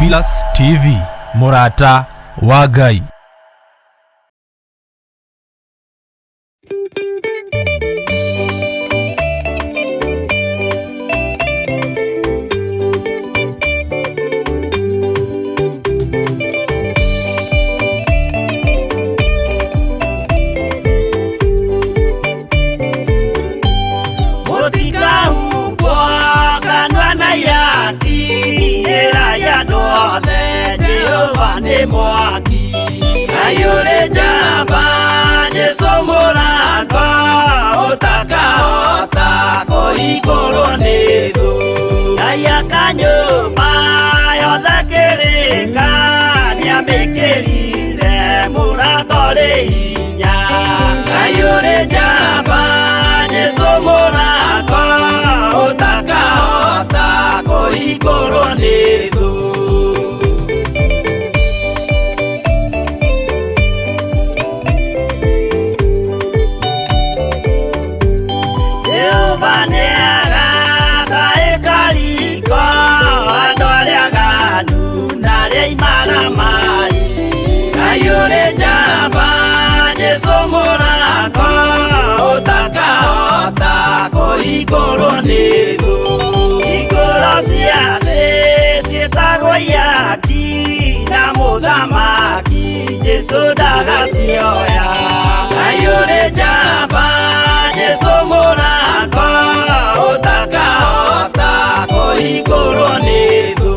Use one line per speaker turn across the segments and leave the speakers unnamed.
Philas TV Murata wa Ngai.
Mwaki ayure jamba jesomoranga otaka otako ikoronedo ayakanyo bayo dakereka nyamekerire muratore inya ayure jamba jesomoranga otaka otako ikoronedo ayure jamba jesomoranga otaka otako ikoronedo ikorosiate sietagwo yaki na muthamaki Jesu ndagacionya ayure jamba jesomoranga otaka otako ikoronedo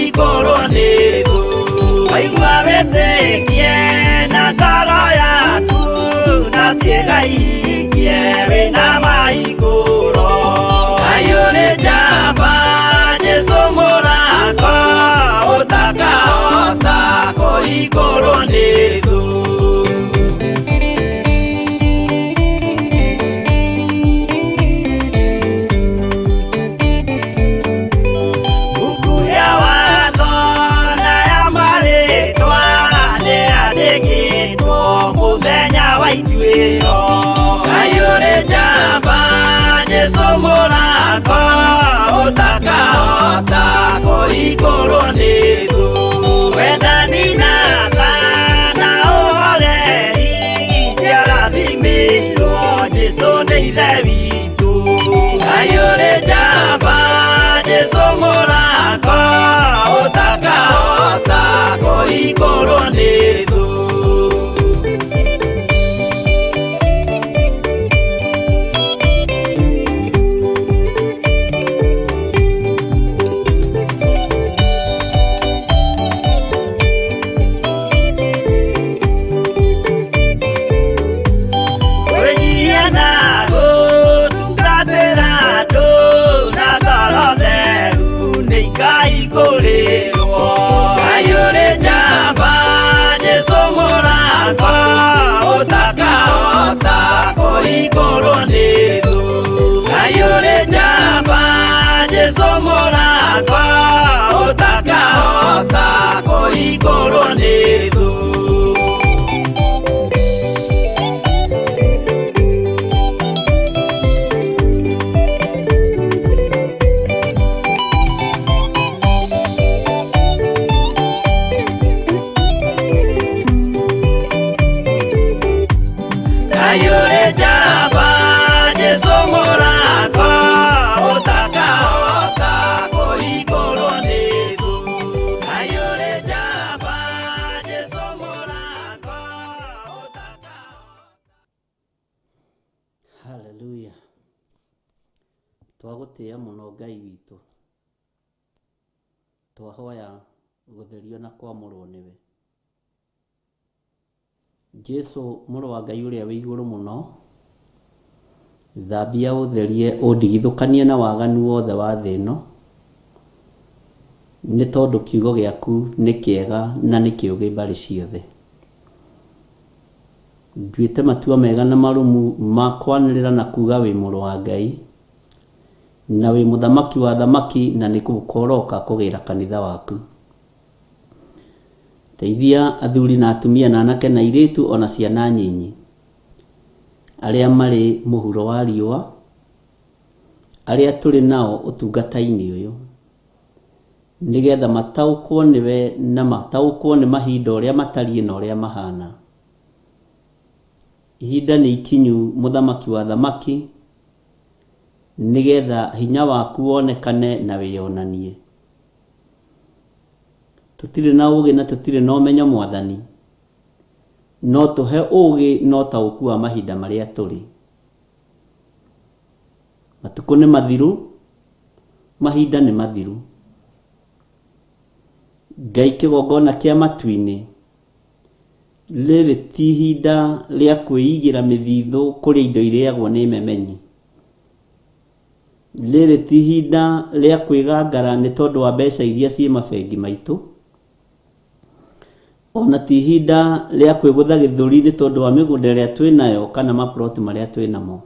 ikoronedo aigua wetekie na ngoro yaku na ciĩga ikie wĩna maigũro ayũrĩ njamba Jesũ mũrango ũtakahota kũhingũrũnedo ayure jamba Jesũ mũrango ũtakahota kũhingũrũnedo wendani na tha na ũhoreri ciarathimĩirwo Jesũ nĩ ithe witũ ayure jamba Jesũ mũrango ũtakahota kũhingũrũnedo ayure jamba Jesũ mũrango ũtakahota kũhingũrũnedo ayure jamba Jesũ mũrango ũtakahota kũhingũrũnedo ayure jamba Jesũ mũrango ũtakahota kũhingũrũnedo ayure jamba Jesũ mũrango ũtakahota.
Haleluya. Twagũtĩĩa mũno Ngai witũ, twahoya gũtherio na kwamũrwo nĩwe. Jesu mũrũ wa Ngai ũrĩa wĩ igũrũ mũno, Thambia ũtherie ũndigithũkanie na waganu wothe wa thĩ ĩno, nĩ tondũ kiugo gĩaku nĩ kĩega na nĩ kĩũgĩ mbarĩ ciothe. Nduĩte matua mega na marumu ma kwanĩrĩra na kuga wĩ mũrũ wa Ngai na wĩ mũthamaki wa thamaki, na nĩ gũkoroka kũgĩra kanitha waku. Teithia athuri na atumia na anake na airĩtu ona ciana nyinyi arĩa marĩ mũhuro wa riũa, arĩa tũrĩ nao ũtungata-inĩ ũyũ, nĩgetha mataũkwo nĩwe na mataũkwo nĩ mahinda ũrĩa matariĩ na ũrĩa mahana. Ihinda nĩ ikinyu mũthamaki wa thamaki, nĩgetha hinya waku wonekane na wĩyonanie. Tũtirĩ na ũgĩ na tũtirĩ na ũmenyo Mwathani, no tũhe ũgĩ no taũku wa mahinda marĩa tũrĩ. Matukũ nĩ mathiru, mahinda nĩ mathiru. Ngai kĩgongona kĩa matu-inĩ, rĩrĩ ti ihinda rĩa kwĩigĩra mĩthithũ kũrĩa indo irĩagwo nĩ memenyi. Rĩrĩ ti ihinda rĩa kwĩgangara nĩ tondũ wa mbeca iria ciĩ mabengi maitũ, ona ti ihinda rĩa kwĩgũtha gĩthũri nĩ tondũ wa mĩgũnda ĩrĩa twĩnayo kana maploti marĩa twĩnamo.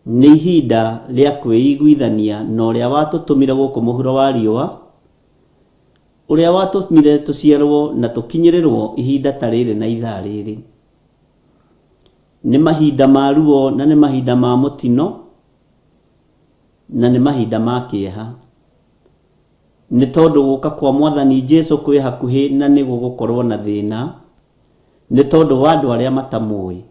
Nĩ ihinda rĩa kwĩiguithania na ũrĩa watũtũmire gũkũ mũhuro wa riũa, ũrĩa watũmire tũciarwo na tũkinyĩrĩrwo ihinda ta rĩrĩ na ithaa rĩrĩ. Nĩ mahinda ma ruo na nĩ mahinda ma mũtino na nĩ mahinda ma kĩeha, nĩ tondũ gũka kwa Mwathani Jesũ kwĩ hakuhĩ na nĩ gũgũkorwo na thĩna, nĩ tondũ wa andũ arĩa matamũĩ.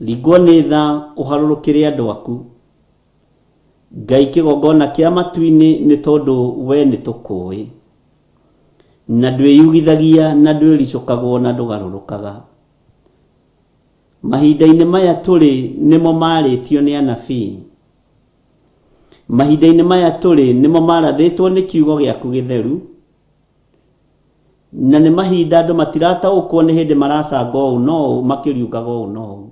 Ringwo nĩ tha ũharũrũkĩre andũ aku, Ngai kĩgongona kĩa matu-inĩ, nĩ tondũ we nĩ tũkũĩ na ndwĩyugithagia na ndwĩricũkagwo na ndũgarũrũkaga. Mahinda-inĩ maya tũrĩ nĩmo marĩtio nĩ anabii, mahinda-inĩ maya tũrĩ nĩmo marathĩtwo nĩ kiugo gĩaku gĩtheru, na nĩ mahinda andũ matirataũkwo nĩ hĩndĩ maracanga ũũ no makĩriugaga ũũ no.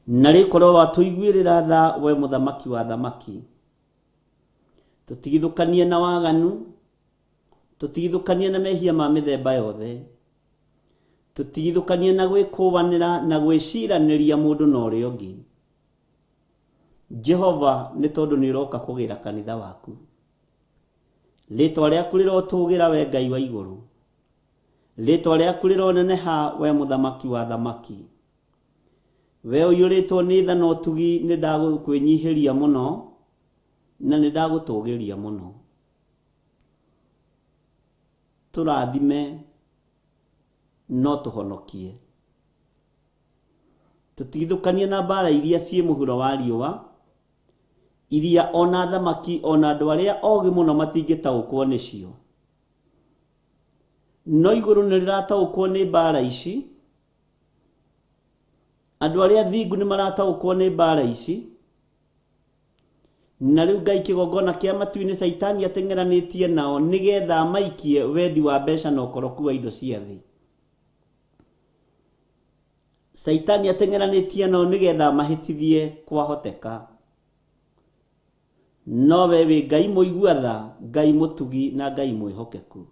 Na rĩkorwo watũiguĩrĩra tha we mũthamaki wa thamaki, tũtigithũkanie na waganu, tũtigithũkanie na mehia ma mĩthemba yothe, tũtigithũkanie na gwĩkũbanĩra na gwĩciranĩria mũndũ na ũrĩa ũngĩ. Jehova, nĩ tondũ nĩ ũroka kũgĩra kanitha waku. Rĩtwa rĩaku rĩrotũgĩra we Ngai wa igũrũ, rĩtwa rĩaku rĩroneneha we mũthamaki wa thamaki. We ũiyũrĩtwo nĩ tha na ũtugi, nĩ ndagũkwĩnyihĩria mũno na nĩ ndagũtũgĩria mũno. Tũrathime no tũhonokie, tũtigithũkanie na mbara iria ciĩ mũhuro wa riũa, iria ona thamaki ona andũ arĩa ogĩ mũno matingĩtaũkwo nĩcio. No igũrũ nĩ rĩrataũkwo nĩ mbara ici, andũ arĩa thingu nĩ marataũkwo nĩ mbara ici, na rĩu Ngai kĩgongona kĩa matu-inĩ Saitani ateng'eranĩtie nao nĩgetha maikie wendi wa mbeca na ũkoroku wa indo cia thĩ. Saitani ateng'eranĩtie nao nĩgetha mahĩtithie kwahoteka. No we wĩ Ngai mũigua-tha, Ngai mũtugi na Ngai mwĩhokeku.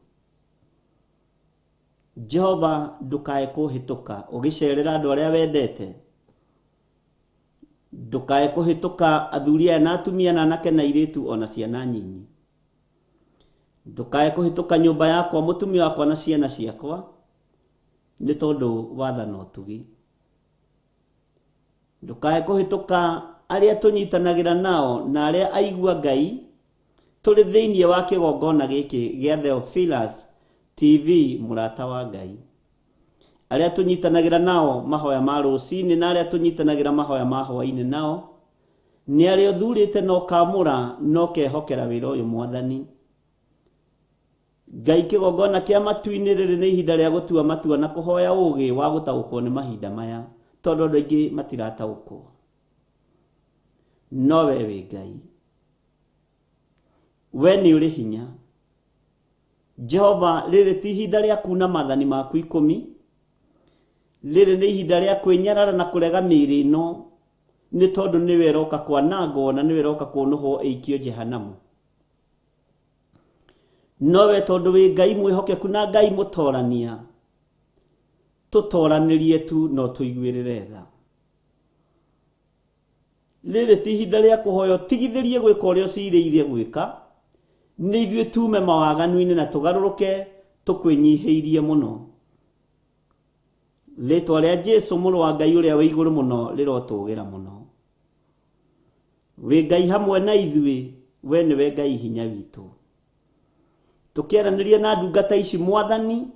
Jehova, ndũkae kũhĩtũka ũgĩcerera andũ arĩa wendete. Ndũkae kũhĩtũka athuri aya na atumia na anake na airĩtu ona ciana nyinyi. Ndũkae kũhĩtũka nyũmba yakwa, mũtumia wakwa na ciana ciakwa, nĩ tondũ wathana ũtugi. Ndũkae kũhĩtũka arĩa tũnyitanagĩra nao na arĩa aigua Ngai tũrĩ thĩinĩ wa kĩgongona gĩkĩ gĩa Theophilus TV mũrata wa Ngai. Arĩa tũnyitanagĩra nao mahoya ma rũcinĩ na arĩa tũnyitanagĩra mahoya ma hwainĩ nao, nĩ arĩa ũthurĩte na ũkamũra na ũkehokera wĩra ũyũ Mwathani. Ngai kĩgongona kĩa matu-inĩ rĩrĩ nĩ ihinda rĩa gũtua matua na kũhoya ũgĩ wa gũtaũkwo nĩ mahinda maya, tondũ andũ aingĩ matirataũkwo. No we wĩ Ngai, we nĩ ũrĩ hinya. Jehova, rĩrĩ ti ihinda rĩa kuna maathani maku 10, Rĩrĩ nĩ ihinda rĩa kwĩnyarara na kũrega mĩĩrĩ ĩno, nĩ tondũ nĩ weroka kwanangwo na nĩ weroka kũnũhwo ĩikio jehanamu. Nowe tondũ wĩ Ngai mwĩhokeku na Ngai mũtorania, tũtoranĩrie tu no tũiguĩrĩre tha. Rĩrĩ ti ihinda rĩa kũhoya ũtigithĩrie gwĩka ũrĩa ũciirĩire gwĩka, nĩ ithuĩ tume mawaganu-inĩ na tũgarũrũke tũkwĩnyihĩirie mũno. Rĩtwa rĩa Jesũ mũrũ wa Ngai ũrĩa wĩ igũrũ mũno rĩrotũgĩra mũno. Wĩ Ngai hamwe na ithuĩ, we nĩwe Ngai hinya witũ. Tũkĩaranĩria na ndungata ici Mwathani,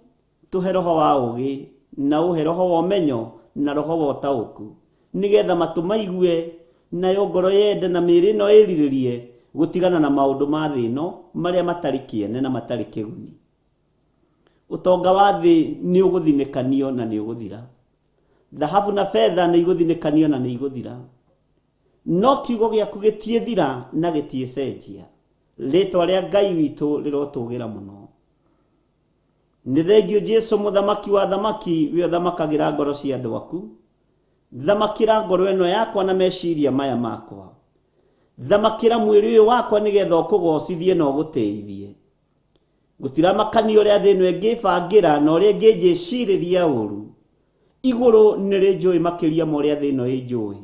tũhe roho wa ũũgĩ na ũhe roho wa ũmenyo na roho wa ũtaũku, nĩgetha matũ maigue nayo ngoro yende na mĩĩrĩ ĩno ĩrirĩrie gũtigana na maũndũ ma thĩ ĩno marĩa matarĩ kĩene na matarĩ kĩguni. Ũtonga wa thĩ nĩ ũgũthinĩkanio na nĩ ũgũthira. Thahabu na fedha nĩ igũthinĩkanio na nĩ igũthira. No kiugo gĩaku gĩtiĩthira na gĩtiĩcenjia. Rĩtwa rĩa Ngai witũ rĩrotũgĩra mũno. Nĩ thengio Jesũ mũthamaki wa thamaki, we ũthamakagĩra ngoro cia andũ aku. Thamakĩra ngoro ĩno yakwa na meciria maya makwa. Thamakĩra mwĩrĩ ũyũ wakwa nĩgetha ũkũgocithie na ũgũteithie. Gũtiramakania ũrĩa thĩ ĩno ĩngĩbangĩra na ũrĩa ĩngĩnjĩcirĩria ũũru. Igũrũ nĩrĩ njũĩ makĩria ma ũrĩa thĩ ĩno ĩnjũĩ.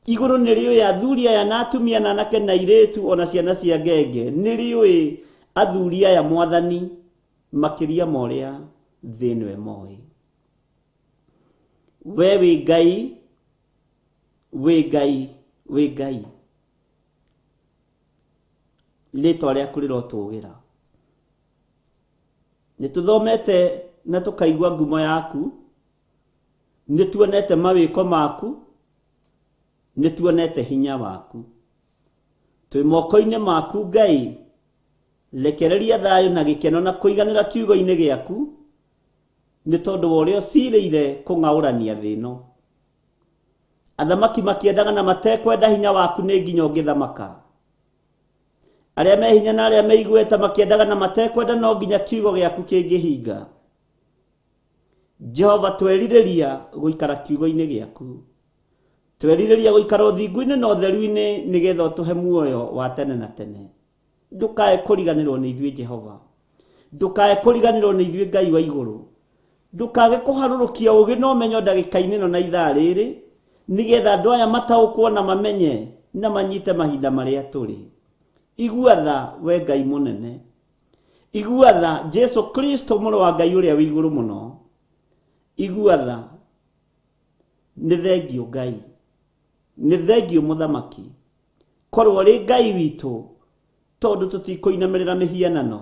Igũrũ nĩrĩũĩ athuri aya na atumia na anake na airĩtu ona ciana cia ngenge. Nĩrĩũĩ athuri aya Mwathani makĩria ma ũrĩa thĩ ĩno ĩmoĩ. We wĩ Ngai, wĩ Ngai, wĩ Ngai. Rĩtwa rĩaku rĩrotũgĩra. Nĩtũthomete na tũkaigua ngumo yaku, nĩtuonete mawĩko maku, nĩtuonete hinya waku. Twĩ moko-inĩ maku Ngai, rekereria thayũ na gĩkeno na kũiganĩra kiugo-inĩ gĩaku, nĩ tondũ wa ũrĩa ũciirĩire kũng'aũrania thĩ ĩno. Athamaki makĩendaga na matekwenda hinya waku nĩ nginya ũngĩthamaka. Arĩa me hinya na arĩa meiguĩte makĩendaga na matekwenda no nginya kiugo gĩaku kĩngĩhinga. Jehova, twerirĩria gũikara kiugo-inĩ gĩaku. Twerirĩria gũikara ũthingu-inĩ na ũtheru-inĩ nĩgetha ũtũhe muoyo wa tene na tene. Ndũkae kũriganĩrwo nĩ ithuĩ Jehova. Ndũkae kũriganĩrwo nĩ ithuĩ Ngai wa igũrũ. Ndũkage kũharũrũkia ũũgĩ na ũmenyo ndagĩka-inĩ ĩno na ithaa rĩrĩ, nĩgetha andũ aya mataũkwo na mamenye na manyite mahinda marĩa tũrĩ. Igua tha, we Ngai mũnene. Igua tha, Jesũ Kristo mũrũ wa Ngai ũrĩa wĩ igũrũ mũno. Igua tha. Nĩ thengio Ngai. Nĩ thengio mũthamaki. Korwo rĩ Ngai witũ, tondũ tũtikũinamĩrĩra mĩhianano.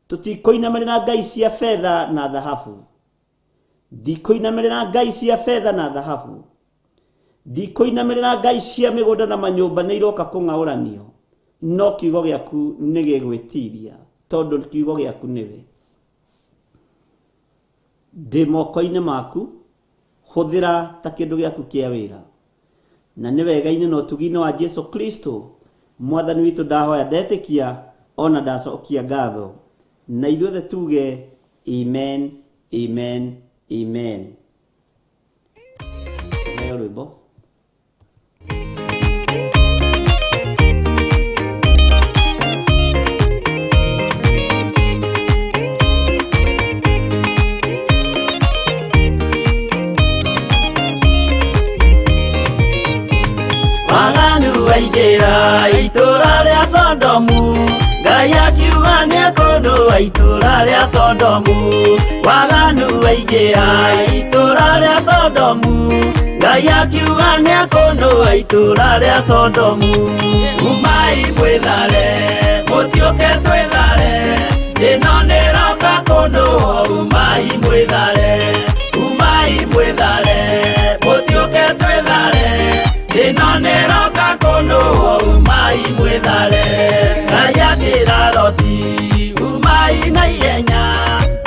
Tũtikũinamĩrĩra ngai cia fedha na thahabu. Ndikũinamĩrĩra ngai cia fedha na thahabu. Ndikũinamĩrĩra ngai cia mĩgũnda na manyũmba nĩ iroka kũng'aũranio. No kiugo gĩaku nĩ gĩgwĩtiria, tondũ kiugo gĩaku nĩwe. Ndĩ moko-inĩ maku, hũthĩra ta kĩndũ gĩaku kĩa wĩra. Na nĩ wega-inĩ na ũtugi-inĩ wa Jesũ Kristo, Mwathani witũ ndahoya ndetĩkia ona ndacokia ngatho. Na ithuothe tuge amen, amen, amen. Tũheo rwĩmbo.
Waganu waingĩra itũũra rĩa Sodomu, Ngai akiuga nĩekũndũa itũũra rĩa Sodomu. Waganu waingĩra itũũra rĩa Sodomu, Ngai akiuga nĩekũndũa itũũra rĩa Sodomu. Umai mwĩthare, mũtiũke twĩthare, ĩno nĩĩroka kũndũa. Umai mwĩthare, umai mwĩthare, mũtiũke twĩthare, ĩno nĩĩroka kũndũa. Umai mwĩthare. Ngai akĩra Loti, umai na ihenya,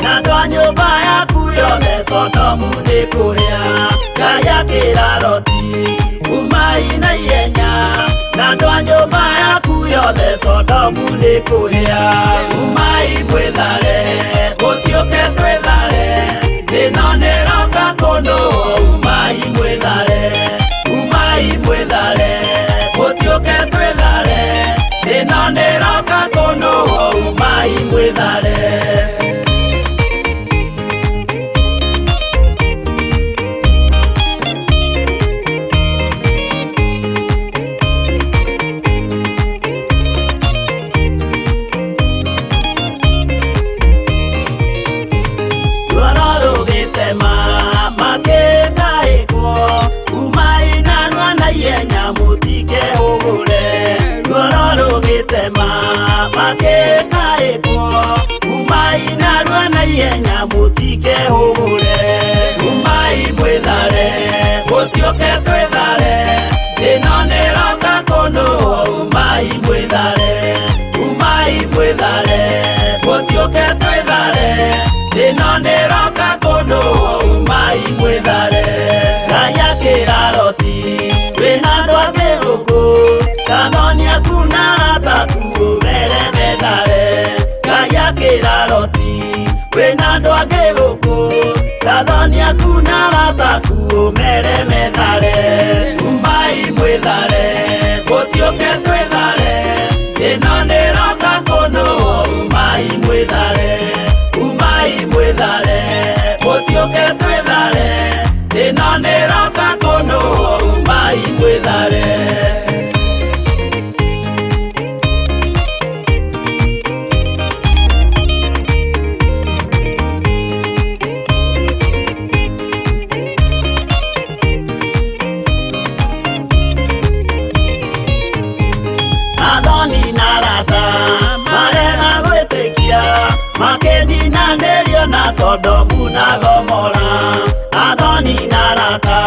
na andũ a nyũmba yaku yothe Sodomu nĩkũhĩa. Ngai akĩra Loti, umai na ihenya, na andũ a nyũmba yaku yothe Sodomu nĩkũhĩa. Umai mwĩthare, mũtiũke twĩthare, ĩno nĩĩroka kũndũa. rurema makekaĩkwo umai narua na ihenya mũtikehũgũre umai mwĩthare mũtioke twĩthare ĩno nĩroka kũnũo umai mwĩthare mũtioke twĩthare ĩno nĩroka kũnũo umai mwĩthare Ngai akĩra Loti wĩna andũ angĩ gũkũ Kathonia kuna ataku mere methare Ngai akĩra Loti wĩna andũ angĩ gũkũ Kathonia kuna ataku mere methare umai mwĩthare mũtioke twĩthare ĩno nĩroka kũnũo umai mwĩthare mũtioke twĩthare ĩno nĩroka kũnũo umai mwĩthare Athoni na arata marega gwĩtĩkia makĩndinanĩrio na Sodomu na Gomora Athoni na arata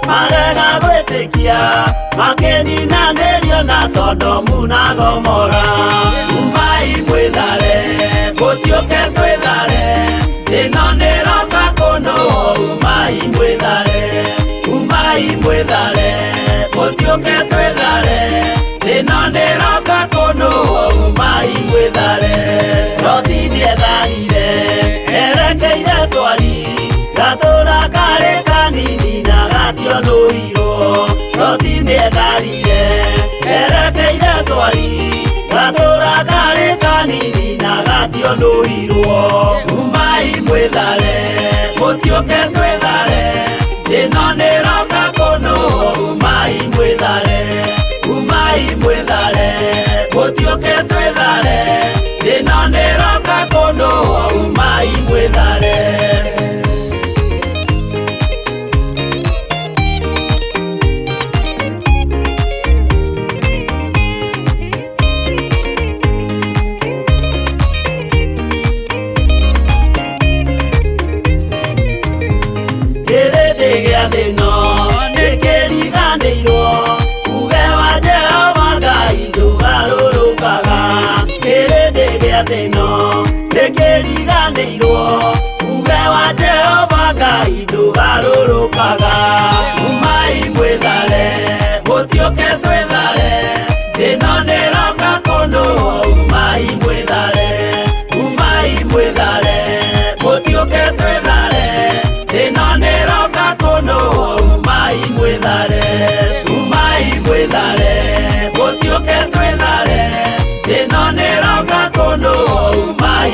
marega gwĩtĩkia makĩndinanĩrio na Sodomu na Gomora umai mwĩthare mũtioke twĩthare ĩno nĩroka kũnũo umai mwĩthare mũtioke twĩthare ĩno nĩroka kũnũo umai mwĩthare Loti nĩetharire erekeire Zoari gatũra karĩ kanini na gationũirwo Loti nĩetharire erekeire Zoari gatũra karĩ kanini na gationũirwo umai mwĩthare mũtioke twĩthare ĩno nĩroka kũnũo umai mwĩthare mũtioke twĩthare ĩno nĩroka kũnũo umai mwĩthare kĩrĩndĩ gĩa thĩ ĩno nĩkĩriganĩirwo uge wa Jehova Ngai ndũgarũrũkaga kĩrĩndĩ gĩa thĩ ĩno nĩkĩriganĩirwo uge wa Jehova Ngai ndũgarũrũkaga umai mwĩthare mũtioke twĩthare ĩno nĩroka kũnũo umai mwĩthare mũtioke twĩthare ĩno nĩroka kũnũo umai mwĩthare mũtioke twĩthare ĩno nĩroka kũnũo umai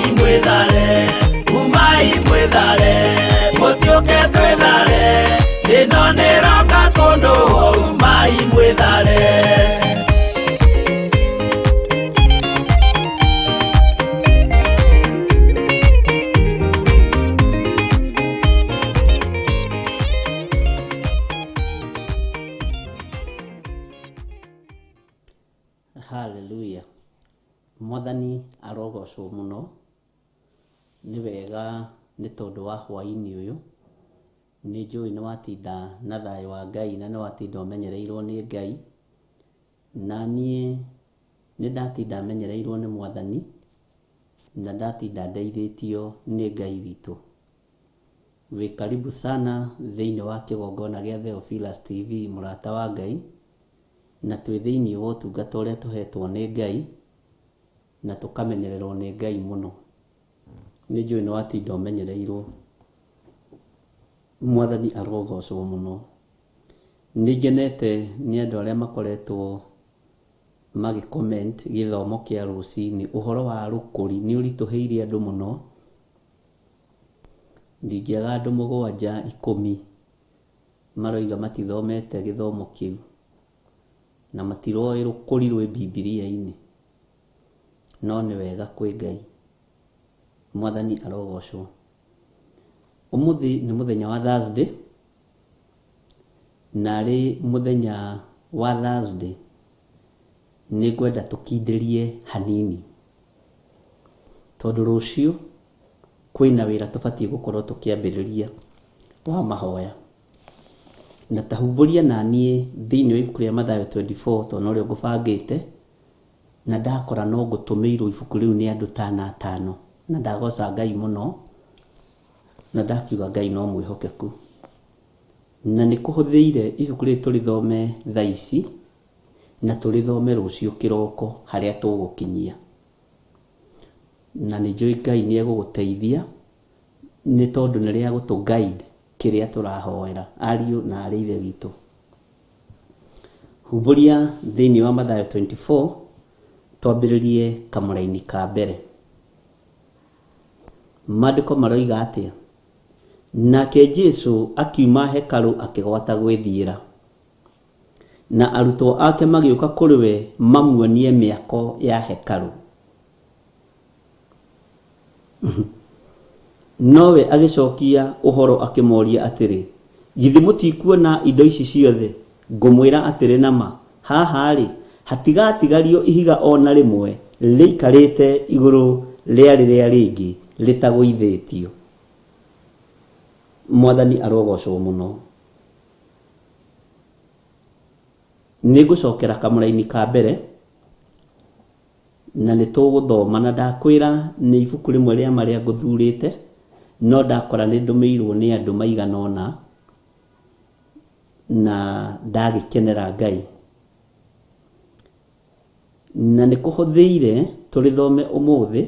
mwĩthare mũtioke twĩthare ĩno nĩroka kũnũo umai mwĩthare
Hallelujah. Mwathani arogocwo muno nĩ wega nĩ tondũ wa hwaĩ-inĩ ũyũ nĩ njũĩ nĩ watinda na thayũ wa Ngai na nĩ watinda ũmenyereirwo nĩ Ngai na niĩ nĩ ndatinda menyereirwo nĩ Mwathani na ndatinda ndeithĩtio nĩ Ngai witũ. Wĩ karibu sana thĩinĩ wa kĩgongona gĩa Theophilus TV mũrata wa Ngai na twĩ thĩinĩ wa ũtungata ũrĩa tũhetwo nĩ Ngai na tũkamenyererwo nĩ Ngai mũno. Nĩ njũĩ nĩ watinda ũmenyereirwo. Mwathani arogocwo mũno. Nĩ ngenete nĩ andũ arĩa makoretwo magĩ-comment gĩthomo kĩa rũcinĩ. Ũhoro wa rũkũri nĩ ũritũhĩire andũ mũno. Ndingĩaga andũ 7-10 maroiga matithomete gĩthomo kĩu na matiroĩ rũkũri rwĩ Bibilia-inĩ. No nĩ wega kwĩ Ngai. Mwathani arogocwo. Ũmũthĩ nĩ mũthenya wa Thursday na rĩ mũthenya wa Thursday nĩ ngwenda tũkindĩrie hanini, tondũ rũciũ kwĩna wĩra tũbatiĩ gũkorwo tũkĩambĩrĩria wa mahoya. Na tahumbũria na niĩ thĩinĩ wa ibuku rĩa Mathayo 24 tondũ ũrĩa ngũbangĩte, na ndakora no ngũtũmĩirwo ibuku rĩu nĩ andũ ta 5, na ndagoca Ngai mũno, na ndakiuga Ngai no mwĩhokeku. Na nĩ kũhũthĩire ibuku rĩrĩ tũrĩthome thaa ici na tũrĩthome rũciũ kĩroko harĩa tũgũkinyia. Na nĩ njũĩ Ngai nĩ egũgũteithia, nĩ tondũ nĩ rĩa gũtũ guide kĩrĩa tũrahoera ariũ na arĩ ithe witũ. Humbũria thĩinĩ wa Mathayo 24 twambĩrĩrie kamũraini ka mbere. Maandĩko maroiga atĩa? Nake Jesũ akiuma hekalu akĩgwata gwĩthiĩra, na arutwo ake magĩũka kũrĩ we mamuonie mĩako ya hekalu. Nowe agĩcokia ũhoro akĩmoria atĩrĩ, githĩ mũtikuona indo ici ciothe? Ngũmwĩra atĩrĩ nama, haha-rĩ, hatigatigario ihiga ona rĩmwe rĩikarĩte igũrũ rĩa rĩrĩa rĩngĩ rĩtagũithĩtio. Mwathani arogocwo mũno. Nĩ ngũcokera kamũraini ka mbere, na nĩ tũgũthoma, na ndakwĩra nĩ ibuku rĩmwe rĩa marĩa ngũthurĩte, no ndakora nĩ ndũmĩirwo nĩ andũ maigana ũna, na ndagĩkenera Ngai. Na nĩ kũhũthĩire tũrĩthome ũmũthĩ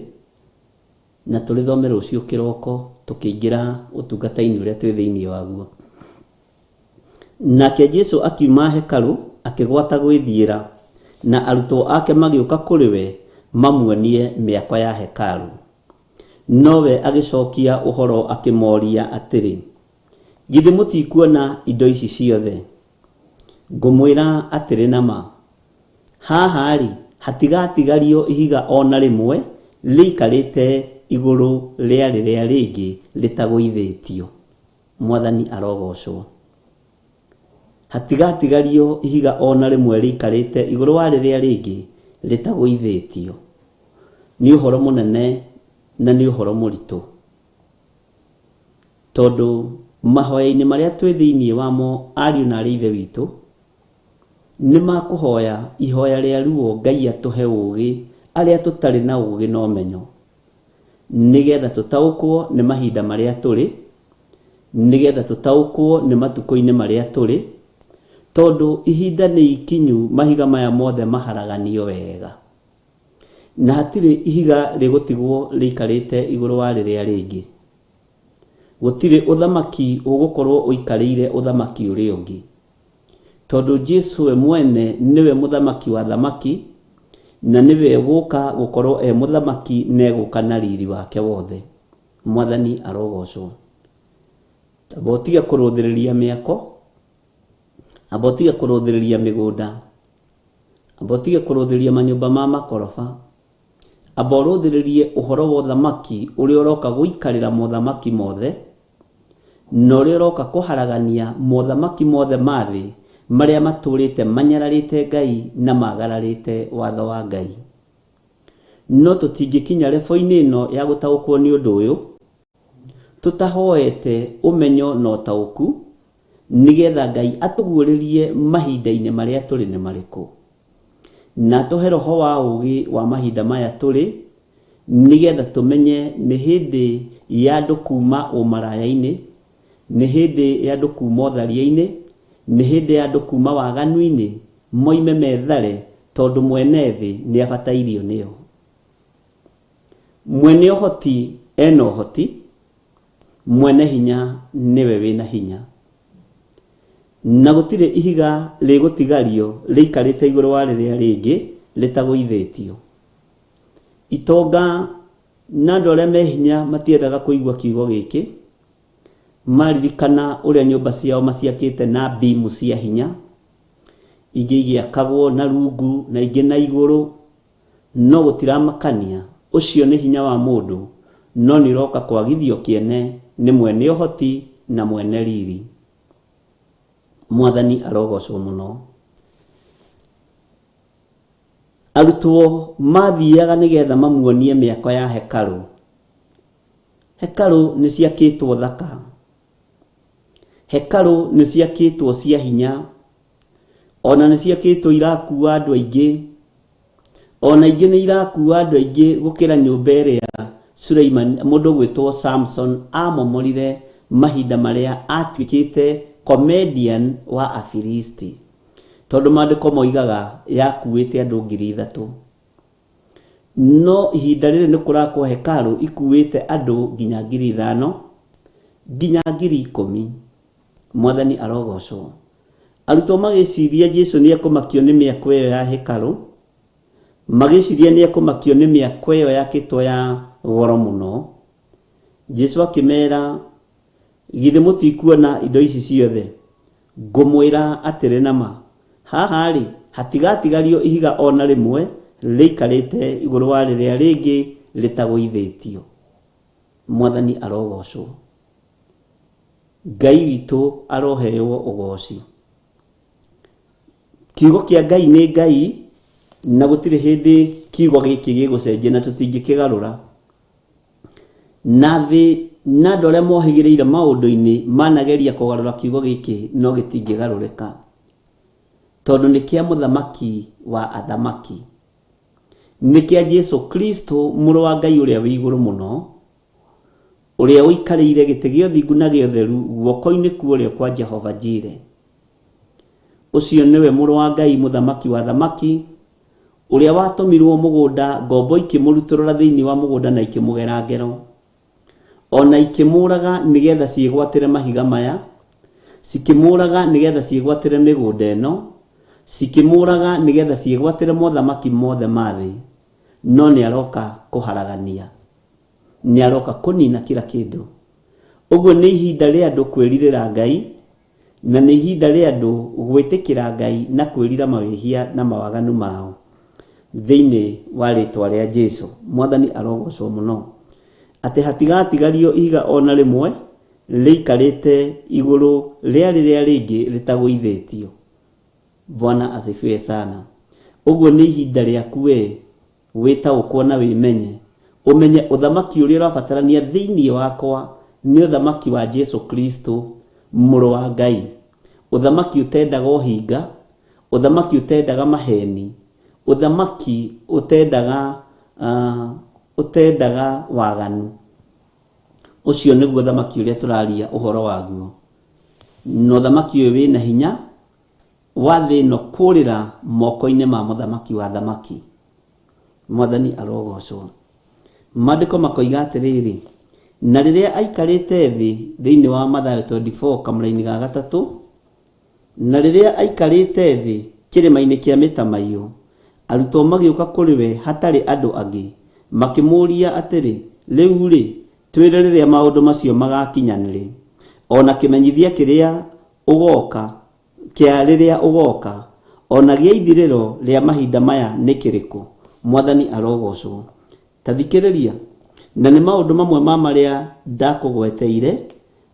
na tũrĩthome rũciũ kĩroko tũkĩingĩra ũtungata-inĩ ũrĩa twĩ thĩinĩ waguo. Nake Jesũ akiuma hekalu akĩgwata gwĩthiĩra, na arutwo ake magĩũka kũrĩ we mamuonie mĩako ya hekalu. Nowe agĩcokia ũhoro akĩmoria atĩrĩ, githĩ mũtikuona indo ici ciothe? Ngũmwĩra atĩrĩ nama, haha-rĩ, hatigatigario ihiga ona rĩmwe rĩikarĩte igũrũ rĩa rĩrĩa rĩngĩ rĩtagũithĩtio. Mwathani arogocwo. Hatigatigario ihiga ona rĩmwe rĩikarĩte igũrũ wa rĩrĩa rĩngĩ rĩtagũithĩtio. Nĩ ũhoro mũnene na nĩ ũhoro mũritũ, tondũ mahoya-inĩ marĩa twĩ thĩinĩ wamo ariũ na arĩ ithe witũ nĩ makũhoya ihoya rĩa ruo Ngai atũhe ũũgĩ arĩa tũtarĩ na ũũgĩ na ũmenyo, nĩgetha tũtaũkwo nĩ mahinda marĩa tũrĩ, nĩgetha tũtaũkwo nĩ matukũ-inĩ marĩa tũrĩ, tondũ ihinda nĩ ikinyu mahiga maya mothe maharaganio wega, na hatirĩ ihiga rĩgũtigwo rĩikarĩte igũrũ wa rĩrĩa rĩngĩ. Gũtirĩ ũthamaki ũgũkorwo ũikarĩire ũthamaki ũrĩa ũngĩ, tondũ Jesũ we mwene nĩwe mũthamaki wa thamaki, na nĩwe gũka gũkorwo e mũthamaki na egũka na riri wake wothe. Mwathani arogocwo. Amba ũtige kũrũthĩrĩria mĩako, amba ũtige kũrũthĩrĩria mĩgũnda, amba ũtige kũrũthĩrĩria manyũmba ma makoroba, amba ũrũthĩrĩrie ũhoro wa ũthamaki ũrĩa ũroka gũikarĩra mothamaki mothe, na ũrĩa ũroka kũharagania mothamaki mothe ma thĩ marĩa matũrĩte manyararĩte Ngai na magararĩte watho wa Ngai. No tũtingĩkinya level-inĩ ĩno ya gũtaũkwo nĩ ũndũ ũyũ tũtahoete ũmenyo na ũtaũku, nĩgetha Ngai atũguũrĩrie mahinda-inĩ marĩa tũrĩ nĩ marĩkũ, na tũhe roho wa ũũgĩ wa mahinda maya tũrĩ, nĩgetha tũmenye nĩ hĩndĩ ya andũ kuuma ũmaraya-inĩ, nĩ hĩndĩ ya andũ kuuma ũtharia-inĩ, nĩ hĩndĩ ya andũ kuuma waganu-inĩ moime methare, tondũ mwene thĩ nĩ abatairio nĩo. Mwene ũhoti ena ũhoti, mwene hinya nĩwe wĩna hinya, na gũtirĩ ihiga rĩgũtigario rĩikarĩte igũrũ wa rĩrĩa rĩngĩ rĩtagũithĩtio. Itonga na andũ arĩa me hinya matiendaga kũigua kiugo gĩkĩ, maririkana ũrĩa nyũmba ciao maciakĩte na bimu cia hinya, ingĩ igĩakagwo na rungu na ingĩ na igũrũ, no gũtiramakania ũcio nĩ hinya wa mũndũ, no nĩ ũroka kwagithio kĩene nĩ mwene ũhoti na mwene riri. Mwathani arogocwo mũno. arutwo mathiaga nigetha mamuonie mĩako ya hekalu. Hekalu nĩ ciakĩtwo thaka, hekalu nĩ ciakĩtwo cia hinya, ona nĩ ciakĩtwo irakua andũ aingĩ, ona ingĩ nĩ irakua andũ aingĩ gũkĩra nyũmba ĩrĩa Suleiman mũndũ gwĩtwo Samson amomorire mahinda marĩa atuĩkĩte comedian wa Afilisti, tondũ maandĩko moigaga yakuĩte andũ 3,000. No ihinda rĩrĩ nĩ kũrakwo hekalu ikuĩte andũ nginya 5,000 nginya 10,000. Mwathani arogocwo. Arutwo magĩciria Jesu nĩ ekũmakio nĩ mĩako ĩyo ya hekalu, magĩciria nĩ ekũmakio nĩ mĩako ĩyo yakĩtwo ya goro mũno. Jesu akĩmera, githĩ mũtikuona indo ici ciothe? Ngũmwĩra atĩrĩ nama, haha rĩ hatigatigario ihiga ona rĩmwe rĩikarĩte igũrũ wa rĩrĩa rĩngĩ rĩtagũithĩtio. Mwathani arogocwo. Ngai witũ aroheo ũgoci. Kiugo kĩa Ngai nĩ Ngai, na gũtirĩ hĩndĩ kiugo gĩkĩ gĩgũcenjia na tũtingĩkĩgarũra. Na thĩ na andũ arĩa mohĩgĩrĩire maũndũ-inĩ manageria kũgarũra kiugo gĩkĩ no gĩtingĩgarũrĩka, tondũ nĩ kĩa mũthamaki wa athamaki, nĩ kĩa Jesu Kristo mũrũ wa Ngai ũrĩa wĩ igũrũ mũno, ũrĩa ũikarĩire gĩtĩ gĩa ũthingu na gĩa ũtheru guoko-inĩ kuorĩo kwa Jehova Jireh. Ũcio nĩwe mũrũ wa Ngai mũthamaki wa athamaki, ũrĩa watũmirwo mũgũnda ngombo ikĩmũrutũrũra thĩinĩ wa mũgũnda na ikĩmũgera ngero, ona ikĩmũraga nĩgetha ciĩgwatĩre mahiga maya, cikĩmũraga nĩgetha ciĩgwatĩre mĩgũnda ĩno, cikĩmũraga nĩgetha ciĩgwatĩre mothamaki mothe ma thĩ. No nĩ aroka kũharagania, nĩ aroka kũnina kila kĩndũ. Ũguo nĩ ihinda rĩa andũ kwĩrirĩra Ngai, na nĩ ihinda rĩa andũ gwĩtĩkĩra Ngai na kwĩrira mawĩhia na mawaganu mao thĩinĩ wa rĩtwa rĩa Jesu. Mwathani arogocwo mũno. Atĩ hatigatigario ihiga ona rĩmwe rĩikarĩte igũrũ rĩa rĩrĩa rĩngĩ rĩtagũithĩtio. Bwana asifiwe sana. Ũguo nĩ ihinda rĩaku we wĩtaũkwo na wĩmenye, ũmenye ũthamaki ũrĩa ũrabatarania thĩinĩ wakwa nĩ ũthamaki wa Jesu Kristo mũrũ wa Ngai. Ũthamaki ũtendaga ũhinga, ũthamaki ũtendaga maheni, ũthamaki ũtendaga waganu. Ũcio nĩguo ũthamaki ũrĩa tũraria ũhoro waguo. No ũthamaki ũyũ wĩna hinya wa thĩ ĩno kũrĩra moko-inĩ ma mũthamaki wa athamaki. Mwathani arogocwo. Maandĩko makoiga atĩrĩrĩ, na rĩrĩa aikarĩte thĩ thĩinĩ wa Mathayo 24 kamũra-inĩ ga 3, na rĩrĩa aikarĩte thĩ kĩrĩma-inĩ kĩa Mĩtamaiyũ, arutwo magĩũka kũrĩ we hatarĩ andũ angĩ, makĩmũũria atĩrĩ, rĩu rĩ twĩre rĩrĩa maũndũ macio magakinyanĩrĩ, ona kĩmenyithia kĩrĩa ũgoka, ona gĩa ithirĩro rĩa mahinda maya nĩ kĩrĩkũ? Mwathani arogocwo. Ta thikĩrĩria, na nĩ maũndũ mamwe ma marĩa ndakũgweteire,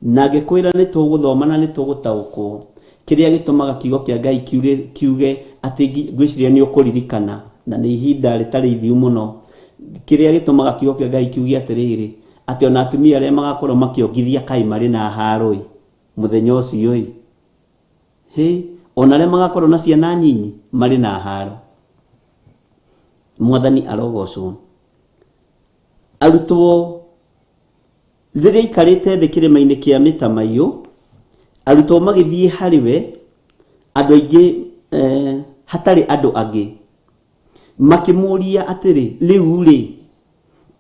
na ngĩkwĩra nĩ tũgũthoma na nĩ tũgũtaũkwo, kĩrĩa gĩtũmaga kiugo kĩa Ngai kiuge atĩ ngwĩciria nĩ ũkũririkana, na nĩ ihinda rĩtarĩ ithiũ mũno, kĩrĩa gĩtũmaga kiugo kĩa Ngai kiuge atĩrĩrĩ, atĩ ona atumia arĩa magakorwo makiongithia kai marĩ na harũ mũthenya ũcio ona arĩa magakorwo na ciana nyinyi marĩ na haro. Mwathani arogocwo. Arutwo rĩrĩa ikarĩte thĩ kĩrĩma-inĩ kĩa Mĩtamaiyũ, arutwo magĩthiĩ harĩ we, andũ aingĩ hatarĩ andũ angĩ, makĩmũũria atĩrĩ, rĩu rĩ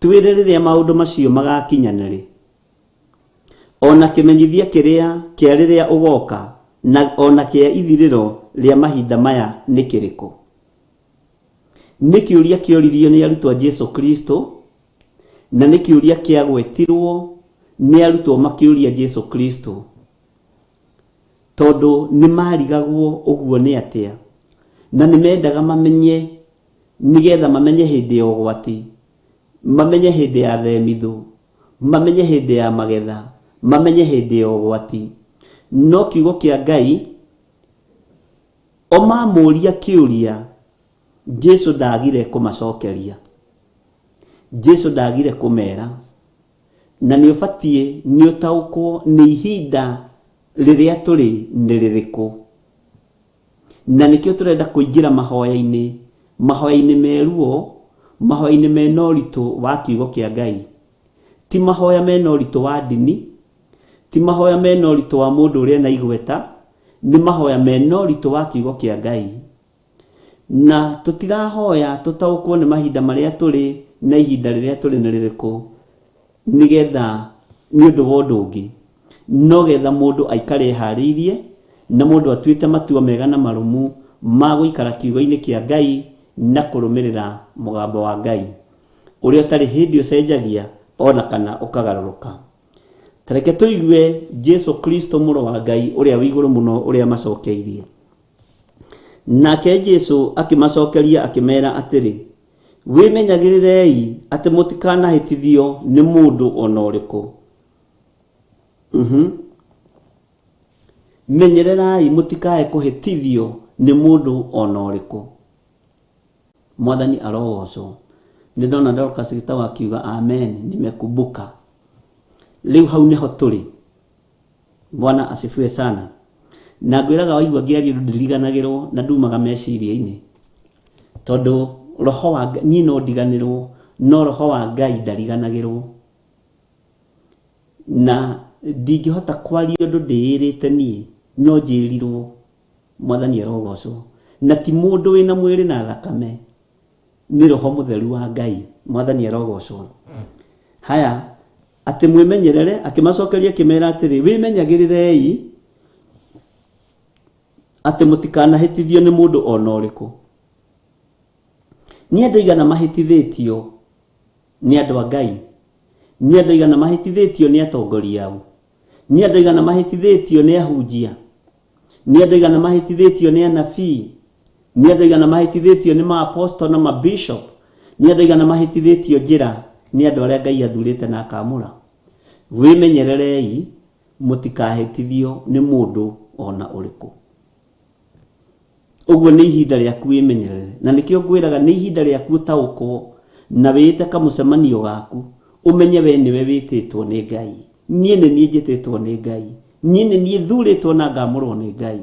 twĩre rĩrĩa maũndũ macio magakinyanĩrĩ, ona kĩmenyithia kĩrĩa kĩa rĩrĩa ũgoka, na ona kĩa ithirĩro rĩa mahinda maya nĩ kĩrĩkũ? Nĩ kĩũria kĩoririo nĩ arutwo a Jesu Kristo, na nĩ kĩũria kĩagwetirwo nĩ arutwo makĩũria Jesu Kristo, tondũ nĩ marigagwo ũguo nĩ atĩa, na nĩ mendaga mamenye, nĩgetha mamenye hĩndĩ ya ũgwati, mamenye hĩndĩ ya themithũ, mamenye hĩndĩ ya magetha, mamenye hĩndĩ ya ũgwati. No kiugo kĩa Ngai o mamũria kĩũria Jesu ndagire kumacokeria, Jesu ndagire kumera, na ni ubatie ni utaukwo ni ihinda riria turi ni ririku. Na nikio turenda kuingira mahoya-ini meruo, mahoya-ini mena uritu wa kiugo kia Ngai. Ti mahoya mena uritu wa dini, ti mahoya mena uritu wa mundu uria na igweta, ni mahoya mena uritu wa kiugo kia Ngai. Na tutirahoya tutaukwo ni mahinda maria turi na ihinda riria turi ni ririku, nigetha ni undu wa undu ungi, no getha mundu aikare hariirie na mundu atuite matua mega na marumu ma guikara kiugo-ini kia Ngai na kurumirira mugambo wa Ngai uria tari hindi ucenjagia ona kana ukagaruruka. Tareke tuigue Jesu Kristo muro wa Ngai uria wiguru muno uria macokeirie. Nake Jesu akimacokeria akimera atiri, wimenyagirirei ati mutikanahitithio ni mundu ona uriku. Menyererai mutikae kuhitithio ni mundu ona uriku. Mwathani arogocwo. Ndona Dorcas gitawa akiuga amen, nimekumbuka. Riu hau niho turi. Bwana asifiwe sana. Na ngwiraga waigua ngiario ndiriganagirwo na ndumaga meciria-ini, tondu roho wa Ngai no ndiganirwo, no roho wa Ngai ndariganagirwo. Na ndingihota kwaria undu ndiirite nie, no njirirwo. Mwathani arogocwo. Na ti mundu wina mwiri na thakame, ni roho mutheru wa Ngai. Mwathani arogocwo. Haya, ati mwimenyerere, akimacokeria kimera atiri, wimenyagirirei ati mutikanahitithio ni mundu ona uriku. Ni andu igana mahitithitio ni andu a Ngai, ni andu igana mahitithitio ni atongoria au, ni andu igana mahitithitio ni ahunjia, ni andu igana mahitithitio ni anabii, ni andu igana mahitithitio ni maaposto na mabishop, ni andu igana mahitithitio njira ni andu aria Ngai athurite na akamura. Wimenyererei mutikahitithio ni mundu ona uriku. Uguo ni ihinda riaku wimenyerere, na nikio ngwiraga ni ihinda riaku utaukwo na wite kamucemanio gaku, umenye we niwe wititwo ni Ngai. Nie ni nie njititwo ni Ngai, nie ni nie thuritwo na ngamurwo ni Ngai,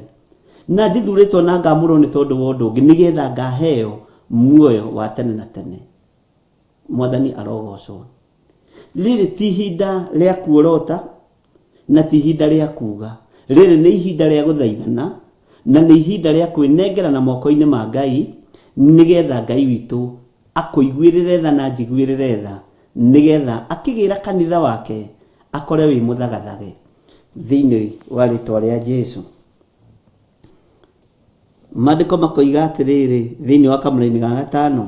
na ndithuritwo na ngamurwo ni tondu wa undu ungi, nigetha ngaheo muoyo wa tene na tene. Mwathani arogocwo. Riri ti ihinda ria kuorota na ti ihinda ria kuga, riri ni ihinda ria guthaithana na ni ihinda ria kwinengera na moko-ini ma Ngai, nigetha Ngai witu akuiguirire tha na njiguirire tha, nigetha akigira kanitha wake akore wi muthagathage thiini wa ritwa ria Jesu. Maandiko makoiga atiriri thiini wa kamuri-ini ga 5,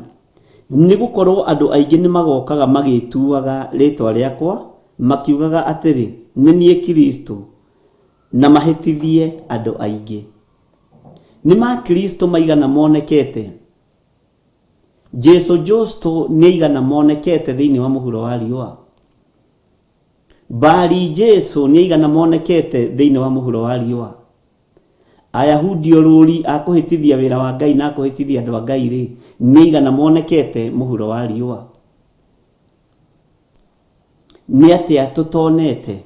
ni gukorwo andu aingi ni magokaga magituaga ritwa riakwa makiugaga atiri ni nie Kristo, na mahitithie andu aingi. Ni ma Kristo maigana monekete? Jesu Justo ni igana monekete thiini wa muhuro wa riua? Bari Jesu ni igana monekete thiini wa muhuro wa riua? Ayahudi oruri akuhitithia wira wa Ngai na akuhitithia andu a Ngai ri, ni igana monekete muhuro wa riua? Ni atia tutonete?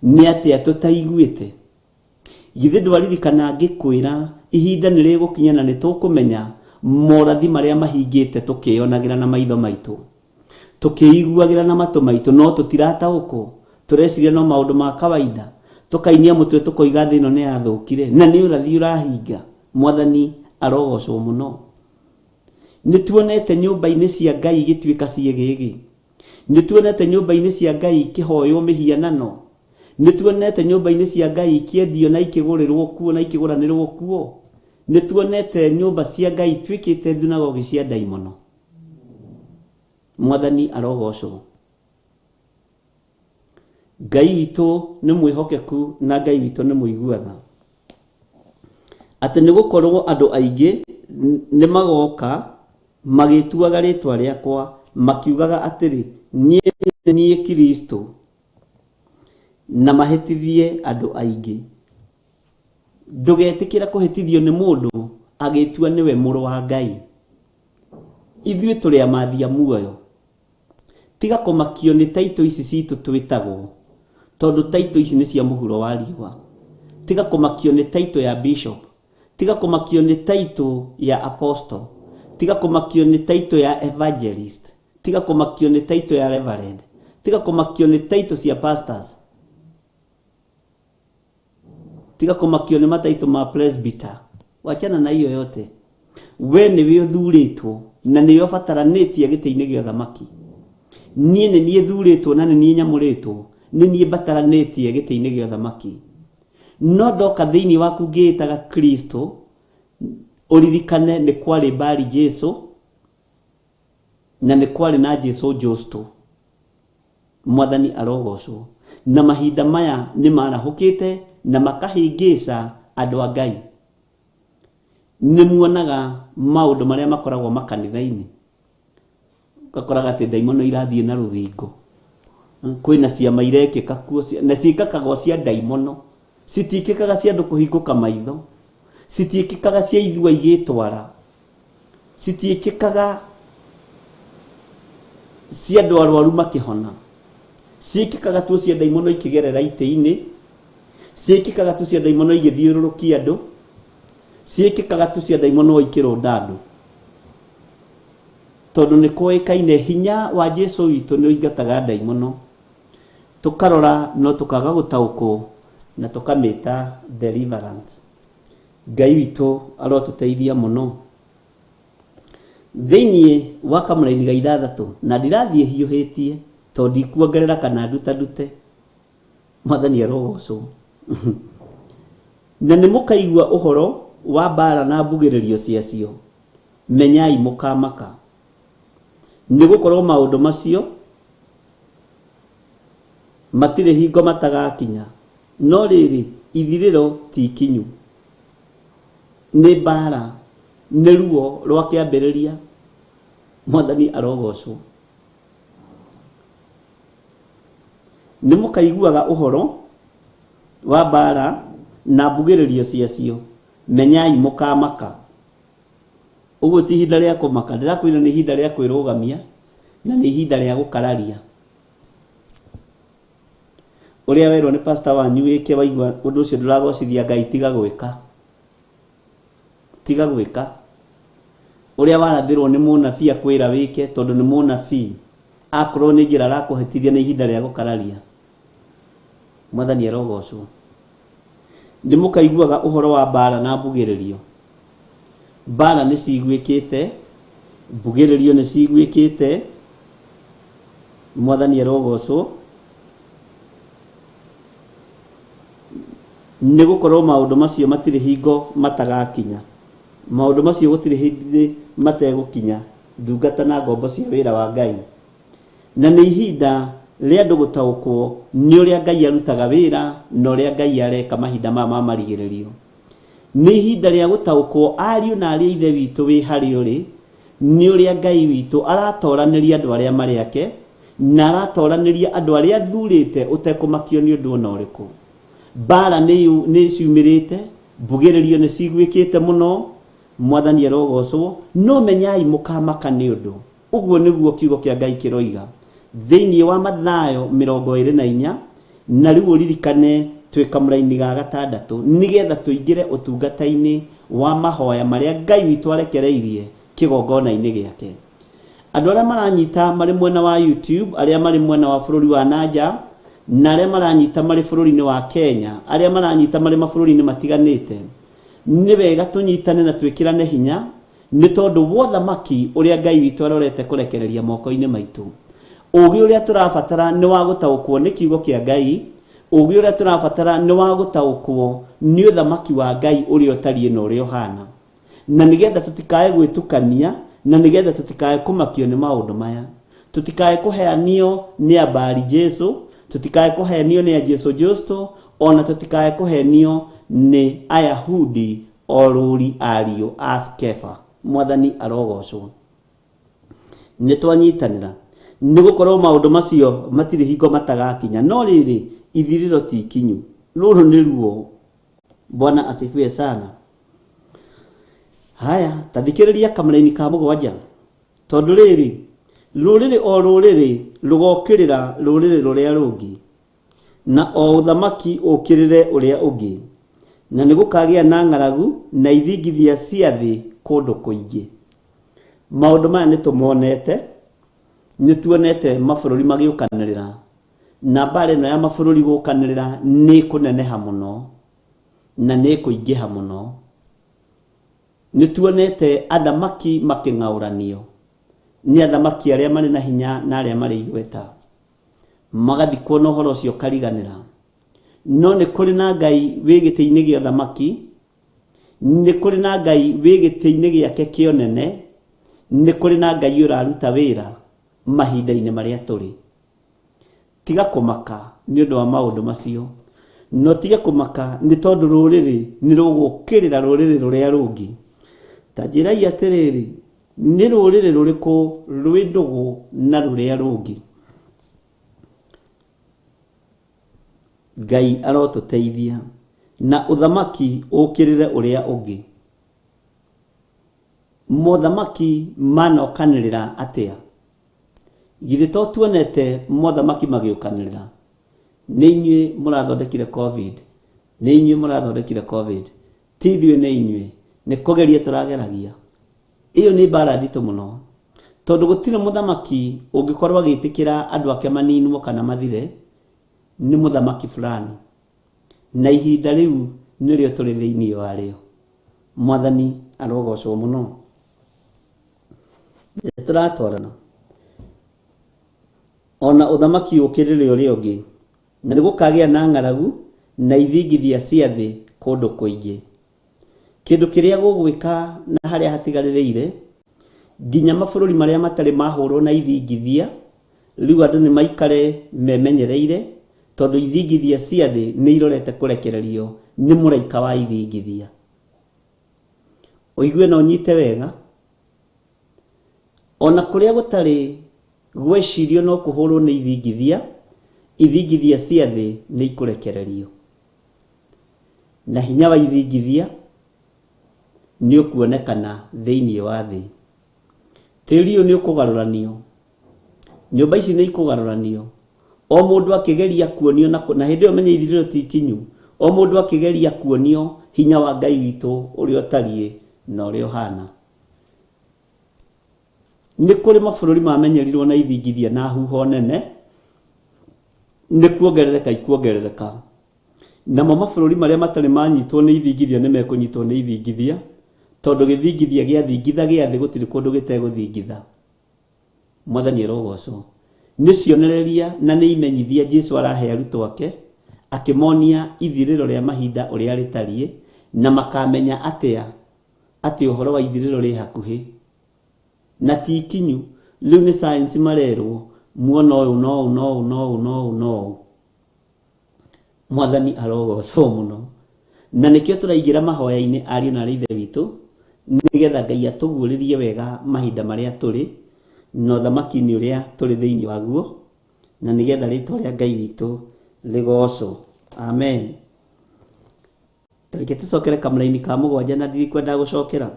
Ni atia tutaiguite? Githe ndwaririkana ngikwira ihinda ni rigukinya na ni tukumenya morathi maria mahingite tukionagira na maitho maitu, tukiiguagira na matu maitu, no tutirataukwo. Tureciria no maundu ma kawaida, tukainia mutwe tukoiga thino ni yathukire, na ni urathi urahinga. Mwathani arogocwo muno. Ni tuonete nyumba-ini cia Ngai igituika ciegigi, ni tuonete nyumba-ini cia Ngai ikihoywo mihianano, ni tuonete nyumba-ini cia Ngai ikiendio na ikigurirwo kuo na ikiguranirwo kuo, ni tuonete nyumba cia Ngai itwikite thunagogi cia daimono. Mwathani arogocwo. Ngai witu ni mwihokeku na Ngai witu ni muiguatha. Ati ni gukorwo andu aingi ni magoka magituaga ritwa riakwa makiugaga atiri nie Kristo, na mahitithie andu aingi. Ndugetikira kuhitithio ni mundu agitua niwe muru wa Ngai. ithuĩ tũrĩ amathi a muoyo. Tiga kũmakio nĩ taito ici citũ twĩtagwo, tondũ taito ici nĩ cia mũhuro wa riũa. Tiga kũmakio nĩ taito ya bishop, tiga kũmakio nĩ taito ya apostle, tiga kũmakio nĩ taito ya evangelist, tiga kũmakio nĩ taito ya reverend, tiga kũmakio nĩ taito cia pastors, tiga kũmakio nĩ mataito ma presbyter. Wachana na hiyo yote. We nĩwe ũthurĩtwo na nĩwe ũbataranĩtie gĩtĩ-inĩ gĩa ũthamaki. Niĩ nĩ niĩ thurĩtwo na nĩ niĩ nyamũrĩtwo, nĩ niĩ mbataranĩtie gĩtĩ-inĩ gĩa ũthamaki. No ndoka thĩinĩ waku ngĩĩtaga Kristo, ũririkane nĩ kwarĩ Bari Jesu na nĩ kwarĩ na Jesu Justo. Mwathani arogocwo. Na mahinda maya nĩ marahũkĩte na makahĩngĩca andũ a Ngai. Nĩ muonaga maũndũ marĩa makoragwo makanitha-inĩ. Gakoraga atĩ ndaimono irathiĩ na rũthingo. Kwĩna ciama irekĩka kuo na ciĩkagwo cia ndaimono. Citiĩkĩkaga cia andũ kũhingũka maitho. Citiĩkĩkaga cia ithua igĩtwara. Citiĩkĩkaga cia andũ arwaru makĩhona. Ciĩkĩkaga tu cia ndaimono ikĩgerera itĩ-inĩ. Ciĩkĩkaga tu cia ndaimono igĩthiũrũrũkia andũ. Ciĩkĩkaga tu cia ndaimono ikĩronda andũ. Tondũ nĩ kũĩkaine hinya wa Jesu witũ nĩ ũingataga ndaimono. Tũkarora no tũkaga gũtaũkwo na tũkamĩta deliverance. Ngai witũ arotũteithia mũno. Thĩinĩ wa kamũra-inĩ ga 6 na ndirathiĩ hiũhĩtie tondũ ndikuongerera kana ndute. Mwathani arogocwo. Na nĩ mũkaigua ũhoro wa mbara na mbugĩrĩrio ciacio. Menyai mũkamaka. Nĩ gũkorwo maũndũ macio matirĩ hingo matagakinya. No rĩrĩ ithirĩro ti ikinyu. Nĩ mbara, nĩ ruo rwa kĩambĩrĩria. Mwathani arogocwo. Nĩ mũkaiguaga ũhoro wa mbara na mbugĩrĩrio ciacio. Menyai mũkamaka. Ũguo ti ihinda rĩa kũmaka. Ndĩrakwĩra nĩ ihinda rĩa kwĩrũgamia na nĩ ihinda rĩa gũkararia. Ũrĩa werwo nĩ pastor wanyu wĩke waigua ũndũ ũcio ndũragocithia Ngai tiga gwĩka. Tiga gwĩka. Ũrĩa warathĩrwo nĩ mũnabii akwĩra wĩke tondũ nĩ mũnabii. Akorwo nĩ njĩra arakũhĩtithia nĩ ihinda rĩa gũkararia. Mwathani arogocwo. Nĩ mũkaiguaga ũhoro wa mbara na mbugĩrĩrio. Mbara nĩ ciguĩkĩte, mbugĩrĩrio nĩ ciguĩkĩte. Mwathani arogocwo. Nĩ gũkorwo maũndũ macio matirĩ hingo matagakinya. Maũndũ macio gũtirĩ hĩndĩ mategũkinya. Ndungata na ngombo cia wĩra wa Ngai. Na nĩ ihinda rĩa andũ gũtaũkwo nĩ ũrĩa Ngai arutaga wĩra na ũrĩa Ngai areka mahinda ma marigĩrĩrio. Nĩ ihinda rĩa gũtaũkwo ariũ na arĩa ithe witũ wĩ harĩ ũrĩ, nĩ ũrĩa Ngai witũ aratoranĩria andũ arĩa marĩ ake na aratoranĩria andũ arĩa athurĩte ũtekũmakio nĩ ũndũ ona ũrĩkũ. Mbara nĩ ciumĩrĩte, mbugĩrĩrio nĩ ciguĩkĩte mũno. Mwathani arogocwo. No menyai mũkamaka nĩ ũndũ. Ũguo nĩguo kiugo kĩa Ngai kĩroiga thĩinĩ wa Mathayo 24. Na rĩu ũririkane twĩ kamũra-inĩ ga 6 nĩgetha tũingĩre ũtungata-inĩ wa mahoya marĩa Ngai witũ arekereirie kĩgongona-inĩ gĩake. Andũ arĩa maranyita marĩ mwena wa YouTube, arĩa marĩ mwena wa bũrũri wa nanja, na arĩa maranyita marĩ bũrũri-inĩ wa Kenya, arĩa maranyita marĩ mabũrũri-inĩ matiganĩte, nĩ wega tũnyitane na twĩkĩrane hinya nĩ tondũ wothamaki ũrĩa Ngai witũ arorete kũrekereria moko-inĩ maitũ. Ũgĩ ũrĩa tũrabatara nĩ wa gũtaũkwo nĩ kiugo kĩa Ngai. Ũgĩ ũrĩa tũrabatara nĩ wa gũtaũkwo nĩ ũthamaki wa Ngai ũrĩa ũtariĩ na ũrĩa ũhana. Na nĩgetha tũtikae gwĩtukania na nĩgetha tũtikae kũmakio nĩ maũndũ maya. Tũtikae kũheanio nĩ abari Jesu, tũtikae kũheanio nĩ Jesu Justo, ona tũtikae kũheanio nĩ Ayahudi orũri ariũ a Skefa. Mwathani arogocwo. Nĩ twanyitanĩra nĩ gũkorwo maũndũ macio matirĩ hingo matagakinya. No rĩrĩ ithirĩro ti ikinyu. Rũrũ nĩ ruo. Bwana asifiwe sana. Haya, tathikĩrĩria kamũra-inĩ ka 7. tondu riri ruriri o ruriri rugokirira ruriri ruria rungi na o uthamaki ukirire uria ungi na nigukagia na ng'aragu na ithingithia cia thi kundu kuingi. Maundu maya nitumonete, nituonete mabururi magiukanirira na mbara ino ya mabururi gukanirira ni kuneneha muno na ni kuingiha muno. Nituonete athamaki making'auranio ni athamaki aria mari na hinya na aria mari igweta, magathikwo na uhoro ucio kariganira. No ni kuri na Ngai wi giti-ini gia athamaki, ni kuri na Ngai wi giti-ini giake kionene, ni kuri na Ngai uraruta wira mahinda-ini maria turi. Tiga kumaka ni undu wa maundu macio, no tiga kumaka ni tondu ruriri ni rugukirira ruriri ruria rungi. Ta njirai atiriri, ni ruriri ruriku rwi ndugu na ruria rungi. Ngai arotuteithia na uthamaki ukirire uria ungi. Mothamaki manokanirira atia? Githĩ to tuonete mothamaki magiukanirira? Nĩ inyuĩ mũrathondekire COVID, nĩ inyuĩ mũrathondekire COVID, ti ithuĩ nĩ inyuĩ, nĩ kũgeria tũrageragia. Iyo nĩ mbara nditũ mũno, tondu gũtirĩ mũthamaki ũngĩkorwo agĩtĩkĩra andũ ake maninwo kana mathire, nĩ mũthamaki fulani, na ihinda rĩu nĩrĩo tũrĩ thĩinĩ warĩo. Mwathani arogocwo mũno. Tũratwarana ona uthamaki ukirire uria ungi na nigukagia na ng'aragu na ithingithia cia thi kundu kuingi. Kindu kiria gugwika na haria hatigaririire nginya mabururi maria matari mahurwo na ithingithia riu andu ni maikare memenyereire, tondu ithingithia cia thi ni irorete kurekererio ni muraika wa ithingithia. Uigue no nyite wega, ona kuria gutari gwecirio no kuhurwo ni ithingithia cia thi ni ikurekererio, na hinya wa ithingithia ni ukuonekana thiini wa thi. Tiri uyu ni ukugaruranio, nyumba ici ni ikugaruranio, o mundu akigeria kuonio na hindi yo menye ithiriro ti kinyu, o mundu akigeria kuonio hinya wa Ngai witu uria utarie na uria uhana. Ni kuri mabururi mamenyerirwo na ithingithia na huho nene, ni kuongerereka ikuongerereka. Namo mabururi maria matari manyitwo ni ithingithia ni mekunyitwo ni ithingithia, tondu githingithia gia thingitha gia thi gutiri kundu giteguthingitha. Mwathani arogocwo. Ni cionereria na ni imenyithia Jesu arahe arutwo ake, akimonia ithiriro ria mahinda uria ritarie, na makamenya atia ati uhoro wa ithiriro ri hakuhi na ti kinyu. Riu ni science marerwo muona uyu no. Mwathani arogocwo muno. Na nikio turaigira mahoya-ini ariu na ithe witu, nigetha Ngai atuguririe wega mahinda maria turi no thamaki-ini uria turi thiini waguo, na nigetha ritwa ria Ngai witu rigocwo. Amen. Tareke tucokere kamuraini ka mugwanja na ndirikwenda gucokera,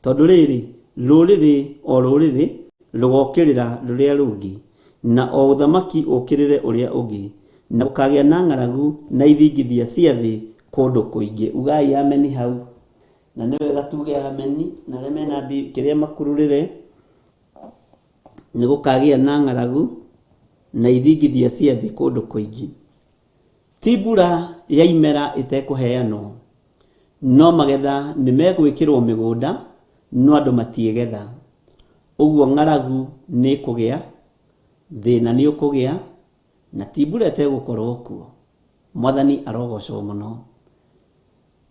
tondu riri ruriri o ruriri rugokirira ruria rungi na o uthamaki ukirire uria ungi, na ukagia na ng'aragu na ithingithia cia thi kundu kuingi. Ugai ameni hau, na ni wega tuge ameni, na aria mena kiria makururire. Ni gukagia na ng'aragu na ithingithia cia thi kundu kuingi. Ti mbura ya imera itekuheanwo, no magetha ni megwikirwo migunda, no andu matiegetha. Uguo ng'aragu ni kugia, thina ni ukugia, na ti mbura itegukorwo kuo. Mwathani arogocwo muno.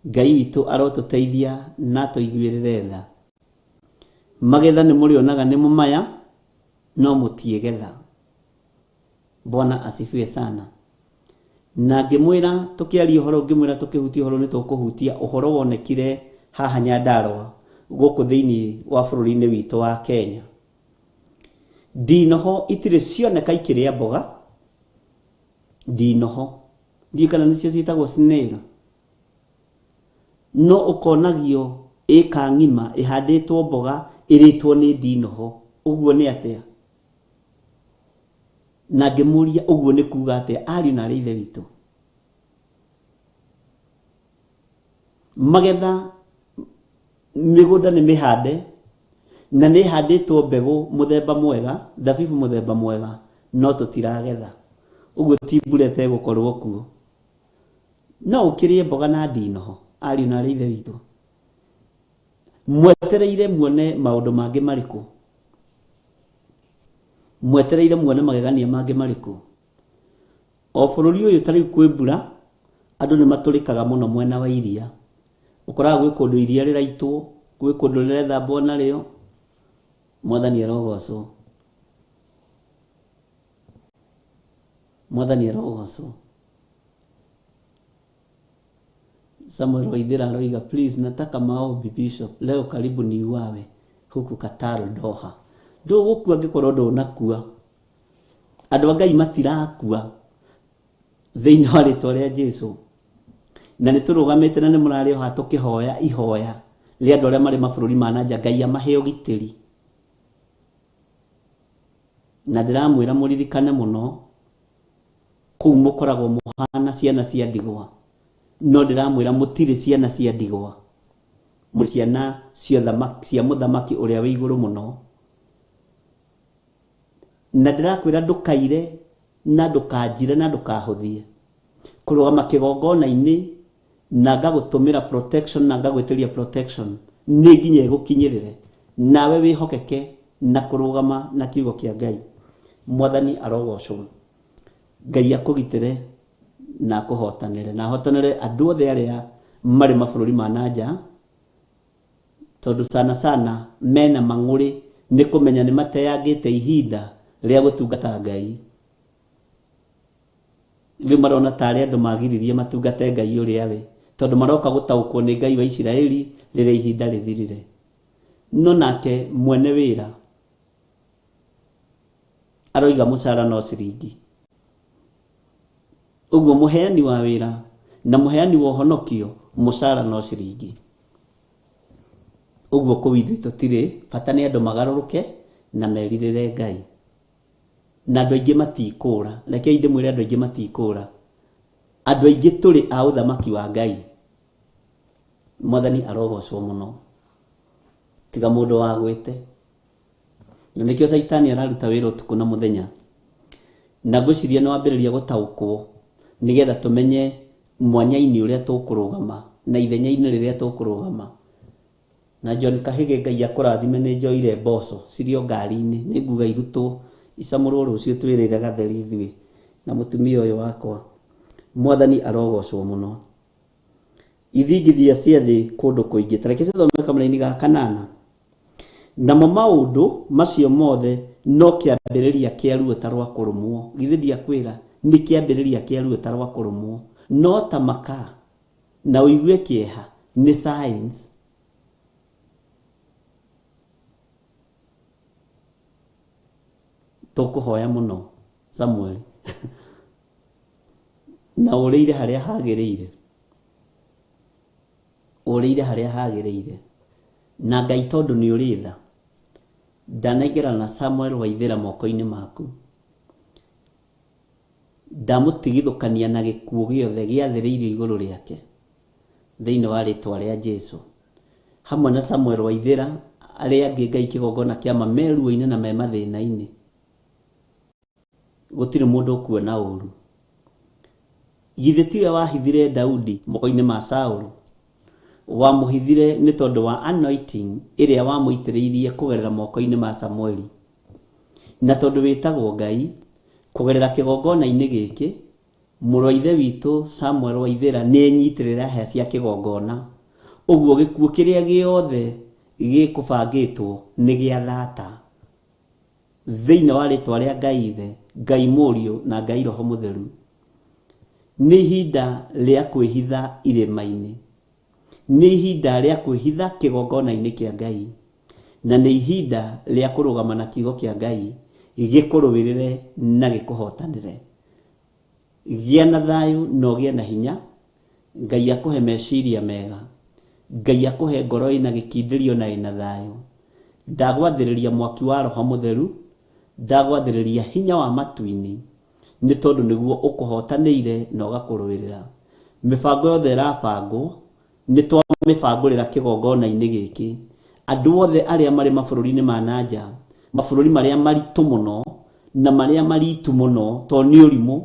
Ngai witu arotuteithia na tuiguirire tha. Magetha ni murionaga ni mumaya, no mutiegetha. Bwana asifiwe sana. Na ngimwira tukiaria uhoro, ngimwira tukihutia uhoro, ni tukuhutia uhoro wonekire haha Nyandarua guku thiini wa bururi-ini witu wa Kenya. Ndinoho itire cioneka ikiria mboga, ndinoho ndikana nicio ciitagwo snail, no ukonagio ika ng'ima ihanditwo mboga iritwo ni ndinoho. uguo nĩ atia na ngĩmũria uguo nĩ kuuga atia ariũ na arĩ ithe witũ magetha mĩgũnda nĩ mĩhande na nĩ handĩtwo mbegũ mũthemba mwega thabibu mũthemba mwega no tũtiragetha uguo ti mbura ĩtegũkorwo kuo no ũkĩrĩe mboga na ndinoho ariũ na arĩ ithe witũ mwetereire muone maũndũ mangĩ marĩkũ mwetereire muone magegania mangĩ marĩkũ o bũrũri ũyũ tarĩu kwĩ mbura andũ nĩ matũrĩkaga mũno mwena wa iria ũkoraga gwĩ kũndũ iria rĩraitwo gwĩ kũndũ rĩrethambwo narĩo mwathani arogocwo mwathani arogocwo Samuel Waithera aroiga please nataka maombi bishop leo karibu ni uawe huku Qatar Doha ndũgũkua angĩkorwo ndũnakua andũ a Ngai matirakua thĩinĩ wa rĩtwa rĩa Jesũ na nĩ tũrũgamĩte na nĩ mũrarĩ oha tũkĩhoya ihoya rĩa andũ arĩa marĩ mabũrũri ma nanja Ngai amahe ũgitĩri na ndĩramwĩra mũririkane mũno kũu mũkoragwo mũhana ciana cia ndigwa no ndĩramwĩra mũtirĩ ciana cia ndigwa mũrĩ ciana cia mũthamaki ũrĩa wĩ igũrũ mũno na ndĩrakwĩra ndũkaire na ndũkanjire na ndũkahũthie kũrũgama kĩgongona-inĩ na ngagũtũmĩra protection na ngagwĩtĩria protection nĩ nginya ĩgũkinyĩrĩre nawe wĩhokeke na kũrũgama na kiugo kĩa Ngai mwathani arogocwo Ngai akũgitĩre na kũhotanĩre na ahotanĩre andũ othe arĩa marĩ mabũrũri ma nanja tondũ sana mena mang'ũrĩ nĩ kũmenya nĩ mateyangĩte ihinda rĩa gũtungata Ngai rĩu marona tarĩ andũ magiririe matungate Ngai ũrĩa we tondũ maroka gũtaũkwo nĩ Ngai wa Isiraeli rĩrĩa ihinda rĩthirire no nake mwene wĩra aroiga mũcara no ciringi uguo mũheani wa wĩra na mũheani wa ũhonokio mũcara no ciringi uguo kũwithu tũtirĩ bata nĩ andũ magarũrũke na merirĩre Ngai na andũ aingĩ matikũra rekei ndĩmwĩre andũ aingĩ matikũra andũ aingĩ tũrĩ a ũthamaki wa Ngai mwathani arogocwo mũno tiga mũndũ wa gwĩte na nĩkĩo Saitani araruta wĩra ũtukũ na mũthenya na ngwĩciria nĩ wambĩrĩria gũtaũkwo nĩgetha tũmenye mwanya-inĩ ũrĩa tũkũrũgama na ithenya-inĩ rĩrĩa tũkũrũgama na John Kahĩge Ngai akũrathime nĩ njoire mboco cirĩ o ngari-inĩ nĩ nguga irutwo icamũrwo rũciũ twĩrĩre gatheri ithuĩ na mũtumia ũyũ wakwa mwathani arogocwo mũno ithingithia cia thĩ kũndũ kũingĩ tareke tũthome kamũra-inĩ ga 8 namo maũndũ macio mothe no kĩambĩrĩria kĩa ruo ta rwa kũrũmwo githĩ ndiakwĩra nĩ kĩambĩrĩria kĩa ruo ta rwa kũrũmwo no ta makaa na ũigue kĩeha nĩ signs tũkũhoya mũno Samuel na ũrĩire harĩa hagĩrĩire ũrĩire harĩa hagĩrĩire na Ngai tondũ nĩ ũrĩ tha ndanaingĩra na Samuel Waithera moko-inĩ maku ndamũtigithũkania na gĩkuũ gĩothe gĩathĩrĩirio igũrũ rĩake thĩinĩ wa rĩtwa rĩa Jesũ hamwe na Samuel Waithera arĩa angĩ Ngai kĩgongona kĩama meruo-inĩ na me mathĩna-inĩ gũtirĩ mũndũ ũkuona ũru githĩ tiwe wahithire Daudi moko-inĩ ma Saũlũ wamũhithire nĩ tondũ wa anointing ĩrĩa wamũitĩrĩirie kũgerera moko-inĩ ma Samueli na tondũ wĩtagwo Ngai kũgerera kĩgongona-inĩ gĩkĩ mũrũ wa ithe witũ Samuel Waithera nĩ enyitĩrĩra hĩa cia kĩgongona ũguo gĩkuũ kĩrĩa gĩothe gĩkũbangĩtwo nĩ gĩathata thĩinĩ wa rĩtwa rĩa Ngai ithe Ngai mũriũ na Ngai roho mũtheru nĩ ihinda rĩa kwĩhitha irĩma-inĩ nĩ ihinda rĩa kwĩhitha kĩgongona-inĩ kĩa Ngai na nĩ ihinda rĩa kũrũgama na kiugo kĩa Ngai gĩkũrũĩrĩre na gĩkũhotanĩre gĩa na thayũ na ũgĩe na hinya Ngai akũhe meciria mega Ngai akũhe ngoro ĩna gĩkindĩrio na ĩna thayũ ndagwathĩrĩria mwaki wa Roho Mũtheru, ndagwathĩrĩria hinya wa matu-inĩ, nĩ tondũ nĩguo ũkũhotanĩire na ũgakũrũĩrĩra. Mĩbango yothe ĩrabangwo nĩ twamĩbangũrĩra kĩgongona-inĩ gĩkĩ. Andũ othe arĩa marĩ mabũrũri-inĩ ma nanja, mabũrũri marĩa maritũ mũno na marĩa maritu mũno tondũ nĩ ũrimũ,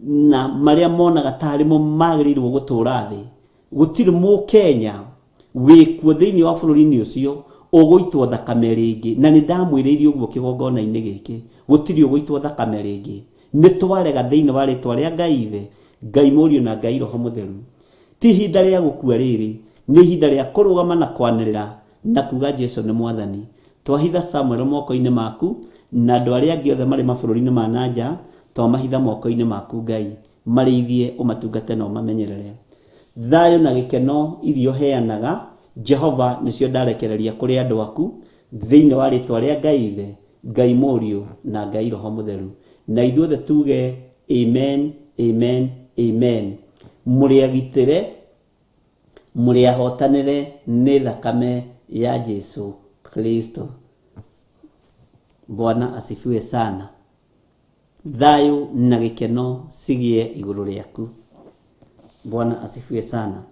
na marĩa monaga tarĩ mo magĩrĩirwo gũtũũra thĩ, gũtirĩ Mũkenya wĩkuo thĩinĩ wa bũrũri-inĩ ũcio ũgũitwo thakame rĩngĩ. Na nĩ ndamwĩrĩire ũguo kĩgongona-inĩ gĩkĩ, gũtirĩ ũgũitwo thakame rĩngĩ. Nĩ twarega thĩinĩ wa rĩtwa rĩa Ngai Ithe, Ngai Mũriũ na Ngai Roho Mũtheru. Ti ihinda rĩa gũkua rĩrĩ, nĩ ihinda rĩa kũrũgama na kwanĩrĩra na kuga Jesũ nĩ Mwathani. Twahitha Samuel moko-inĩ maku, na andũ arĩa angĩ othe marĩ mabũrũri-inĩ ma nanja twamahitha moko-inĩ maku Ngai. Marĩithie, ũmatungate na ũmamenyerere. Thayũ na gĩkeno irio heanaga Jehova nĩcio ndarekereria kũrĩ andũ aku thĩinĩ wa rĩtwa rĩa Ngai Ithe, Ngai Mũriũ na Ngai Roho Mũtheru. Na ithuothe tuge amen, amen, amen. Mũrĩ agitĩre, mũrĩ ahotanĩre nĩ thakame ya Jesũ Kristo. Bwana asifiwe sana. Thayũ na gĩkeno cigie igũrũ rĩaku. Bwana asifiwe sana.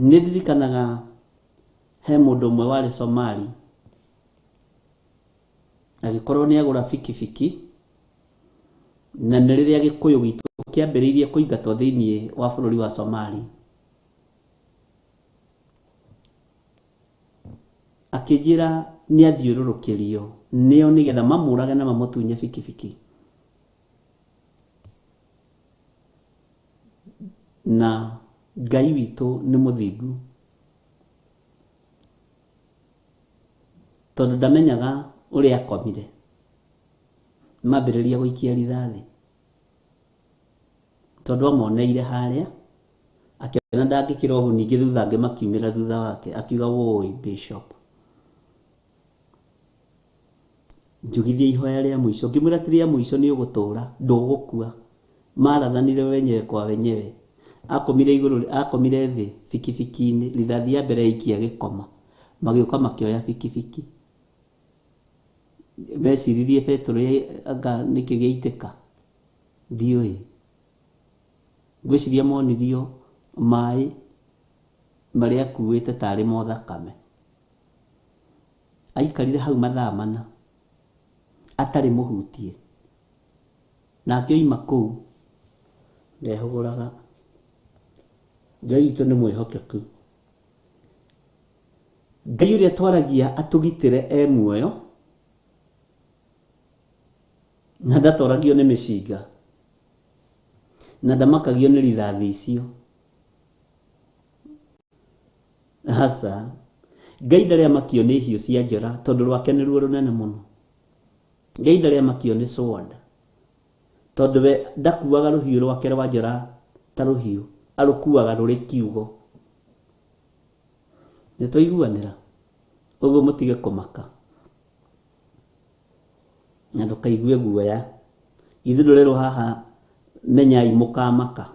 Nĩ ndirikanaga he mũndũ ũmwe warĩ Somali, agĩkorwo nĩ agũra bikibiki, na nĩ rĩrĩa Gĩkũyũ gitũ kĩambĩrĩirie kũingatwo thĩinĩ wa bũrũri wa Somali. Akĩnjĩra nĩ athiũrũrũkĩrio nĩo nĩgetha mamũrage na mamũtunye bikibiki. Na Ngai witũ nĩ mũthingu, tondũ ndamenyaga ũrĩa akomire, mambĩrĩria gũikia rithathi, tondũ amoneire harĩa, akĩona ndangĩkĩra ũguo ningĩ thutha angĩ makiumĩra thutha wake, akiuga woi Bishop, njugithia ihoya rĩa mũico. Ngĩmwĩra ti rĩa mũico, nĩ ũgũtũũra, ndũgũkua. Marathanire wenyewe kwa wenyewe. Akomire igũrũ, akomire thĩ bikibiki-inĩ, rithathi ya mbere ikia gĩkoma, magĩũka makĩoya bikibiki. Meciririe Petro anga nĩkĩ gĩaitĩka, ndiũĩ. Ngwĩciria monirio maĩ marĩa akuĩte tarĩ mo thakame. Aikarire hau mathaa mana atarĩ mũhutie, na akĩoima kũu ndehũgũraga. Ngai witũ nĩ mwĩhokeku. Ngai ũrĩa twaragia atũgitĩre muoyo, na ndatoragio nĩ mĩcinga, na ndamakagio nĩ rithathi icio. Hasa Ngai ndarĩ amakio nĩ hiũ cia njora, tondũ rwake nĩ ruo rũnene mũno. Ngai ndarĩ amakio nĩ sword, tondũ we ndakuaga rũhiũ rwake rwa njora ta rũhiũ, arũkuaga rũrĩ kiugo. Nĩ twaiguanĩra ũguo, mũtige kũmaka na ndũkaigue guoya. Ithuĩ ndũrerwo haha menyai mũkamaka,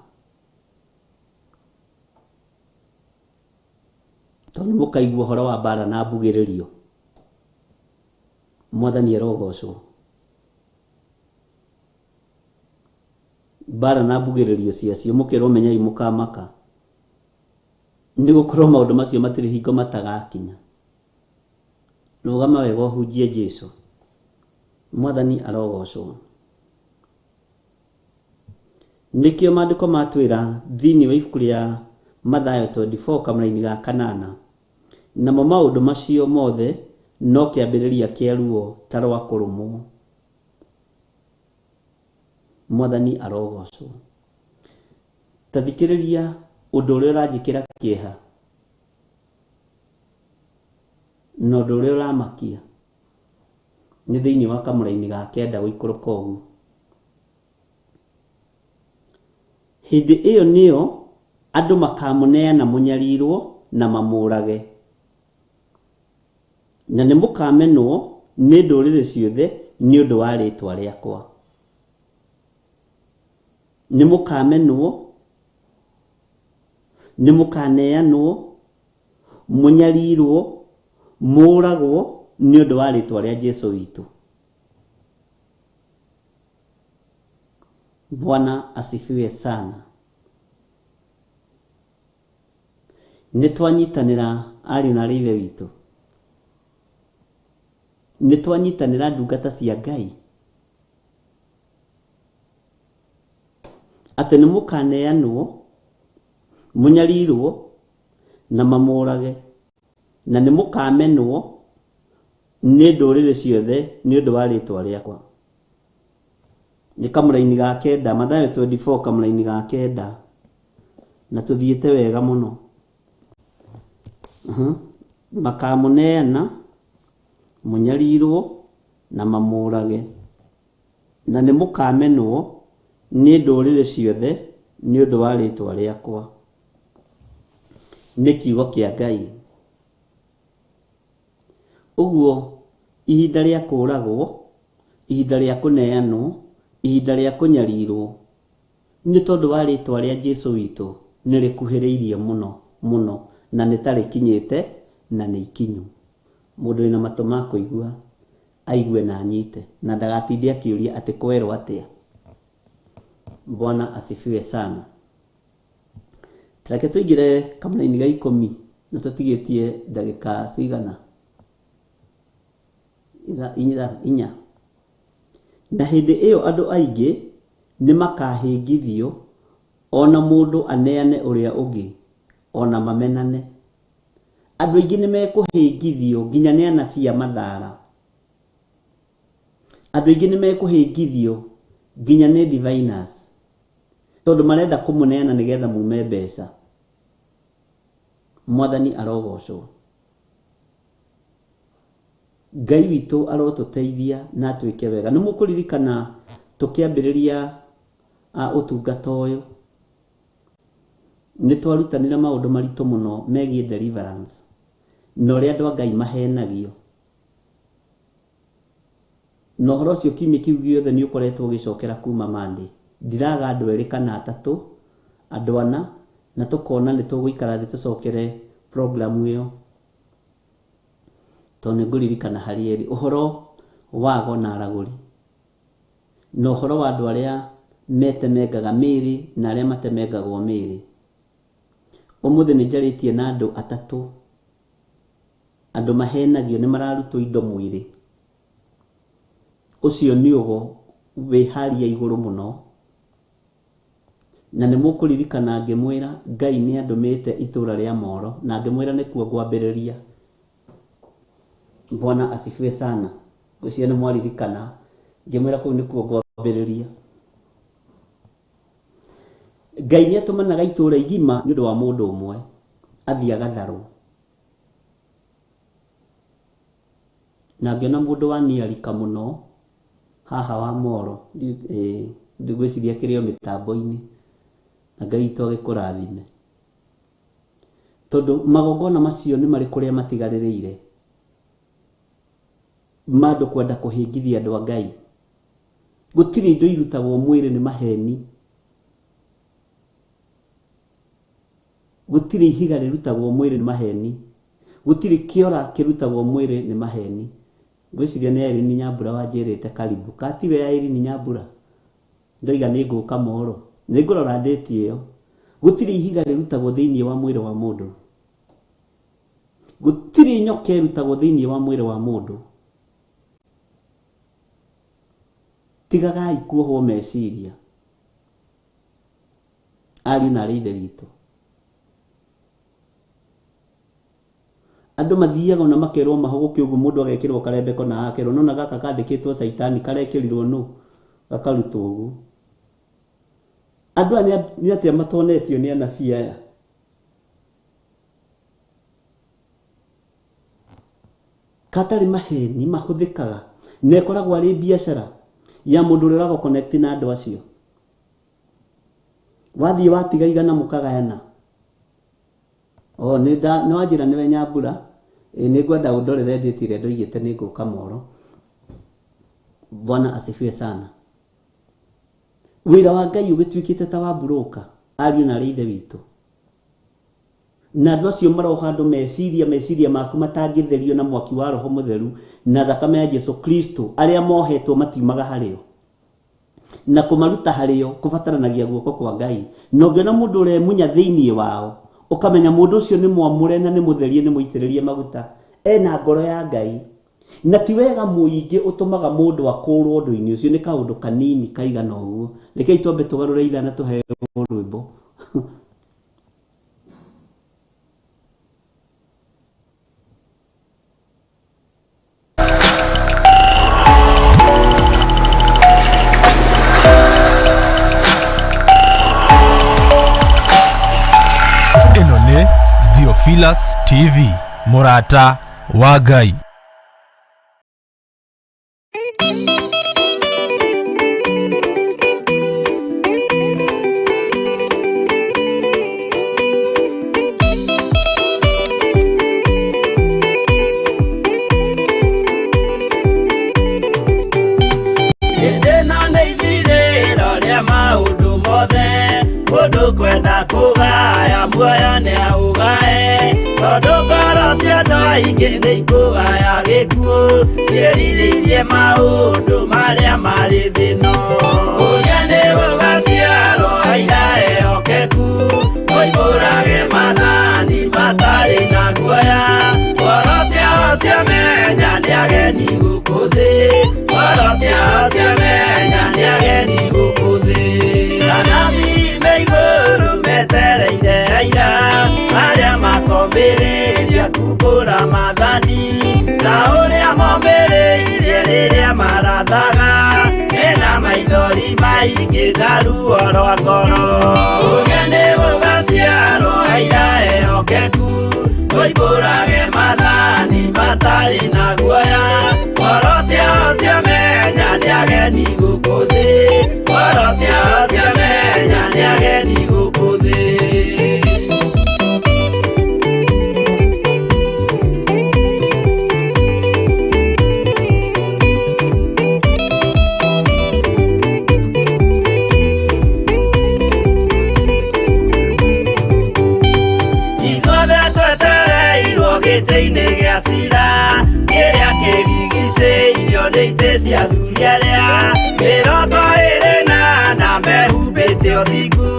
tondũ mũkaigua ũhoro wa mbara na mbugĩrĩrio. Mwathani arogocwo. Mbara na mbugĩrĩrio ciacio mũkerwo menyai mũkamaka, nĩ gũkorwo maũndũ macio matirĩ hingo matagakinya. Rũgama wega ũhunjie Jesũ. Mwathani arogocwo. Nĩkĩo maandĩko matwĩra thĩinĩ wa ibuku rĩa Mathayo 24 kamũra-inĩ ga 8, namo maũndũ macio mothe no kĩambĩrĩria kĩa ruo ta rwa kũrũmwo. Mwathani arogocwo. Tathikĩrĩria ũndũ ũrĩa ũranjĩkĩra kĩeha na ũndũ ũrĩa ũramakia nĩ thĩinĩ wa kamũra-inĩ ga 9 gũikũrũka ũguo. Hĩndĩ ĩyo nĩyo andũ makamũneana mũnyarirwo na mamũrage, na nĩ mũkamenwo nĩ ndũrĩrĩ ciothe nĩ ũndũ wa rĩtwa rĩakwa. Nĩ mũkamenwo, nĩ mũkaneanwo, mũnyarirwo, mũragwo nĩ ũndũ wa rĩtwa rĩa Jesũ witũ. Bwana asifiwe sana. Nĩtwanyitanĩra ariũ na ithe witũ, nĩtwanyitanĩra ndungata cia Ngai atĩ nĩ mũkaneanwo mũnyarirwo na mamũrage, na nĩ mũkamenwo nĩ ndũrĩrĩ ciothe nĩ ũndũ wa rĩtwa rĩakwa. Nĩ kamũraini ga 9, Mathayo 24 kamũraini ga 9, na tũthiĩte wega mũno. Makamũneana mũnyarirwo na mamũrage, na nĩ mũkamenwo nĩ ndũrĩrĩ ciothe nĩ ũndũ wa rĩtwa rĩakwa. Nĩ kiugo kĩa Ngai. Ũguo ihinda rĩa kũragwo, ihinda rĩa kũneanwo, ihinda rĩa kũnyarirwo nĩ tondũ wa rĩtwa rĩa Jesũ witũ nĩ rĩkuhĩrĩirie mũno mũno, na nĩ tarĩkinyĩte na nĩ ikinyu. Mũndũ wĩna matũ ma kũigua aigue na anyite, na ndagatinde akĩũria atĩ kwerwo atĩa. Bwana asifiwe sana. Reke tũingĩre kamũraini ga 10 na tũtigĩtie ndagĩka cigana 4. Na hĩndĩ ĩyo andũ aingĩ nĩ makahĩngithio, ona mũndũ aneane ũrĩa ũngĩ, ona mamenane. Andũ aingĩ nĩ mekũhĩngithio nginya nĩ anabii a mathaara. Andũ aingĩ nĩ mekũhĩngithio nginya nĩ diviners, tondũ marenda kũmũneana nĩgetha mume mbeca. Mwathani arogocwo. Ngai witũ arotũteithia na twĩke wega. Nĩ mũkũririkana tũkĩambĩrĩria ũtungata ũyũ, nĩ twarutanĩra maũndũ maritũ mũno megiĩ deliverance, na ũrĩa andũ a Ngai mahenagio. Na ũhoro ũcio kiumia kĩu gĩothe nĩ ũkoretwo ũgĩcokera kuma Monday. Ndiraga andũ 2 kana 3, andũ 4, na tũkona nĩ tũgũikara thĩ tũcokere program ĩyo. Tondũ nĩ ngũririkana harĩ erĩ, ũhoro wa ago na aragũri, na ũhoro wa andũ arĩa metemengaga mĩĩrĩ na arĩa matemengagwo mĩĩrĩ. Ũmũthĩ nĩ njarĩtie na andũ 3, andũ mahenagio nĩ mararutwo indo mwĩrĩ. Ũcio nĩ ũgo wĩ haria igũrũ mũno, na nĩ mũkũririkana ngĩmwĩra Ngai nĩ andũmĩte itũũra rĩa Moro, na ngĩmwĩra nĩkuo ngwambĩrĩria. Bwana asifiwe sana. Ngwĩciria nĩ mwaririkana ngĩmwĩra kũu nĩkuo ngwambĩrĩria. Ngai nĩ atũmanaga itũũra igima nĩ ũndũ wa mũndũ ũmwe athiĩ agatharwo. Na ngĩona mũndũ wa niarika mũno haha wa Moro, ngwĩciria kĩrĩ o mĩtambo-inĩ, na Ngai witũ agĩkũrathime. Tondũ magongona macio nĩ marĩ kũrĩa matigarĩrĩire, mandũ kwenda kũhĩngithia andũ a Ngai. Gũtirĩ indo irutagwo mwĩrĩ nĩ maheni, gũtirĩ ihiga rĩrutagwo mwĩrĩ nĩ maheni, gũtirĩ kĩora kĩrutagwo mwĩrĩ nĩ maheni. Ngwĩciria nĩ Irene Nyambura wanjĩrĩte karibu, katiwe ya Irene Nyambura, ndoiga nĩ ngũka Moro, nĩ ngũrora ndĩti ĩyo. Gũtirĩ ihiga rĩrutagwo thĩinĩ wa mwĩrĩ wa mũndũ, gũtirĩ nyoka ĩrutagwo thĩinĩ wa mwĩrĩ wa mũndũ. Tigagai kuohwo meciria, ariũ na arĩ ithe witũ. Andũ mathiaga na makerwo mahũgũke ũguo, mũndũ agekĩrwo karembeko na akerwo nona gaka kandĩkĩtwo Saitani, karekĩrirwo nũ, gakarutwo ũguo. Andũ aya nĩ atĩa matonetio nĩ anabii aya? Katarĩ maheni mahũthĩkaga, na ĩkoragwo arĩ biacara ya mũndũ ũrĩa ũrago connect na andũ acio. Wathiĩ watiga igana mũkagayana. Nĩ wanjĩra nĩwe Nyambura, nĩ ngwenda ũndorere ndĩti ĩrĩa ndoigĩte nĩ ngũka Moro. Bwana asifiwe sana. Wĩra wa Ngai ũgĩtuĩkĩte ta wa mburũka, ariũ na arĩ ithe witũ. na andũ acio maroha andũ meciria maku matangĩtherio na mwaki wa Roho Mũtheru na thakame ya Jesu Kristo, arĩa mohetwo matiumaga harĩo, na kũmaruta harĩo kũbataranagia guoko kwa Ngai. Na ũngĩona mũndũ ũremunya thĩinĩ wao, ũkamenya mũndũ ũcio nĩ mwamũre na nĩ mũtherie, nĩ mũitĩrĩrie maguta, ena ngoro ya Ngai. Na ti wega mũingĩ ũtũmaga mũndũ akũrwo ũndũ-inĩ ũcio, nĩ kaũndũ kanini kaigana ũguo. Rekei twambe tũgarũre ithana tũheo rwĩmbo.
Ĩno nĩ Theophilus TV, mũrata wa Ngai.
Kwenda kugaya muoyo ni augae, tondu ngoro cia andũ aingĩ nĩ ikũgaya gĩkuũ, ciĩrirĩirie maũndũ marĩa marĩ thĩno. Ũrĩa nĩ gũgaciarwo aira ehokeku, moimbũrage mathani matarĩ na guoya, ngoro ciao ciamenya nĩ ageni gũkũ thĩ, ngoro ciao ciamenya nĩ ageni gũkũ thĩ. Igũrũ metereire aira arĩa makomĩrĩria kumbũra mathani, na ũrĩa momĩrĩirie rĩrĩa marathaga, mena maithori maingĩ na ruo rwa ngoro. Ũrĩa nĩ gũgaciarwo aira ehokeku, moimbũrage mathani matarĩ na guoya, ngoro ciao ciamenya nĩ ageni gũkũ thĩ, ngoro ciao ciamenya nĩ ageni gũkũ thĩ. Ithuothe twetereirwo gĩtĩ-inĩ gĩa cira, kĩrĩa kĩrigicĩirio nĩ itĩ cia athuri arĩa 28 mehumbĩte ũthingu,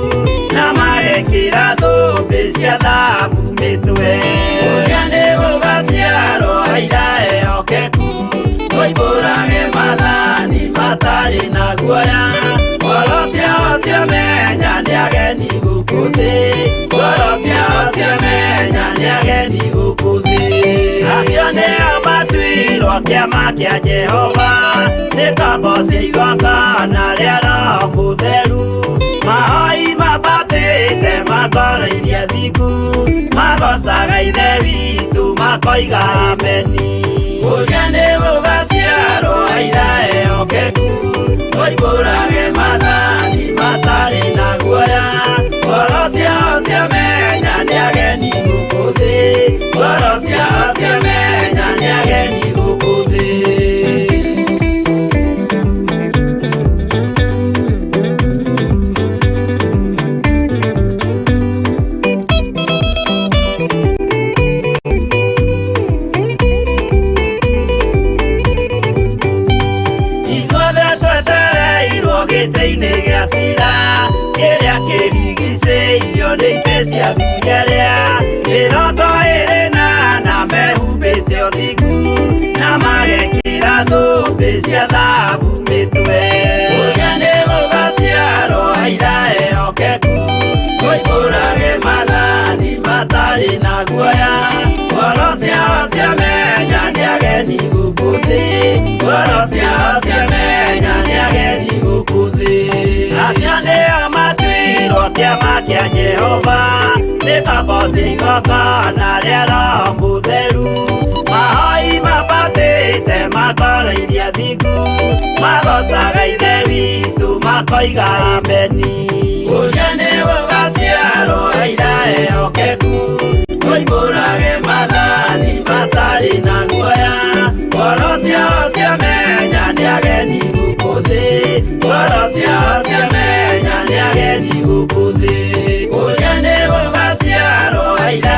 na magekĩra thũmbĩ cia thahabu mĩtwe. Ũrĩa nĩ gũgaciarwo aira ehokeku, moimbũrage mathani matarĩ na guoya, ngoro ciao ciamenya nĩ ageni gũkũ thĩ, ngoro ciao ciamenya nĩ ageni gũkũ thĩ. Acio nĩo matuirwo kĩama kĩa Jehova, nĩ tambo cia igongona rĩa Roho Mũtheru, mahoi mabatĩte makoreirie thingu, magocaga ithe witũ makoiga ameni. Ũrĩa nĩ gũgaciarwo aira ehokeku, moimbũrage mathani matarĩ na guoya, ngoro ciao ciamenya nĩ ageni gũkũ thĩ, ngoro ciao ciamenya nĩ ageni gũkũ thĩ. Gĩtĩ-inĩ gĩa cira, kĩrĩa kĩrigicĩirio nĩ itĩ cia athuri arĩa 28 mehumbĩte ũthingu, na magekĩra thũmbĩ cia thahabu mĩtwe. Ũrĩa nĩ gũgaciarwo aira ehokeku, moimbũrage mathani matarĩ na guoya, ngoro ciao ciamenya nĩ ageni gũkũ thĩ, ngoro ciao ciamenya nĩ ageni gũkũ thĩ. Acio nĩo matuirwo kĩama kĩa Jehova, nĩ tambo cia igongona rĩa Roho Mũtheru, mahoi mabatĩte makoreirie thingu, magocaga ithe witũ makoiga ameni. Ũrĩa nĩ gũgaciarwo aira ehokeku, moimbũrage mathani matarĩ na guoya, ngoro ciao ciamenya nĩ ageni gũkũ thĩ, ngoro ciao ciamenya nĩ ageni gũkũ thĩ. Ũrĩa nĩ gũgaciarwo aira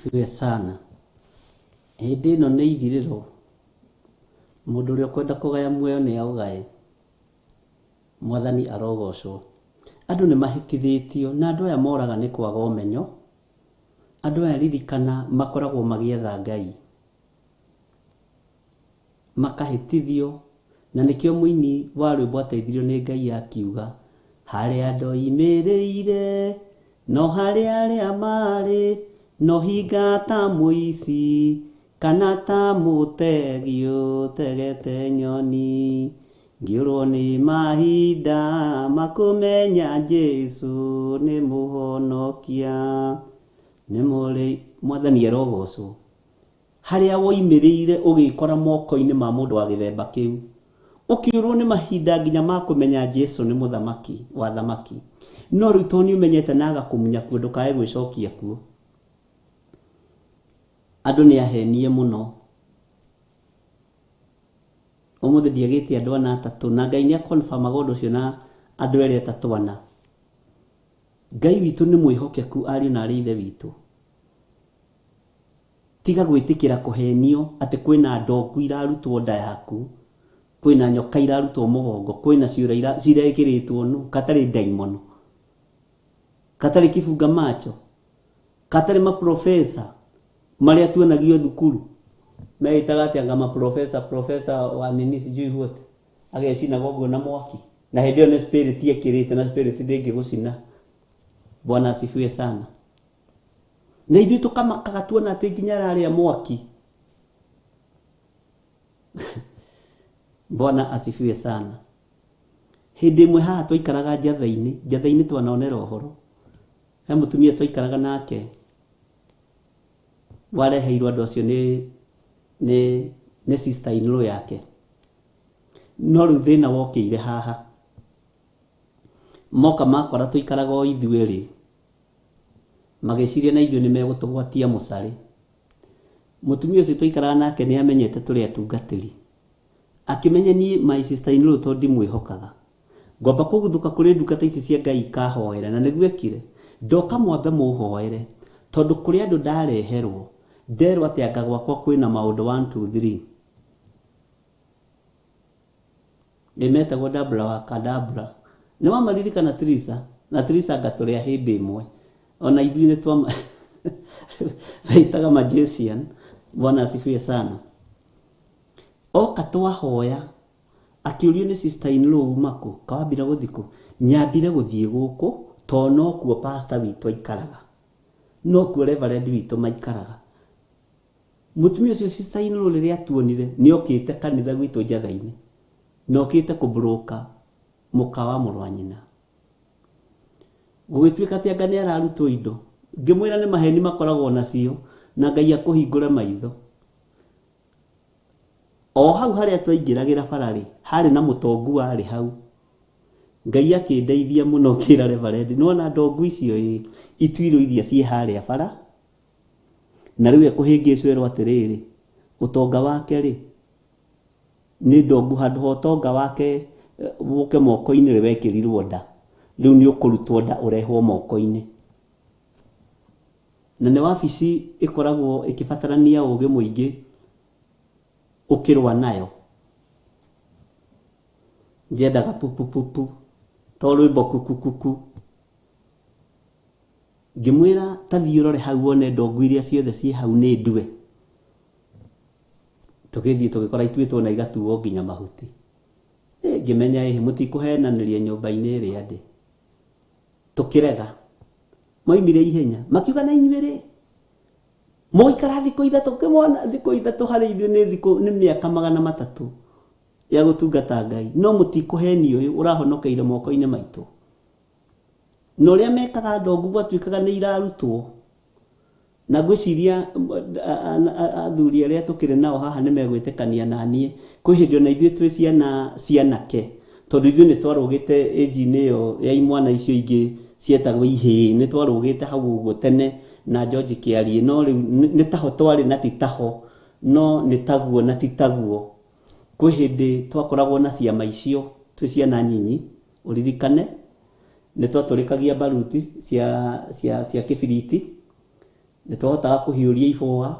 asifiwe sana. Hĩndĩ ĩno nĩ ithirĩro. Mũndũ ũrĩa ũkwenda kũgaya muoyo nĩ aũgaye. Mwathani arogocwo. Andũ nĩ mahĩtithĩtio na andũ aya moraga nĩ kwaga ũmenyo. Andũ aya ririkana makoragwo magĩetha Ngai. Makahĩtithio na nĩkĩo mũini wa rwĩmbo ateithirio nĩ Ngai akiuga harĩa ndoimĩrĩire no harĩa arĩa marĩ no hinga ta mũici kana ta mũtegi ũtegete nyoni ngĩũrwo nĩ mahinda makũmenya Jesu nĩ mũhonokia nĩ mũrĩ Mwathani arogocwo. Harĩa woimĩrĩire ũgĩkora moko-inĩ ma mũndũ wa gĩthemba kĩu ũkĩũrwo nĩ mahinda nginya ma kũmenya Jesu nĩ mũthamaki wa thamaki no rĩu tondũ nĩũmenyete na agakũmunya kuo ndũkae gwĩcokia kuo. Andũ nĩ ahenie mũno. Ũmũthĩ ndiagĩte andũ ana atatũ na Ngai nĩ akonfirmaga ũndũ ũcio na andũ erĩ atatũ ana. Ngai witũ nĩ mwĩhokeku ariũ na arĩ ithe witũ. Tiga gwĩtĩkĩra kũhenio atĩ kwĩna ndongu irarutwo nda yaku, kwĩna nyoka irarutwo mũgongo, kwĩna ciũra cirekĩrĩtwo nu, katarĩ daimono, katarĩ kĩbunga macho, katarĩ maprofesa marĩa tuonagio thukuru meitaga atĩ anga maprofesa wa nini sijui wote agecina gogo na mwaki na hĩndĩ ĩyo nĩ spirit yekĩrĩte na spirit ndĩngĩgũcina. Bwana asifiwe sana. Na ithuĩ tũkamakaga tuona atĩ nginya ararĩa mwaki. Bwana asifiwe sana. Hĩndĩ ĩmwe haha twaikaraga njatha-inĩ twanonera ũhoro. He mũtumia twaikaraga nake wareheirwo andũ acio nĩ sister in law yake. No rĩu thĩna wokĩire haha. Moka makora tũikaraga o ithuĩ-rĩ magĩciria na ithuĩ nĩ megũtũgwatia mũcare. Mũtumia ũcio twaikaraga nake nĩ amenyete tũrĩ atungatĩri. Akĩmenya niĩ my sister in law tondũ ndimwĩhokaga. Ngwamba kũguthũka kũrĩ ndungata ici cia Ngai ikahoera na nĩguo ekire. Ndoka mwambe mũhoere tondũ kũrĩ andũ ndareherwo nderwo atĩ anga gwakwa kwĩna maũndũ 1 2 3. Nĩmetagwo Dabra wa Kadabra. Nĩ wamaririkana Trisa na Trisa ngatũrĩa hĩndĩ ĩmwe. Ona ithuĩ nĩ twa vaitaga magician. Bwana asifiwe sana. Oka twahoya akĩũrio nĩ sister in law umako kawambira gũthikũ nyambire gũthiĩ gũkũ to no kuo pastor witũ aikaraga no kuo reverend witũ maikaraga. Mũtumia ũcio sister in law rĩrĩa atuonire nĩ okĩte kanitha gwitũ njatha-inĩ no okĩte kũbroka mũka wa mũrũ wa nyina. Gũgĩtuĩka atĩ anga nĩ ararutwo indo ngĩmwĩra nĩ maheni makoragwo nacio na Ngai akũhingũre maitho. O hau harĩa twaingĩragĩra bararĩ harĩ na mũtongu warĩ hau. Ngai akĩndeithia mũno kĩra reverend nĩwona ndongu icio ituirwo iria ciĩ harĩa bara na rĩu ekũhĩngĩcwo erwo atĩrĩrĩ ũtonga wake rĩ nĩ ndongu handũ ha ũtonga wake ũke moko-inĩ rĩ wekĩrirwo nda rĩu nĩ ũkũrutwo nda ũrehwo moko-inĩ. Na nĩ wabici ĩkoragwo ĩkĩbatarania ũgĩ mũingĩ ũkĩrwa nayo. Njendaga pupupupu to rwĩmbo kukukuku. Ngĩmwĩra ta thiĩ ũrore hau wone ndongu iria ciothe ciĩ hau nĩ ndue. Tũgĩthiĩ tũgĩkora ituĩtwo na igatuo nginya mahuti. Ngĩmenya mũtikũhenanĩria nyũmba-inĩ ĩrĩa ndĩ. Tũkĩrega moimire ihenya makiuga na inyuĩ-rĩ mũikara thikũ ithatũ kĩmwana thikũ ithatũ harĩ ithuĩ nĩ mĩaka 300 ya gũtungata Ngai no mũtikũhenio ũyũ ũrahonokeire moko-inĩ maitũ. No rĩa mekaga ndongu gwatuĩkaga nĩ irarutwo na gwĩciria athuri arĩa tũkĩrĩ nao haha nĩ megwĩtĩkania na niĩ kwĩ hĩndĩ ona ithuĩ twĩ cianake tondũ ithuĩ nĩ twarũgĩte ĩnji-inĩ ĩyo ya imwana icio ingĩ cietagwo ihĩ nĩ twarũgĩte hau ũguo tene na George Kĩarie no rĩu nĩ taho twarĩ na ti taho no nĩ taguo na ti taguo. Kwĩ hĩndĩ twakoragwo na ciama icio twĩ ciana nyinyi ũririkane nĩ twatũrĩkagia baruti cia kĩbiriti nĩ twahotaga kũhiũria ibũa,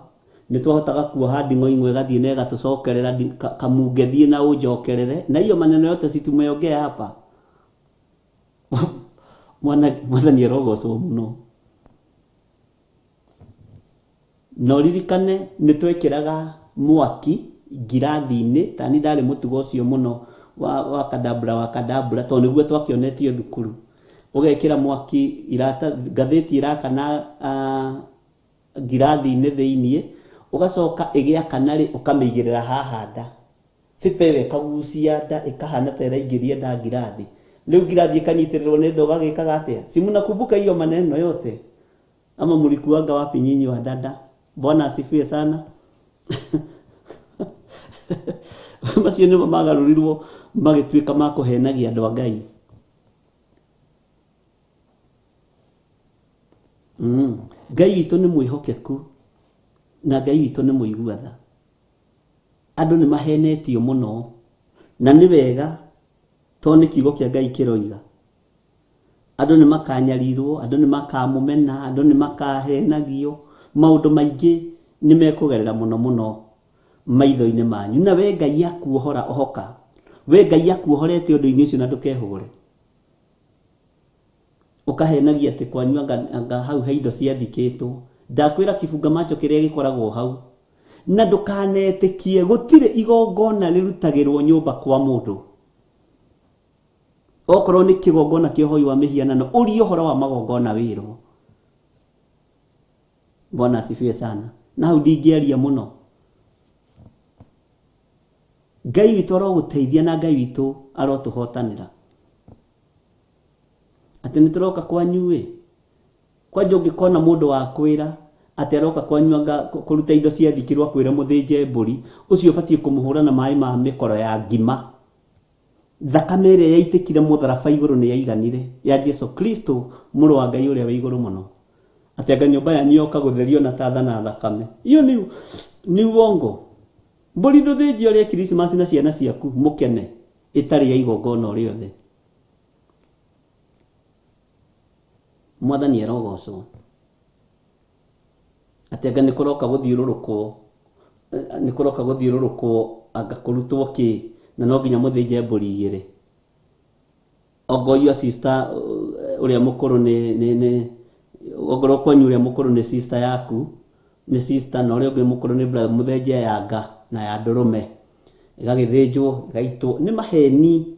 nĩ twahotaga kuoha nding'o imwe gathiĩ na ĩgatũcokerera kamunge thiĩ na ũnjokerere, na hiyo maneno yote si tumeongea hapa. Mwathani arogocwo mũno. No ririkane nĩ twekĩraga mwaki ngirathi-inĩ, tani ndarĩ mũtugo ũcio mũno wa kadabra tondũ nĩguo twakĩonetio thukuru. Ũgekĩra mwaki irata ngathĩti irakana ngirathi-inĩ thĩiniĩ, ũgacoka ĩgĩakana rĩ ũkamĩigĩrĩra haha nda. Fipe ĩkagucia nda ĩkahana ta ĩraingĩria nda ngirathi. Leo ngirathi ikanyitĩrĩrwo nĩ nda ũgagĩkaga atĩa? Si mnakumbuka hiyo maneno yote? Ama mlikuwaga wapi nyinyi wa dada? Bwana asifiwe sana. Macio nĩmo magarũrirwo magĩtuĩka ma kũhenagia andũ a Ngai. Ngai witũ nĩ mwĩhokeku na Ngai witũ nĩ mũiguatha. Andũ nĩ mahenetio mũno na nĩ wega tondũ nĩ kiugo kĩa Ngai kĩroiga. Andũ nĩ makanyarirwo, andũ nĩ makamũmena, andũ nĩ makahenagio, maũndũ maingĩ nĩ mekũgerera mũno maitho-inĩ manyu. Na we Ngai akuohora ohoka. We Ngai akuohorete ũndũ-inĩ ũcio na ndũkehũre. Ũkahenagia atĩ kwanyu anga hau he indo ciathikĩtwo. Ndakwĩra kĩbunga macho kĩrĩa gĩkoragwo hau. Na ndũkanetĩkie gũtirĩ igongona rĩrutagĩrwo nyũmba kwa mũndũ. Okorwo nĩ kĩgongona kĩa ũhoi wa mĩhianano, ũria ũhoro wa magongona wĩrwo. Bwana asifiwe sana. Na hau ndingĩaria mũno. Ngai witũ arogũteithia na Ngai witũ arotũhotanĩra. Atĩ nĩ tũroka kwanyu ĩ. Kwanja ũngĩkona mũndũ wa kwĩra atĩ aroka kwanyu anga kũruta indo ciathikĩrwo akwĩra mũthĩnje mbũri, ũcio ũbatiĩ kũmũhũra na maĩ ma mĩkoro ya ngima. Thakame ĩrĩa yaitĩkire mũtharaba igũrũ nĩ yaiganire ya Jesu Kristo mũrũ wa Ngai ũrĩa wĩ igũrũ mũno. Atĩ anga nyũmba yanyu yoka gũtherio na tatha na thakame. Iyo ni uongo. Mbũri ndũthĩnjio rĩa Krismasi na ciana ciaku mũkene ĩtarĩ ya igongona o rĩothe. Mwathani arogocwo. Atĩ anga nĩ kũroka gũthiũrũrũkwo anga kũrutwo kĩ na no nginya mũthĩnje mbũri igĩrĩ. Ogoyo sister ũrĩa mũkũrũ nĩ ogoro kwanyu ũrĩa mũkũrũ nĩ sister yaku, nĩ sister na ũrĩa ũngĩ mũkũrũ nĩ brother, mũthĩnje ya nga na ya ndũrũme ĩgagĩthĩnjwo ĩgaitwo. Nĩ maheni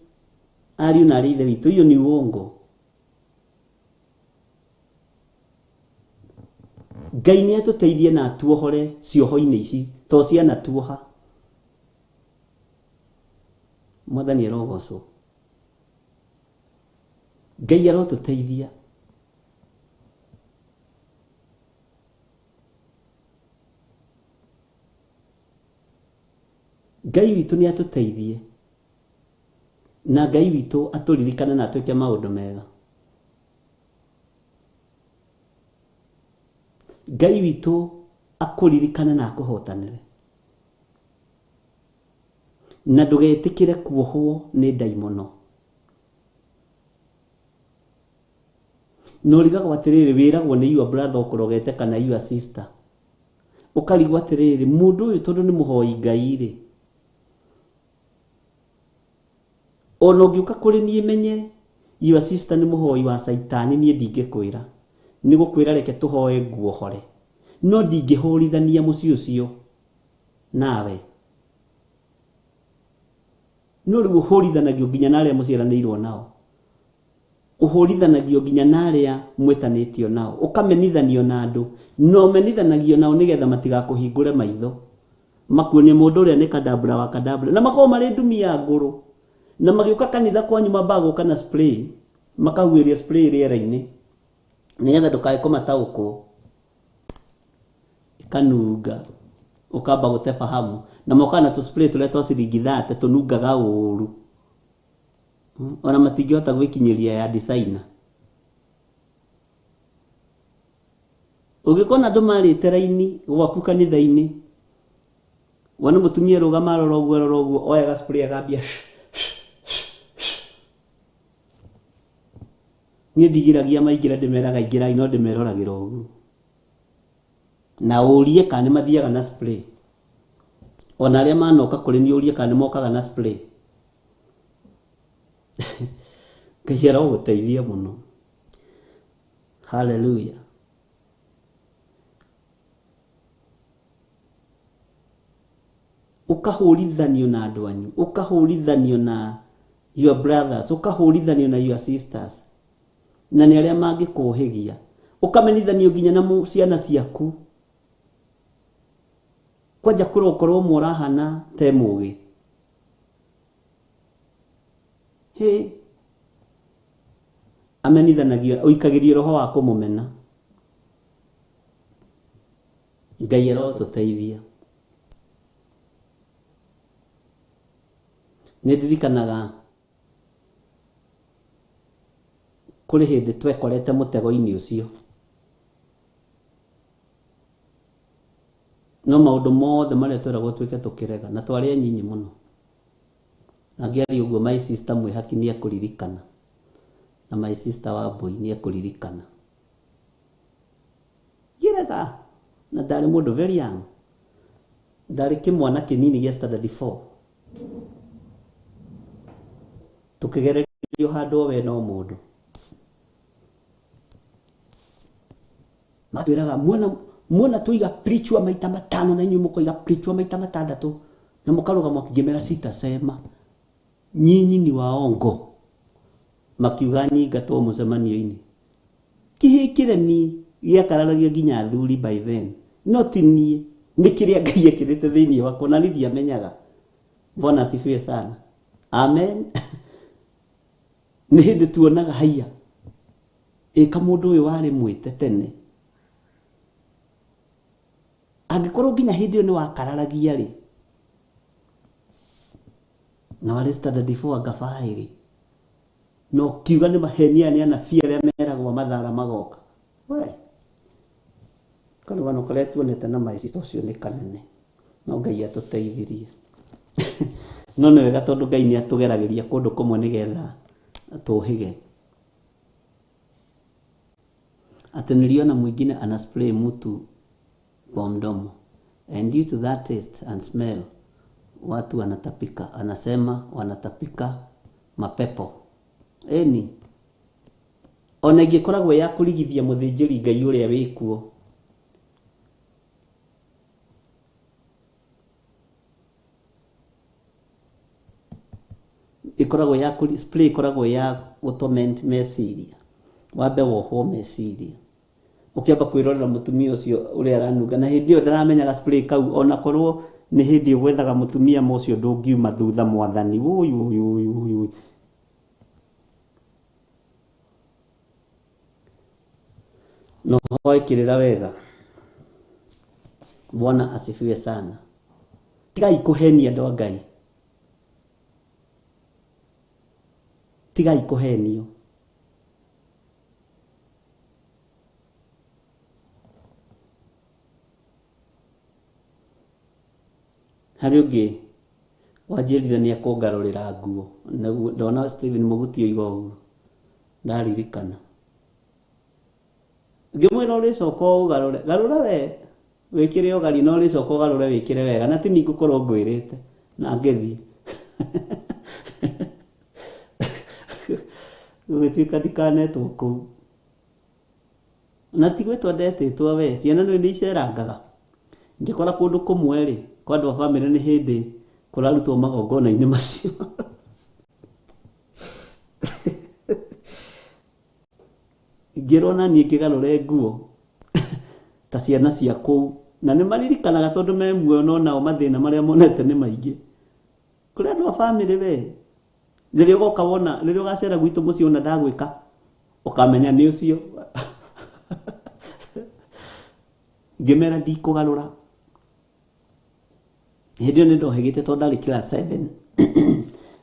ariũ na arĩ ithe witũ. Iyo ni uongo. Ngai nĩ atũteithie na atuohore cioho-inĩ ici to ciana tuoha. Mwathani arogocwo. Ngai arotũteithia. Ngai witũ nĩ atũteithie na Ngai witũ atũririkane na atwĩke maũndũ mega. Ngai witũ akũririkane na akũhotanĩre. Na ndũgetĩkĩre kuohwo nĩ ndaimono. No rigagwo atĩrĩrĩ wĩragwo nĩ your brother ũkũrogete kana your sister. Ũkarigwo atĩrĩrĩ mũndũ ũyũ tondũ nĩ mũhoi Ngai rĩ. Ona ũngĩũka kũrĩ niĩ menye your sister nĩ mũhoi wa Saitani, niĩ ndingĩkwĩra. Nĩ gũkwĩra reke tũhoe nguohore. No ndingĩhũrithania mũciĩ ũcio nawe. No rĩu ũhũrithanagio nginya na arĩa mũciaranĩirwo nao. Ũhũrithanagio nginya na arĩa mwĩtanĩtio nao. Ũkamenithanio na andũ. No menithanagio nao nĩgetha matigakũhingũre maitho. Makuonie mũndũ ũrĩa nĩ kadabra wa kadabra. Na makorwo marĩ ndumi ya ngũrũ. Na magĩũka kanitha kwanyu mabago kana spray. Makahuĩria spray rĩera-inĩ. Nĩgetha ndũkae kũmataũkwo. Kanunga. Ũkamba gũteba hamu. Na mokana tu spray tũrĩa twa ciringi 30 tũnungaga ũũru. Ona matingĩhota gwĩkinyĩria ya designer. Ũngĩkona andũ marĩte raini gwaku kanitha-inĩ. Wana mũtumia rũgama rora ũguo oyaga spray agambia. Niĩ ndigiragia maingĩra ndĩmeraga ingĩrai no ndĩmeroragĩra ũguo. na urie kana mathiaga na spray ona aria manoka kuri ni urie kana mokaga na spray kahira guteithia muno. Hallelujah. Ukahurithanio na andu anyu, ukahurithanio na your brothers, ukahurithanio na your sisters, na ni aria mangikuhigia, ukamenithanio nginya na ciana ciaku. Kwanja kurokorwo murahana temugi he amenithanagia uikagiria roho wa kumumena. Ngai arotuteithia. Nidirikanaga kuri hindi twekorete mutego-ini ucio, no maundu mothe maria tweragwo twike tukirega na twari nyinyi muno. Angiari uguo my sister mwihaki ni akuririkana na my sister wa boy ni akuririkana girega na ndari mundu very young, ndari kimwana kinini gia standard 4 tukigererio handu we no mundu matwiraga muona tuiga preachwa maita matano na nyumu koiga preachwa maita matandatu na mukaruga mukigimera sitasema nyinyi ni waongo makiuga nyinga to mucemanio-ini kihikire ni giakararagia nginya thuri by then not ni kiria Ngai ekirite thiini wako na ndia menyaga. Bwana asifiwe sana. Amen. Ni hindi tuonaga haya kamundu uyu wari mwite tene angikorwo nginya hindi iyo ni wakararagia ri na wari standard 4 agafairi no kiuga ni mahenia ni ana fiere meragwo mathara magoka we kana wano kale tuonete na maici tocio ni kanene no Ngai atuteithirie no ne wega tondu Ngai ni atugerageria kundu kumwe nigetha tuhige. Ati niliona mwingine ana spray mtu kwa mdomo and due to that taste and smell watu wanatapika, anasema wanatapika mapepo eni ona ingikoragwo ya kurigithia muthinjiri Ngai uria wikuo ikoragwo ya spray ikoragwo ya torment meciria wabe woho meciria ukiamba kwirorera mutumia ucio uria aranunga na hindi iyo ndaramenyaga spray kau ona korwo ni hindi gwethaga mutumia mucio ndungiuma thutha mwathani uyu no hoikirira wega. Bwana asifiwe sana. Tigai kuhenia andu a Ngai, tigai kuhenio. Hari ungi wanjirire ni akungarurira nguo ndona Stephen Muguti oiga uguo ndaririkana ngimwira uricoka garura we wikire ogari no uricoka garura wikire wega na tini ngukorwo ngwirite na ngethi gwituika ndikanetwo kuu na tigwitwo ndetitwo we ciana no ndicerangaga ngikora kundu kumwe ri kwa andu a family ni hindi kurarutwo magongona-ini macio ngirona ni kigarure nguo ta ciana cia kuu na ni maririkanaga tondu me muoyo nao mathina maria monete ni maingi kuri andu a family we riria ugoka wona riria ugacera gwitu mucio na ndagwika ukamenya ni ucio ngimera ndikugarura hindi ni ndohegete tondu ndari class 7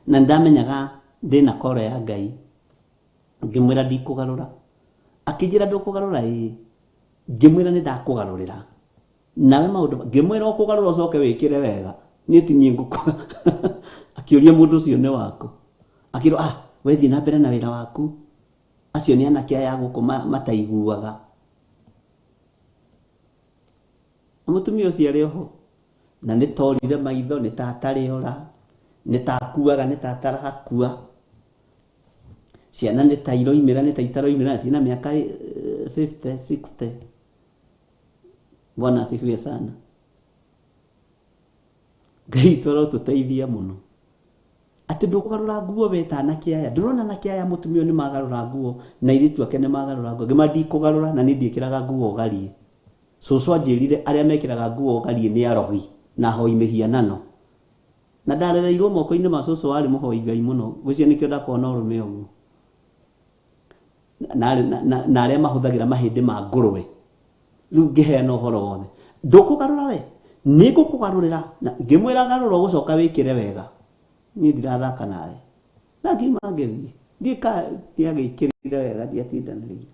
na ndamenyaga ndina koro ya Ngai ngimwira ndikugarura akijira ndukugarura ngimwira ni ndakugarurira nawe maundu ngimwira ukugarura ucoke wikire wega ni tinyi nguko akiuria mundu ucio ni wako akiro wethi na mbere na wira waku acio ni anake aya guku mataiguaga mutumia ucio ari oho na nĩ torire maitho nĩ tatarĩ ora nĩ takuaga nĩ tataraga kua ciana nĩ tairoimĩra nĩ taitaroimĩra ciana mĩaka 50 60. Bwana asifiwe sana. Ngai toro tuteithia muno ati ndukugarura nguo weta na kiaya ndurona na kiaya mutumio ni magarura nguo na iritu ake ni magarura nguo ngimadi kugarura na nindi ikiraga nguo garie soso ajirire aria mekiraga nguo garie ni arogi na hoi mihianano na ndarereirwo moko-ini ma soso wari muhoi Ngai muno gucio nikio ndakona urume uguo na aria mahuthagira mahindi ma ngurwe riu ngiheana uhoro wothe ndukugarura we ni ngukugarurira na ngimwira garura gucoka wikire wega ni ndirathaka nawe na ngimangethi ndika ndiagikirire wega ndiatindanĩrĩire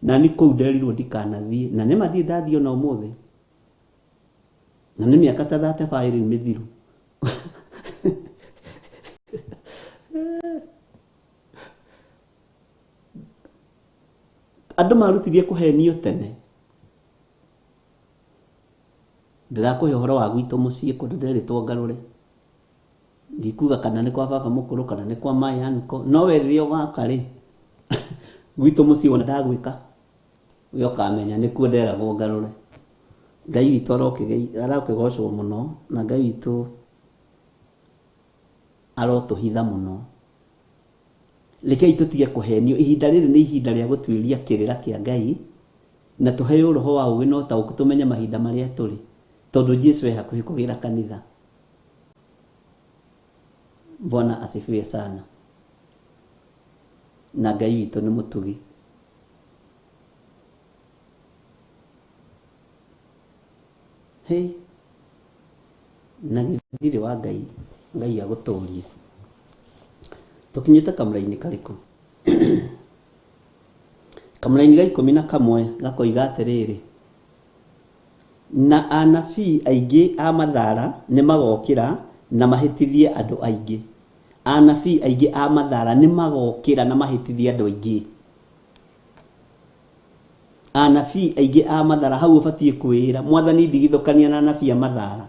na ni kũu nderirwo ndikanathie na nĩ ma ndathio na ũmũthĩ na nĩ mĩaka ta 35 mĩthiru andũ marutirie kũhenio tene ndĩrakũhe ũhoro wa gwitũ mũciĩ kũndũ ndĩrĩtwo ngarũre ndikuga kana nĩ kwa baba mũkũrũ kana nĩ kwa mayanko no we rĩrĩa ũgaka rĩ gwitũ mũciĩ wona ndagwĩka we ũkamenya nĩ kuo nderagwo ngarũre Ngai witũ arokĩgocwo mũno na Ngai witũ arotũhitha mũno rekei tũtige kũhenio ihinda rĩrĩ nĩ ihinda rĩa gũtuĩria kĩrĩra kĩa Ngai na tũheo roho wa ũgĩ no ta ũkũtũmenya mahinda marĩa tũrĩ tondũ Jesũ e hakuhĩ kũgĩra kanitha. Bwana asifiwe sana. Na Ngai witũ nĩ mũtugi. Hey, na gĩthirĩ wa Ngai agũtũũrie. Tũkinyĩte kamũra-inĩ karĩkũ? Kamũra-inĩ ga 11 gakoiga atĩrĩrĩ, na anabii aingĩ a mathara nĩ magokĩra na mahĩtithie andũ aingĩ. Anabii aingĩ a mathara nĩ magokĩra na mahĩtithie andũ aingĩ. Anabii aingĩ a mathara hau ũbatiĩ kwĩra Mwathani ndigithũkania na anabii a mathara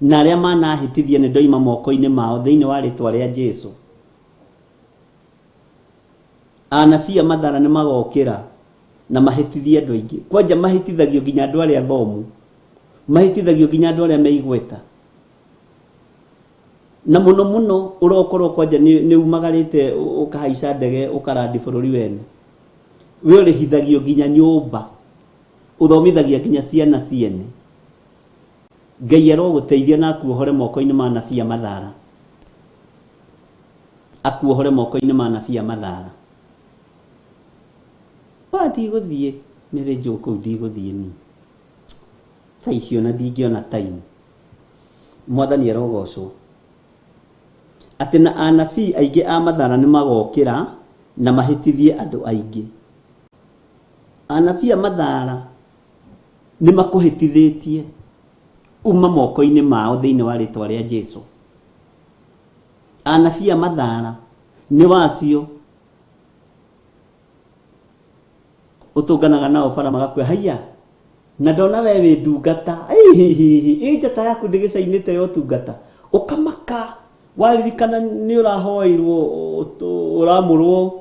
na arĩa manahĩtithia nĩ ndoima moko-inĩ mao thĩinĩ wa rĩtwa rĩa Jesũ. Anabii a mathara nĩ magokĩra na mahĩtithie andũ aingĩ. Kwanja mahĩtithagio nginya andũ arĩa athomu, mahĩtithagio nginya andũ arĩa meigweta. Na muno muno urokorwo kwanja nĩ umagarĩte ukahaica ndege ukarandi bũrũri wene, we ũrĩhithagio nginya nyũmba, ũthomithagia nginya ciana ciene. Ngai arogũteithia na akuohore moko-inĩ ma anabii a mathara, akuohore moko-inĩ ma anabii a mathara. Ndigũthiĩ mĩrĩ njũĩ kũu ndigũthiĩ ni thaa icio na ndingĩona time. Mwathani arogocwo atĩ na anabii aingĩ a mathara nĩ magokĩra na mahĩtithie andũ aingĩ. Anabii a mathara nĩ makũhĩtithĩtie uma moko-inĩ mao thĩinĩ wa rĩtwa rĩa Jesũ. Anabii a mathara nĩ wacio utunganaga nao bara magakwĩra haiya na ndona we wĩ ndungata njata yaku ndĩgĩcainĩte yo tungata ũkamaka waririkana nĩ ũrahoirwo ũramũrwo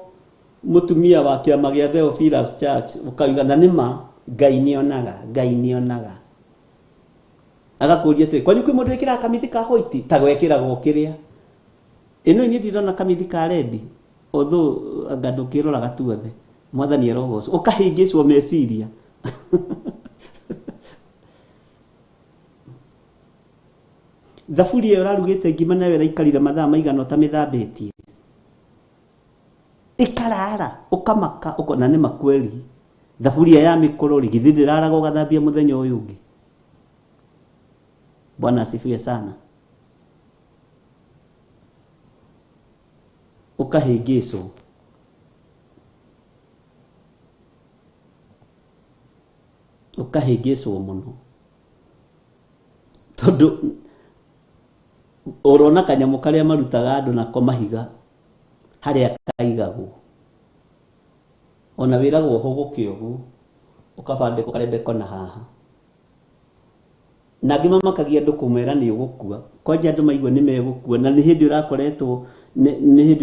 mũtumia wa kĩama gĩa Theophilus Church ũkauga na nĩma Ngai nĩonaga agakũria atĩ kwani kwĩ mũndũ wĩkĩraga kamithi ka white ta gwĩkĩragwo kĩrĩa ĩno niĩ ndirona kamithi ka red although anga ndũkĩroraga tuothe. Mwathani arogocwo ũkahĩngĩcwo meciria thaburi ĩyo ũrarugĩte ngima nawe ĩraikarire mathaa maigana ũtamĩthambĩtie ĩkarara ũkamaka ũkona nĩ makweli thaburia ya mĩkũrũ githĩ ndĩraraga ũgathambia mũthenya ũyũ ũngĩ. Bwana asifiwe sana. Ũkahĩngĩcwo ukahĩngĩcwo mũno tondũ ũrona kanyamũ karĩa marutaga andũ nako mahiga harĩa kaigagwo ona wĩragwo ho gũkĩogwo ũkabandĩkwo karembeko na haha na ngima makagia andu kumera ni ugukua kwanja andu maigwa ni megukua na ni hindi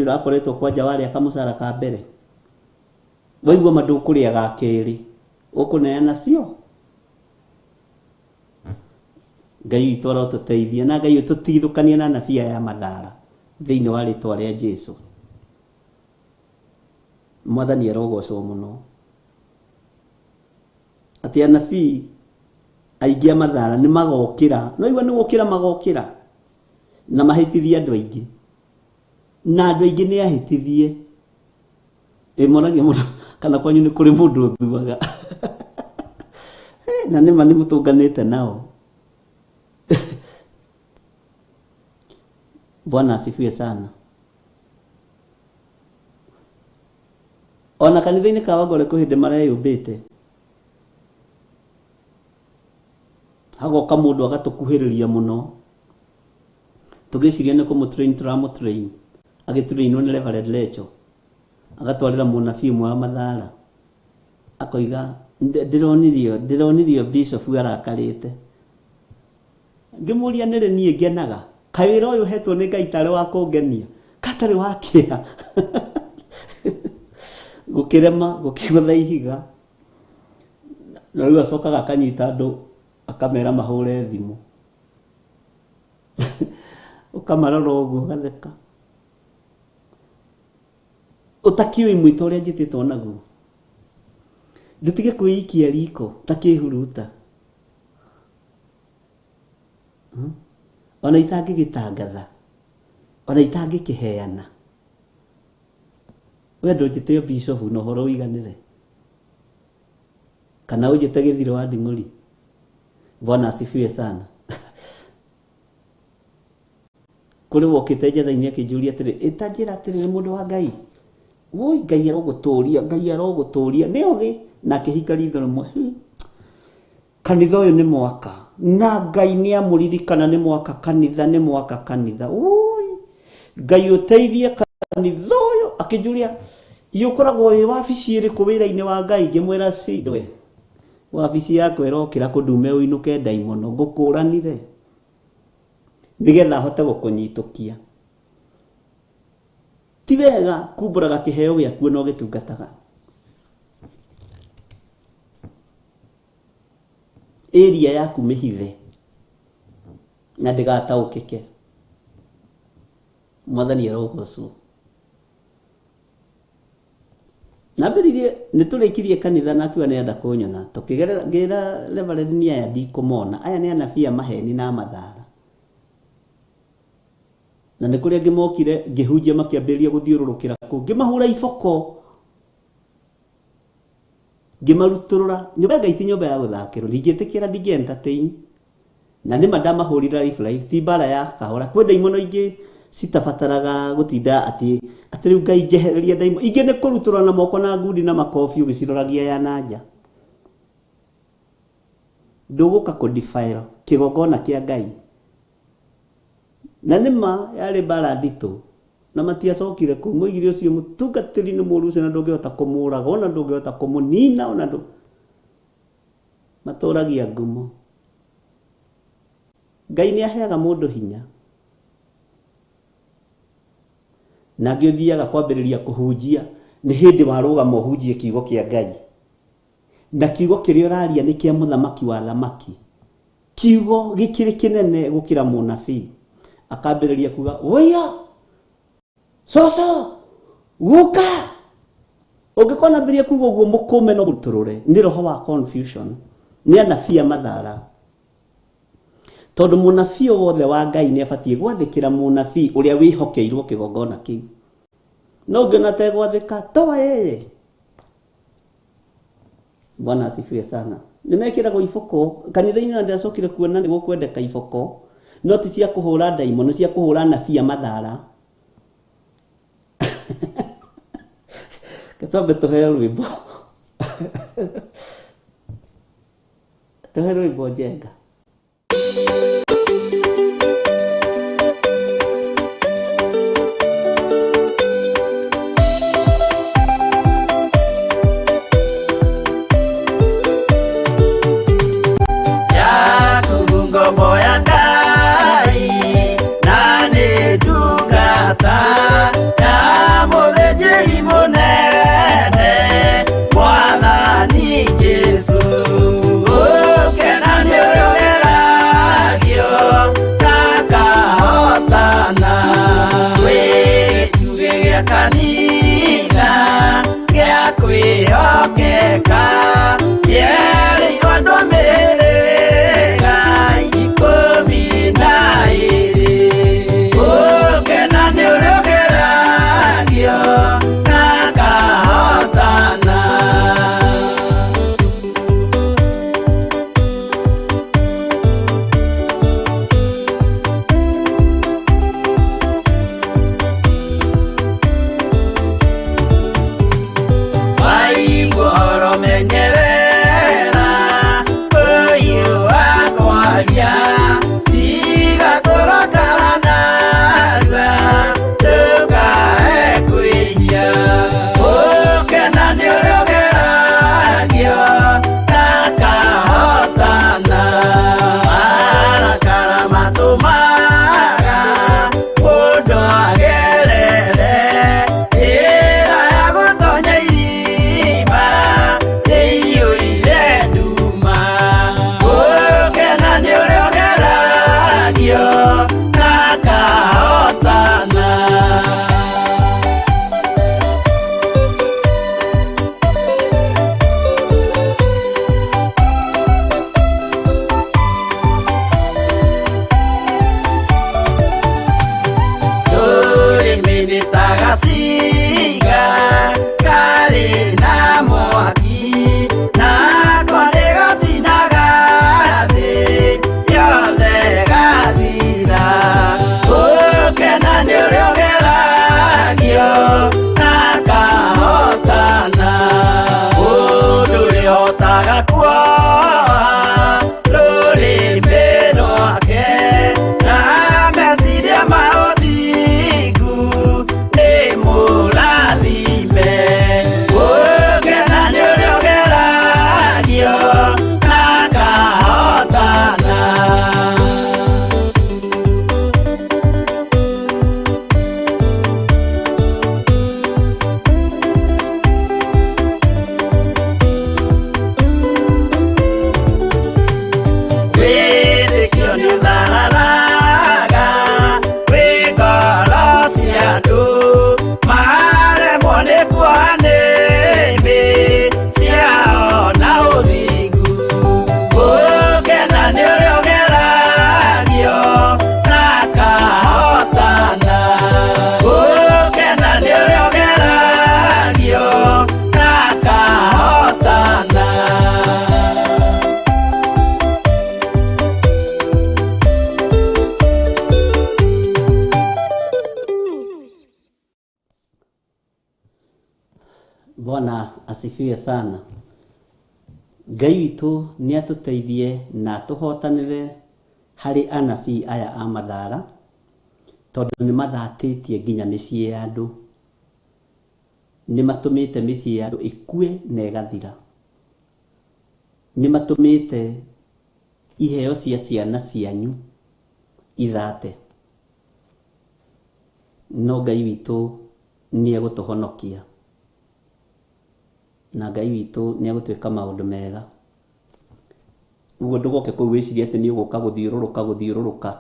urakoretwo kwanja wari akamusara ka mbere waigwa mandu kuria ga keri ukuneana cio Ngai itwara tuteithia na Ngai tutithukania na nabia ya Mathara thiini wa ritwa ria Jesu Mwathani arogocwo muno ati anabii aingi a Mathara ni magokira no igwa ni gukira magokira na mahitithia andu aingi na andu aingi ni ahitithie moragia mundu kana kwanyu ni kuri mundu uthuaga na ni mani mutunganite nao Bwana asifiwe sana. Ona kanitha-ini ka Wangore kuhinde mareyumbite hagoka mundu agatukuhiriria muno tugiciria ni kumutrain turamutrain agitrainwo ni Reverend Lecho agatwarira munabii mwa wa Mathara akoiga ndironirio bishop arakarite ngimuria nire nie ngenaga kawira uyu hetwo ni Ngai tare wa kungenia katari wa kia gukirema gukigutha ihiga na riu acokaga akanyita andu akamera mahure thimu ukamarora uguo gatheka utakiwi mwito uria njititwo naguo ndutige kwiikia riko takihuruta ona itangigitangatha ona itangikiheana we ndunjite bishop no horo wiganire kana unjite githiro wa Nding'uri Bwana asifiwe sana kuri wokite jetha-ini akijuria atiri itanjira atiri ni mundu wa Ngai woi Ngai aroguturia ni ugi na kihika ritho rimwe kanitha uyu ni mwaka na Ngai ni amuririkana ni mwaka kanitha woi Ngai uteithie kanitha uyu akijuria yukoragwo wi wabici iriku wira-ini wa Ngai ngimwira cidwe wabici yakwa irokira kundume uinuke daimono ngukuranire nigetha hote gukunyitukia ti wega kumburaga kiheo giaku no gitungataga area yaku mihithe na ndigataukike Mwathani arogocwo nambiririe niturikirie kanitha na akiwa nienda kunyona tukigerera Reverend ni aya ndikumona aya ni anabii maheni na Mathara na nikuria ngimokire ngihunjia makiambiria guthiururukira ku ngimahura iboko ngimaruturura nyumba Ngai ti nyumba ya guthakirwo ndingitikira ndingi entertain na ni madama hurira life ti bara ya kahora kwenda imono ingi sitabataraga gutinda ati riu Ngai jehereria daimo ingi ni kurutura na moko na ngundi na makofi ugiciroragia ya nanja nduguka ku defile kigogona kia Ngai na nima yari bara ndito na matiacokire ku muigire ucio mutungatiri ni muruce na ndungihota kumuraga ona ndungihota kumunina ona ndu maturagia ngumo Ngai ni aheaga mundu hinya na ngithiaga kwambiriria kuhunjia ni hindi warugama uhunjie kiugo kia Ngai na kiugo kiria uraria ni kia muthamaki wa thamaki kiugo gikiri kinene gukira munabii akambiriria kuga oya soso guka ugikona biria kuga uguo mukume no guturure ni roho wa confusion ni anabii a Mathara tondu munabii wothe wa Ngai ni abatie gwathikira munabii uria wihokeirwo kigogona kiu no ngena te gwathika toa yeye Bwana asifiwe sana nimekiragwo iboko kanitha-ini na ndiacokire kuona ni gukwendeka iboko no ti cia kuhura daimo ni cia kuhura anabii a Mathara Katabe tuheo rwimbo tuheo rwimbo jenga
ya kugungo gaciga kari na mwaki na kone gacinaga thĩ yothe gathira gũkena nĩ ũrĩa ũgeragio na kahotana mũndũ ũrĩhotaga kuoha rũrĩmĩ rwake na meciria ma ũthingu nĩ mũrathime gũkena nĩ ũrĩa ũgeragio na kahotana. Wĩtĩkio nĩ ũthararaga wĩ ngoro cia andũ maremwo nĩ kuoha nĩmĩ ciao na ũthingu gũkena nĩ ũrĩa ũgeragio na kahotana gũkena nĩ ũrĩa ũgeragio na kahotana.
Bwana asifiwe sana. Ngai witũ nĩ atũteithie na tũhotanĩre harĩ anabii aya a mathara, tondũ nĩ mathatĩtie nginya mĩciĩ ya andũ. Nĩ matũmĩte mĩciĩ ya andũ ĩkue na ĩgathira. Nĩ matũmĩte iheo cia ciana cianyu ithate. No Ngai witũ nĩ egũtũhonokia. Na Ngai witũ nĩ egũtwĩka maũndũ mega. Ũguo ndũgoke kũu wĩcirie atĩ nĩ ũgũka gũthiũrũrũka.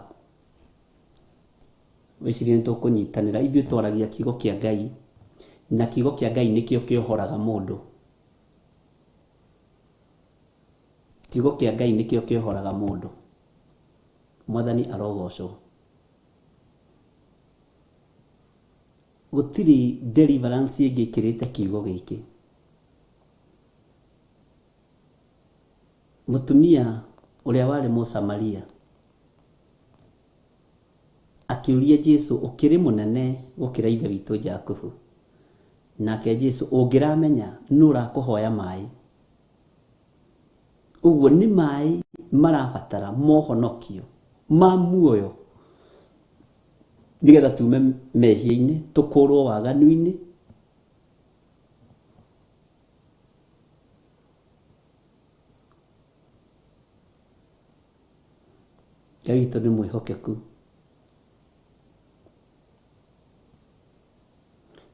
Wĩcirie nĩ tũkũnyitanĩra. Ithuĩ twaragia kiugo kĩa Ngai, na kiugo kĩa Ngai nĩkĩo kĩohoraga mũndũ. Kiugo kĩa Ngai nĩkĩo kĩohoraga mũndũ. Mwathani arogocwo. Gũtirĩ deliverance ĩngĩ ĩkĩrĩte kiugo gĩkĩ. Mũtumia ũrĩa warĩ Mũsamaria akĩũria Jesũ, ũkĩrĩ mũnene gũkĩra ithe witũ Jakubu? Nake Jesũ, ũngĩramenya nũ ũrakũhoya maĩ. Ũguo nĩ maĩ marabatara mohonokio ma muoyo nĩgetha tume mehia-inĩ, tũkũrwo waganu-inĩ. Ngai witũ nĩ mwĩhokeku.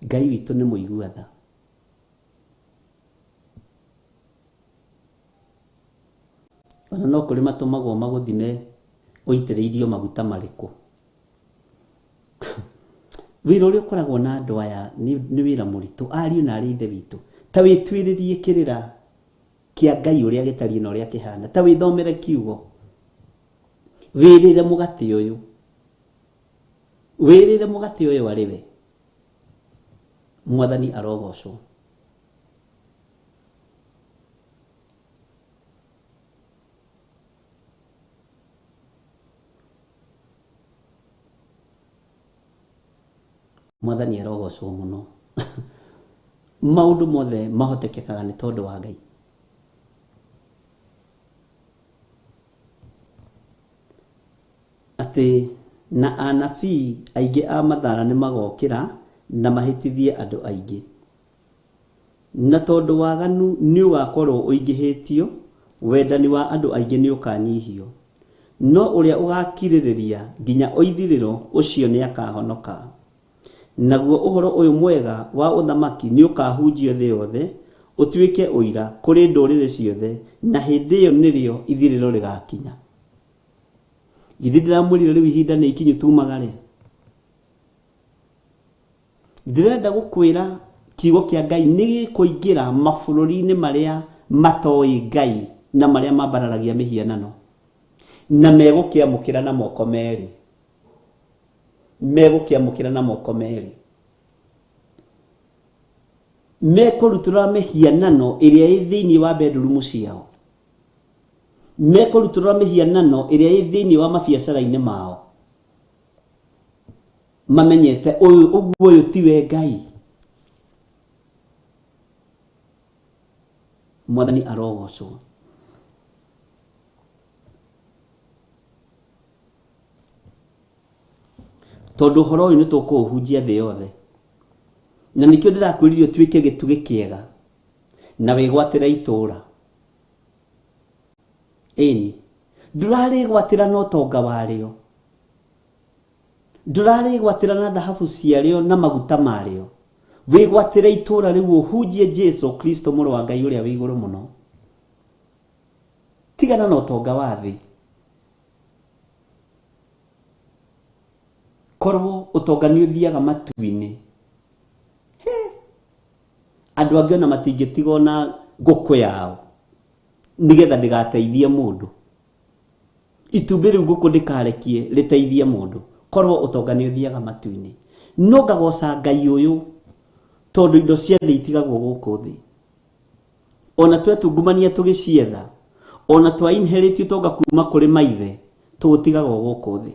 Ngai witũ nĩ mũigua tha. Ona no kũrĩ matũmagwo magũthime ũitĩrĩirio maguta marĩkũ. Wĩra ũrĩa ũkoragwo na andũ aya nĩ wĩra mũritũ. Ariũ na arĩ ithe witũ, ta wĩtuĩrĩrie kĩrĩra kĩa Ngai ũrĩa gĩtariĩ na ũrĩa kĩhana. Ta wĩthomere kiugo. Wĩrĩre mũgate ũyũ. Wĩrĩre mũgate ũyũ arĩ we. Mwathani arogocwo. Mwathani arogocwo mũno. Maũndũ mothe mahotekekaga nĩ tondũ wa Ngai. Atĩ na anabii aingĩ a mathara nĩ magokĩra na mahĩtithie andũ aingĩ. Na tondũ waganu nĩ ũgakorwo ũingĩhĩtio, wendani wa andũ aingĩ nĩ ũkanyihio. No ũrĩa ũgakirĩrĩria nginya oithirĩro ũcio nĩ akahonoka. Naguo ũhoro ũyũ mwega wa ũthamaki nĩ ũkahunjio thĩ yothe, ũtuĩke ũira kũrĩ ndũrĩrĩ ciothe, na hĩndĩ ĩyo nĩrĩo ithirĩro rĩgakinya. Githĩ ndĩramwĩrire rĩu ihinda nĩ ikinyu tumagare? Ndĩrenda gũkwĩra kiugo kĩa Ngai nĩ gĩkũingĩra mabũrũri-inĩ marĩa matoĩ Ngai na marĩa mambararagia mĩhianano, na megũkĩamũkĩra na moko merĩ. Megũkĩamũkĩra na moko merĩ. mekũrutũra mĩhianano ĩrĩa ĩ thĩinĩ wa bedroom ciao, mekũrutũra mĩhianano ĩrĩa ĩ thĩinĩ wa mabiacara-inĩ mao, mamenyete ũguo tiwe Ngai. Mwathani arogocwo. Tondu horo uyu nitukuhunjia thĩ yothe, na nikio ndirakwiririo tuike gitugi kiega na wigwatira itura. Eni ndurari gwatira no tonga wario, ndurari gwatira na dhahabu ciario na maguta mario, wigwatira itura riu uhunjie Jesu Kristo mũrũ wa Ngai uria wi igũrũ mũno. Tigana no tonga wa thĩ. Korwo utonga ni uthiaga matu-inĩ, andu angĩ ona matingĩtigwo na ngũkũ yao nigetha ndigateithie mũndũ. Itumbĩ rĩu ngũkũ ndikarekie rĩteithie mũndũ. Korwo utonga ni uthiaga matu-inĩ, no ngagoca Ngai ũyũ tondu indo ciothe itigagwo gũkũ thĩ. Ona twetungumania tũgĩcietha, ona twa inherit utonga kuma kũrĩ maithe, tũtigagwo gũkũ thĩ.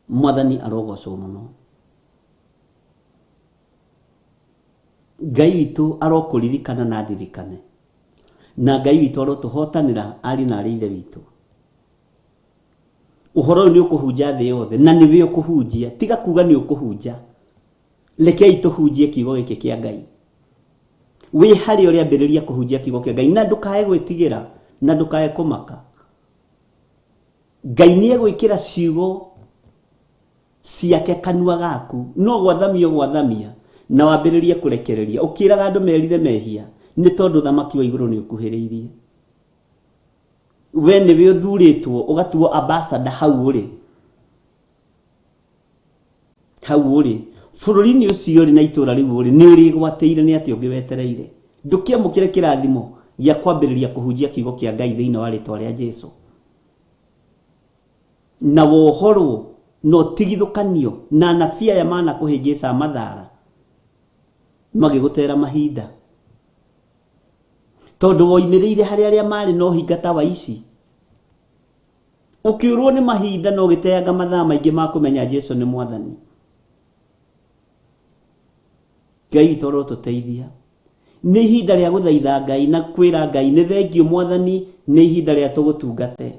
Mwathani arogocwo mũno. Ngai witũ arokũririkana na ndirikane, na Ngai witũ arotuhotanĩra ari na arĩ ithe witũ. Ũhoro ũyũ nĩ ũkũhunja thĩ yothe, na nĩwe ũkũhunjia, tiga kuga nĩ ũkũhunja. Rekei tũhunjie kiugo gĩkĩ kĩa Ngai. Wĩ harĩ ũrĩa ambĩrĩria kũhunjia kiugo kĩa Ngai, na ndũkae gwĩtigĩra, na ndũkae kũmaka. Ngai nĩ egwĩkĩra ciugo ciake kanua gaku, no gwathamia gwathamia na wambĩrĩrie kũrekereria. Ũkĩraga andũ merire mehia nĩ tondũ thamaki wa igũrũ nĩ ũkuhĩrĩirie. We nĩwe ũthurĩtwo ũgatuo ambassador hau ũrĩ. Hau ũrĩ bũrũri-inĩ ũcio ũrĩ na itũra rĩu ũrĩ nĩ ũrĩgwatĩire nĩ atĩ ũngĩ wetereire. Ndũkĩamũkĩre kĩrathimo gĩa kwambĩrĩria kũhunjia kiugo kĩa Ngai thĩinĩ wa rĩtwa rĩa Jesu, na wohorwo no tigithũkanio na anabii aya manakũhĩngĩca mathara magĩgũtera mahinda. Tondu woimĩrĩire harĩ arĩa marĩ na ũhingata wa ici, ũkĩũrwo nĩ mahinda no gĩteanga mathaa maingĩ ma kũmenya Jesu nĩ Mwathani. Ngai witũ arotũteithia. Nĩ ihinda rĩa gũthaitha Ngai na kwĩra Ngai nĩ thengio Mwathani, nĩ ihinda rĩa tũgũtungate.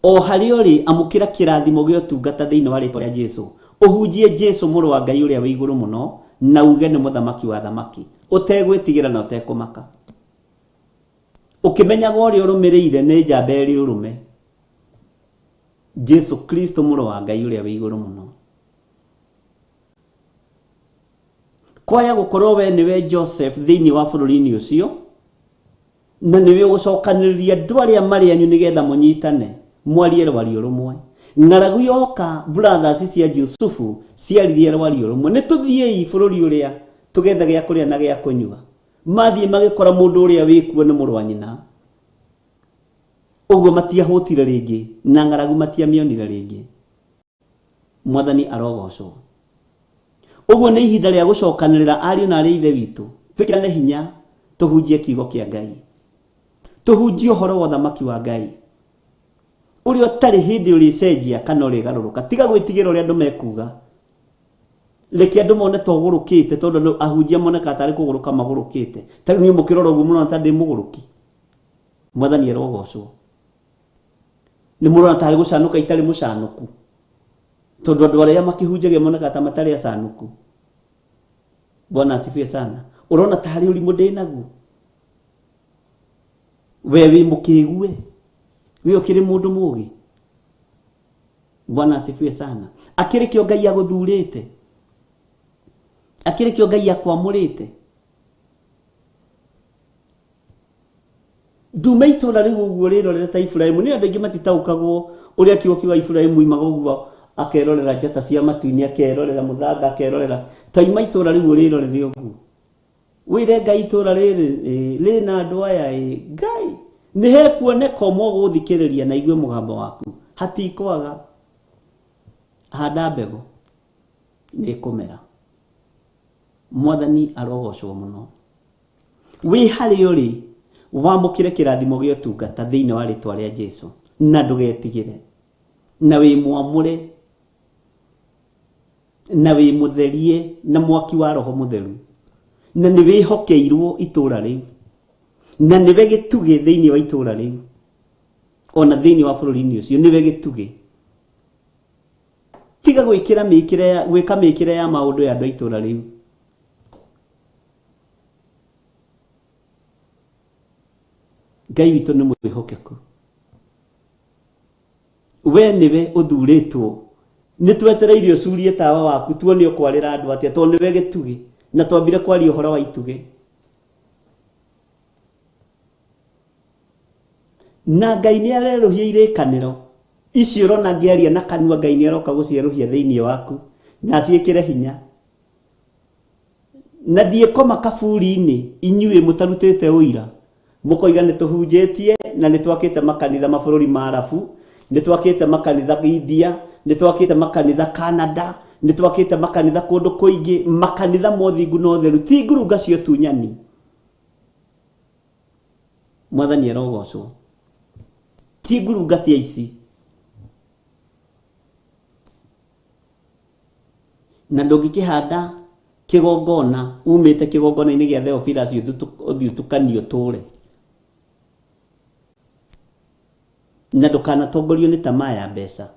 O harĩ ũrĩ amũkĩra kĩrathimo gĩa ũtungata thĩinĩ wa rĩtwa rĩa Jesu. Ũhunjie Jesu mũrũ wa Ngai ũrĩa wĩ igũrũ mũno, na uge nĩ mũthamaki wa thamaki, ũtegwĩtigĩra na ũtekũmaka. Ũkĩmenyaga ũrĩa ũrũmĩrĩire nĩ njamba ĩrĩ ũrũme, Jesu Kristo mũrũ wa Ngai ũrĩa wĩ igũrũ mũno. Kwaya gũkorwo we nĩwe Joseph thĩinĩ wa bũrũri-inĩ ũcio, na nĩwe ũgũcokanĩrĩria andũ arĩa marĩ anyu nĩgetha mũnyitane mwarie rwario rũmwe. Ng'aragu yoka brothers cia Jusufu ciaririe rwario rũmwe. Nĩ tũthiei bũrũri ũrĩa tũgethe gĩa kũrĩa na gĩa kũnyua. Mathiĩ magĩkora mũndũ ũrĩa wĩkuo nĩ mũrũ wa nyina. Ũguo matiahũtire rĩngĩ na ng'aragu matiamĩonire rĩngĩ. Mwathani arogocwo. Ũguo nĩ ihinda rĩa gũcokanĩrĩra ariũ na arĩ ithe witũ. Twĩkĩrane hinya tũhunjie kiugo kĩa Ngai, tũhunjie ũhoro wa thamaki wa Ngai ũrĩa ũtarĩ hĩndĩ ũrĩcenjia kana ũrĩgarũrũka. Tiga gwĩtigĩra ũrĩa andũ mekuga. Reke andũ mone ta ũgũrũkĩte, tondũ ahunjia moneka tarĩ kũgũrũka magũrũkĩte. Tarĩ niĩ mũkĩrora ũguo mũrona ta ndĩ mũgũrũki. Mwathani arogocwo. Nĩ mũrona tarĩ gũcanũka itarĩ mũcanũku, tondũ andũ arĩa makĩhunjagia moneka ta matarĩ acanũku. Bwana asifiwe sana. Ũrona tarĩ ũrimũ ndĩ naguo. We wĩ mũkĩgue, we ũkĩrĩ mũndũ mũũgĩ. Bwana asifiwe sana. Akĩrĩ kĩo Ngai agũthurĩte, akĩrĩ kĩo Ngai akwamũrĩte. Ndume itũra rĩu ũguo rĩrorere ta Iburahĩmu. Nĩ andũ aingĩ matitaũkagwo ũrĩa kiugo kiuga Iburahĩmu imaga ũguo akerorera njata cia matu-inĩ, akerorera mũthanga, akerorera. Taima itũra rĩu rĩrorere ũguo. Wĩre Ngai itũra rĩrĩ rĩna andũ aya Ngai nĩ hekuoneka ũmwe gũthikĩrĩria na igue mũgambo waku. Hatikwaga. Handa mbegũ. nĩ kũmera. Mwathani arogocwo mũno. Wĩ harĩ ũrĩ wamũkĩre kĩrathimo gĩa ũtungata thĩinĩ wa rĩtwa rĩa Jesũ, na ndũgetigĩre, na wĩ mwamũre, na wĩ mũtherie na mwaki wa Roho Mũtheru, na nĩ wĩhokeirwo itũũra rĩu, na nĩwe gĩtugĩ thĩinĩ wa itũũra rĩu, ona thĩinĩ wa bũrũri-inĩ ũcio nĩwe gĩtugĩ. Tiga gwĩka mĩkĩre ya maũndũ ya andũ a itũũra rĩu. Ngai witũ nĩ mwĩhokeku. We nĩwe ũthurĩtwo. Nĩ twetereire ũcurie tawa waku tuone ũkwarĩra andũ atĩa, tondũ nĩwe gĩtugĩ, na twambire kwaria ũhoro wa itugĩ. Na Ngai nĩ arerũhia irĩkanĩro icio ũrona ngĩaria na kanua. Ngai nĩ aroka gũcierũhia thĩinĩ waku na ciĩkĩre hinya. Na ndiĩkoma kaburi-inĩ inyuĩ mũtarutĩte ũira, mũkoiga nĩ tũhunjĩtie na nĩ twakĩte makanitha mabũrũri ma Arabu, nĩ twakĩte makanitha India, nĩ twakĩte makanitha Canada, nĩ twakĩte makanitha kũndũ kũingĩ, makanitha mothingu na ũtheru, ti ngurunga cio tunyani. Mwathani arogocwo, ti ngurunga cia ici. Na ndũngĩkĩhanda kĩgongona umĩte kĩgongona-inĩ gĩa Theophilus ũthiĩ ũtukanio tũre. Na ndũkanatongorio nĩ tamaa ya mbeca,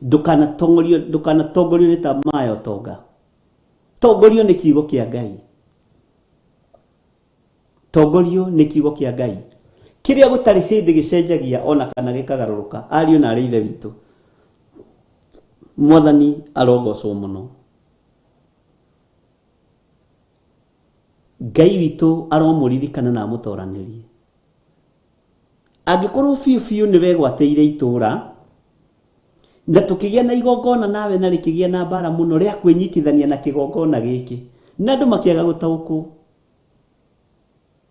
ndũkanatongorio nĩ tamaa ya ũtonga. Tongorio nĩ kiugo kĩa Ngai, tongorio nĩ kiugo kĩa Ngai kĩrĩa gũtarĩ hĩndĩ gĩcenjagia ona kana gĩkagarũrũka. Ariũ na arĩ ithe witũ, Mwathani arogocwo mũno. Ngai witũ aromũririkana na amũtoranĩrie. Angĩkorwo biũ nĩ wegwatĩire itũũra na tũkĩgĩa na igongona nawe na rĩkĩgĩa na mbara mũno rĩa kwĩnyitithania na kĩgongona gĩkĩ, na andũ makĩaga gũtaũkwo,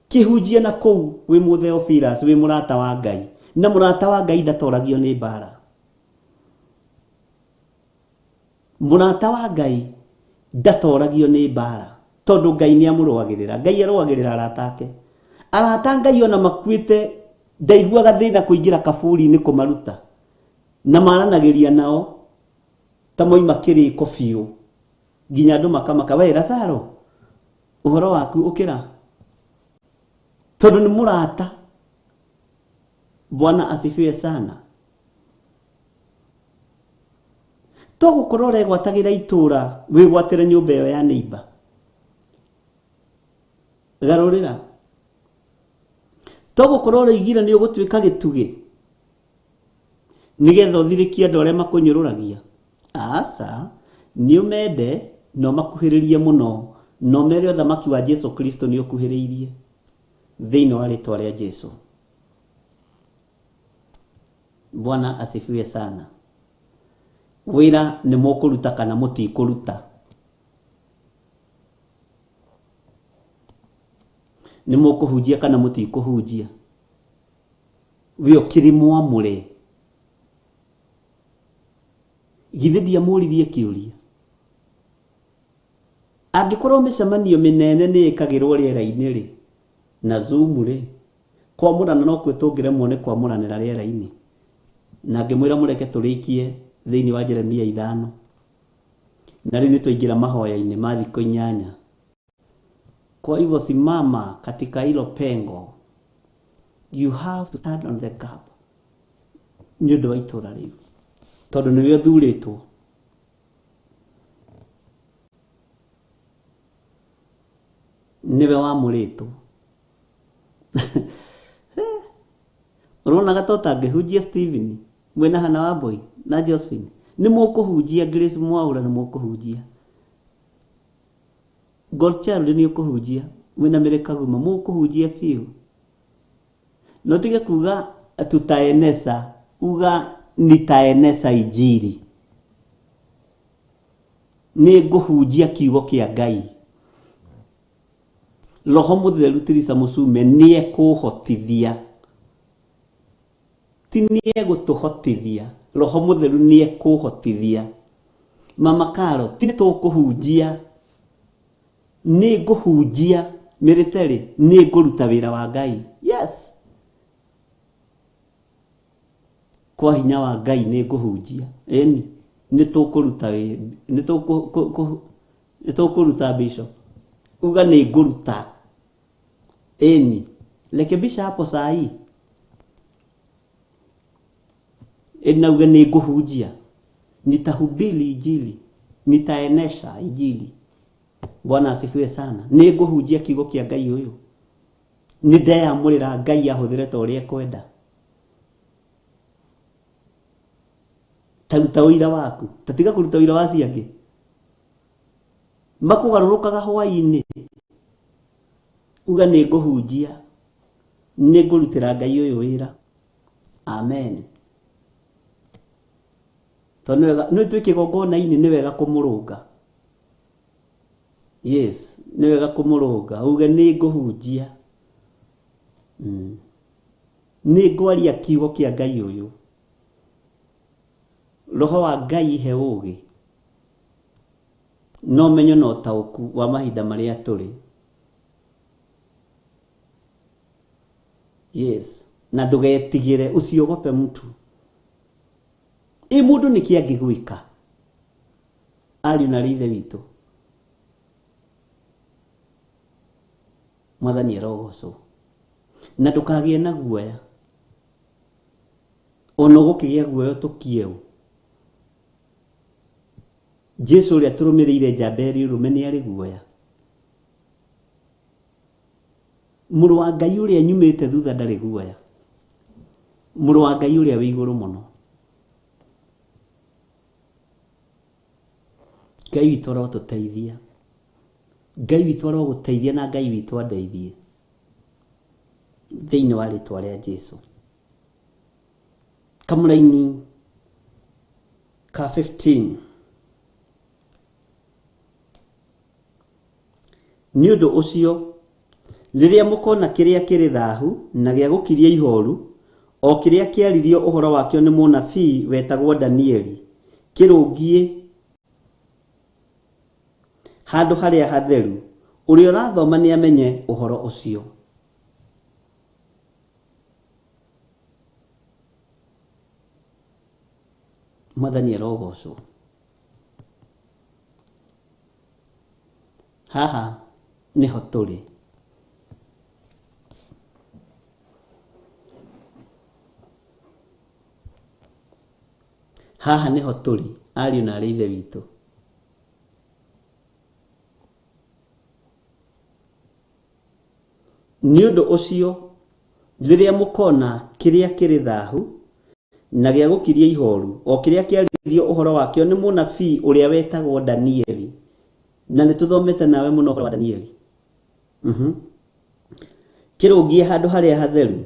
kĩhunjie na kũu wĩ Mũtheophilus, wĩ mũrata wa Ngai, na mũrata wa Ngai ndatoragio nĩ mbara. Mũrata wa Ngai ndatoragio nĩ mbara, tondũ Ngai nĩ amũrũagĩrĩra. Ngai arũagĩrĩra arata ake. Arata Ngai ona makuĩte ndaiguaga thĩna kũingĩra kaburi-inĩ kũmaruta, na maranagĩria nao ta moima kĩrĩko biũ, nginya andũ makamaka, we Lazaro ũhoro waku ũkĩra, tondũ nĩ mũrata. Bwana asifiwe sana. To gũkorwo ũregwatagĩra itũũra wĩgwatĩre nyũmba ĩyo ya neighbor. Garũrĩra. To gũkorwo ũraigire nĩ ũgũtuĩka gĩtugĩ nĩgetha ũthirĩkie andũ arĩa makũnyũrũragia. Aca, nĩ ũmende no makuhĩrĩrie mũno, no mere ũthamaki wa Jesu Kristo nĩ ũkuhĩrĩirie thĩinĩ wa rĩtwa rĩa Jesu. Bwana asifiwe sana. Wĩra nĩ mũkũruta kana mũtikũruta. Nĩ mũkũhunjia kana mũtikũhunjia. We ũkĩrĩ mwamũre, githĩ ndiamũririe kĩũria? Angĩkorwo mĩcemanio mĩnene nĩ ĩkagĩrwo rĩera-inĩ rĩ, na Zoom rĩ, kwamũrana no kwĩ tũngĩremwo nĩ kwamũranĩra rĩera-inĩ. Na ngĩmwĩra mũreke tũrĩkie thĩinĩ wa Jeremia 5. Na rĩu nĩ twaingĩra mahoya-inĩ ma thikũ 8. Kwa hivyo simama katika hilo pengo. You have to stand on the gap. Nĩ ũndũ wa itũũra rĩu, tondũ nĩwe ũthurĩtwo. Nĩwe wamũrĩtwo. Ũrona gatota ngĩhunjia Stephen, mwena Hana Wambui na Josephine, nĩ mũkũhunjia. Grace Mwaura nĩ mũkũhunjia. Godchild nĩ ũkũhunjia. Mwena Mary Kaguma mũkũhunjia biũ. No tige kuga tutaeneza, uga nitaeneza injiri. Nĩ ngũhunjia kiugo kĩa Ngai. Roho Mũtheru Tirisa Mũcume nĩ ekũhotithia, ti nĩ egũtũhotithia. Roho Mũtheru nĩ ekũhotithia Mama Karo ti tukuhunjia ni nguhunjia military ni nguruta wira wa Ngai. Yes, kwa hinya wa Ngai ni nguhunjia ni tukuruta ni tukuruta bishop uga ni nguruta rekebisha hapo saa hii uga ni nguhunjia nitahubiri injili nitaenesha injili. Bwana asifiwe sana. Ni nguhunjia kiugo kia Ngai uyu ni ndeyamurira Ngai ahuthire ta uria kwenda. Taruta wira waku tatiga kuruta wira wa ciangi makugarurukaga hwaini uga ni nguhunjia ni ngurutira Ngai uyu wira. Amen. Tonwega no twike gogona ini ni wega kumurunga. Yes, ni wega kumurunga uga ni nguhunjia ni ngwaria kiugo kia Ngai uyu. Roho wa Ngai he ugi no menyo no tauku wa mahinda maria turi. Yes, na ndugetigire uciogope mtu mundu niki angigwika ari na rithe witu. Mwathani arogocwo na ndukagie na guoya ono gukigia guoya tukieu. Jesu uria turumirire Jaberi rumeni ari guoya. Muru wa Ngai uria nyumite thutha ndari guoya. Muru wa Ngai uria wi iguru muno. Ngai witu arotuteithia. Ngai witu aroguteithia na Ngai witu andeithie thiini wa ritwa ria Jesu. Kamuraini ka 15 ni undu ucio riria mukona kiria kiri thahu na gia gukiria ihoru o kiria kiaririo uhoro wakio ni munabii wetagwo Danieli kirungie handu haria hatheru uria rathoma ni amenye uhoro ucio. Mwathani arogocwo. Haha niho turi. Haha niho turi ariu na arithe witu. Ni undu ucio riria mukona kiria kiri thahu na gia gukiria ihoru o kiria kiaririo uhoro wakio ni munabii uria wetagwo Danieli. Na nituthomete nawe muno uhoro wa Danieli. Kirungie handu haria hatheru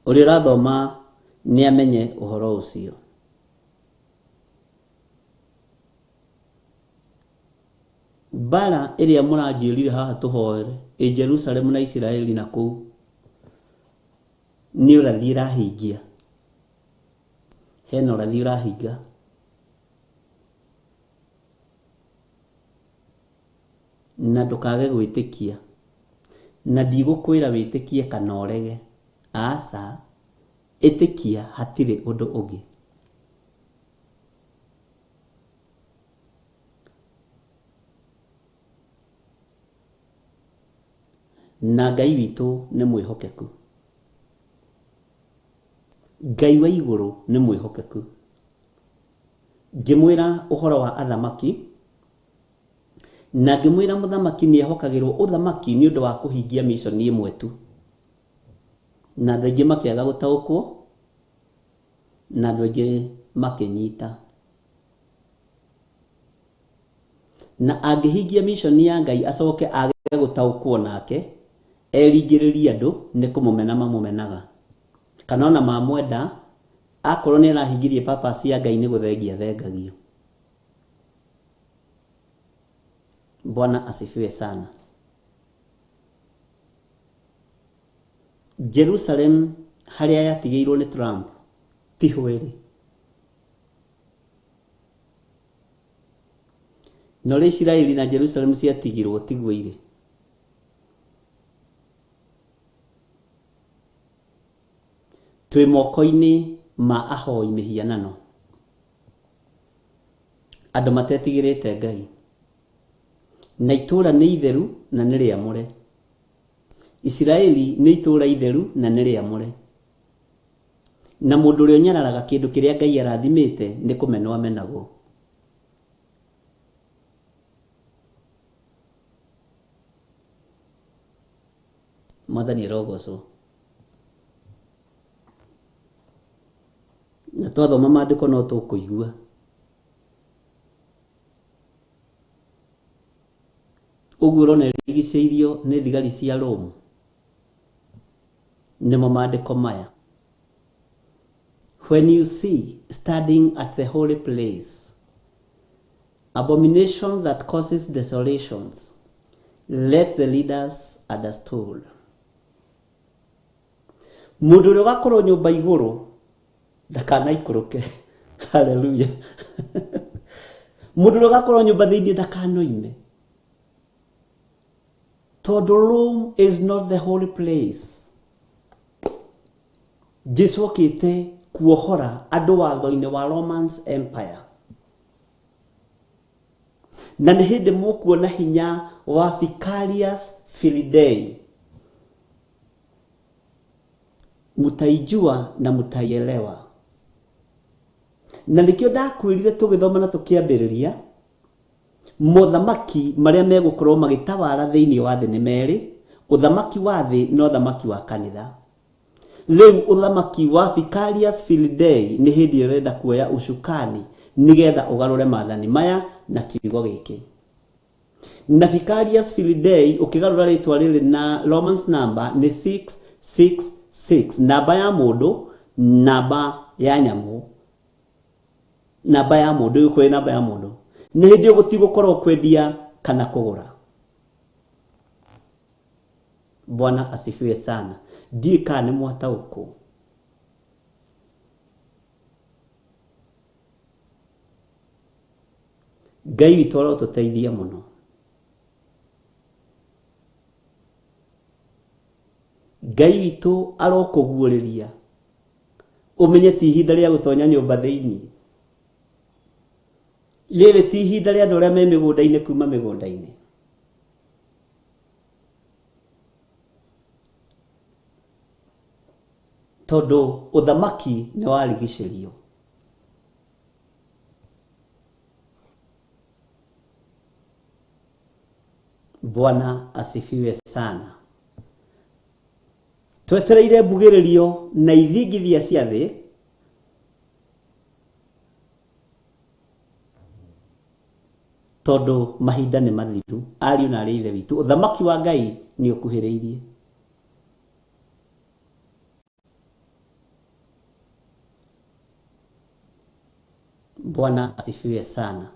uria rathoma ni amenye uhoro ucio. Bara iria muranjirire haha tuhoere Jerusalem na Israeli na kuu ni urathi irahingia. Hena urathi urahinga. Na ndukage gwitikia na ndigukwira witikie kana urege. Asa itikia hatire undu ungi. Na Ngai witu ni mwihokeku. Ngai wa iguru ni mwihokeku. Ngimwira uhoro wa athamaki na ngimwira muthamaki ni ehokagirwo uthamaki ni undu wa kuhingia mission imwe tu. Na andu aingi makiaga gutaukwo na andu aingi makinyita. Na angihingia mission ya Ngai acoke age gutaukwo nake eringiririe andu ni kumumena mamumenaga kana ona mamwenda akorwo ni arahingirie purpose ya Ngai ni guthengia thengagio. Bwana asifiwe sana. Jerusalem haria yatigeirwo ni Trump ti hweri. no rĩ Isiraeli na Jerusalem ciatigirwo tiguo irĩ. Twĩ moko-inĩ ma ahoi mĩhianano, andũ matetigĩrĩte Ngai, na itũũra nĩ itheru na nĩ rĩamũre. Isiraeli nĩ itũũra itheru na nĩ rĩamũre, na mũndũ ũrĩa ũnyararaga kĩndũ kĩrĩa Ngai arathimĩte nĩ kũmenwo amenagwo. Mwathani arogocwo. Na twathoma maandĩko no tũkũigua. Ũguo ũrona rigicĩirio nĩ thigari cia Rome, nĩmo maandĩko maya. When you see standing at the holy place abomination that causes desolations, let the leaders understood. Mũndũ ũrĩa ũgakorwo nyũmba igũrũ ndakanaikũrũke. Hallelujah. Mũndũ ũrĩa ũgakorwo nyũmba thĩinĩ ndakanoime. Tondũ Rome is not the holy place. Jesu okĩte kuohora andũ watho-inĩ wa Romans Empire. Na nĩ hĩndĩ mũkuona hinya wa Vicarious Fidei. Mutaijua na mutaielewa. Na nikio ndakwĩrire tũgĩthoma na tũkĩambĩrĩria, mothamaki marĩa megũkorwo magĩtawara thĩinĩ wa thĩ nĩ merĩ, ũthamaki wa thĩ na ũthamaki wa kanitha. Rĩu ũthamaki wa Vicarious Fidei nĩ hĩndĩ ũrenda kuoya ucukani nĩgetha ũgarũre maathani maya na kiugo gĩkĩ. Na Vicarious Fidei ũkĩgarũra rĩtwa rĩrĩ na Romans number nĩ 666, namba ya mũndũ, namba ya nyamũ, namba ya mũndũ, kwĩ namba ya mũndũ. Nĩ hĩndĩ ũgũtigũkorwo kwendia kana kũgũra. Bwana asifiwe sana. Ndiĩ kana nĩ mwataũkũ. Ngai witũ arotũteithia mũno. Ngai witũ arokũguũrĩria. Ũmenye ti ihinda rĩa gũtonya nyũmba thĩinĩ. Rĩrĩ ti ihinda rĩa andũ arĩa me mĩgũnda-inĩ kuma mĩgũnda-inĩ. Tondũ ũthamaki nĩ warigicĩrio. Bwana asifiwe sana. Twetereire mbugĩrĩrio na ithingithia cia thĩ tondũ mahinda nĩ mathiru. Ariũ na arĩ ithe witũ, ũthamaki wa Ngai nĩ ũkuhĩrĩirie. Bwana asifiwe sana.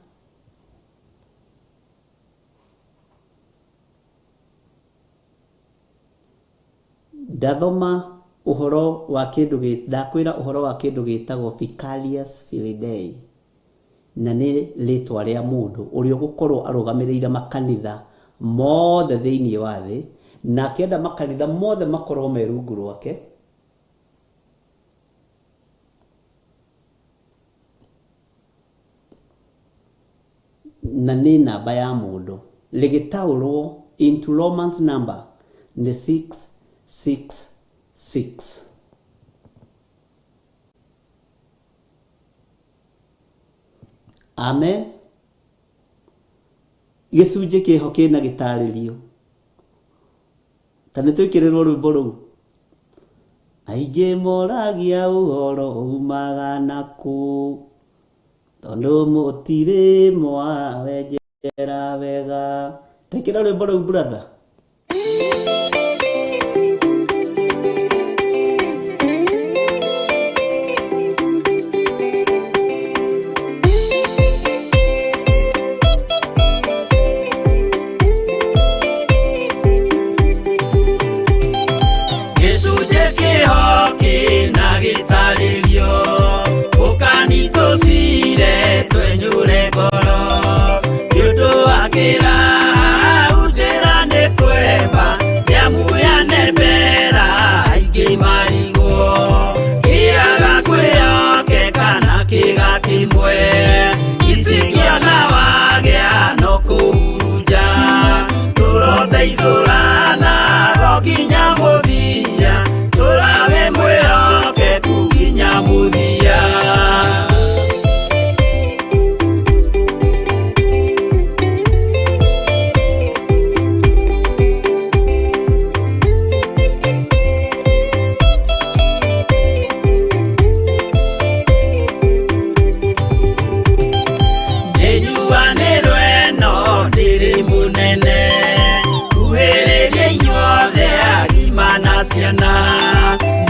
Ndathoma uhoro wa kĩndũ ndakwĩra uhoro wa kĩndũ gĩtagwo Vicarious Fidei. Na nĩ rĩtwa rĩa mũndũ ũrĩa ũgũkorwo arũgamĩrĩire makanitha mothe thĩinĩ wa thĩ, na akĩenda makanitha mothe makorwo me rungu rwake. Na nĩ namba ya mũndũ rĩgĩtaũrwo into Romans number nĩ 666. Amen. Gĩcunjĩ kĩho kĩna gĩtarĩrio. Ta nĩ twĩkĩrĩrwo rwĩmbo rũu. Aingĩ moragia ũhoro umaga nakũ, tondũ mũtirĩ mwawenjera wega. Tekĩra rwĩmbo rũu brother.
Twenyure ngoro, nĩ ũndũ tũraithũrana gokinya mũthia tũrage mwĩhokeku nginya mũthia.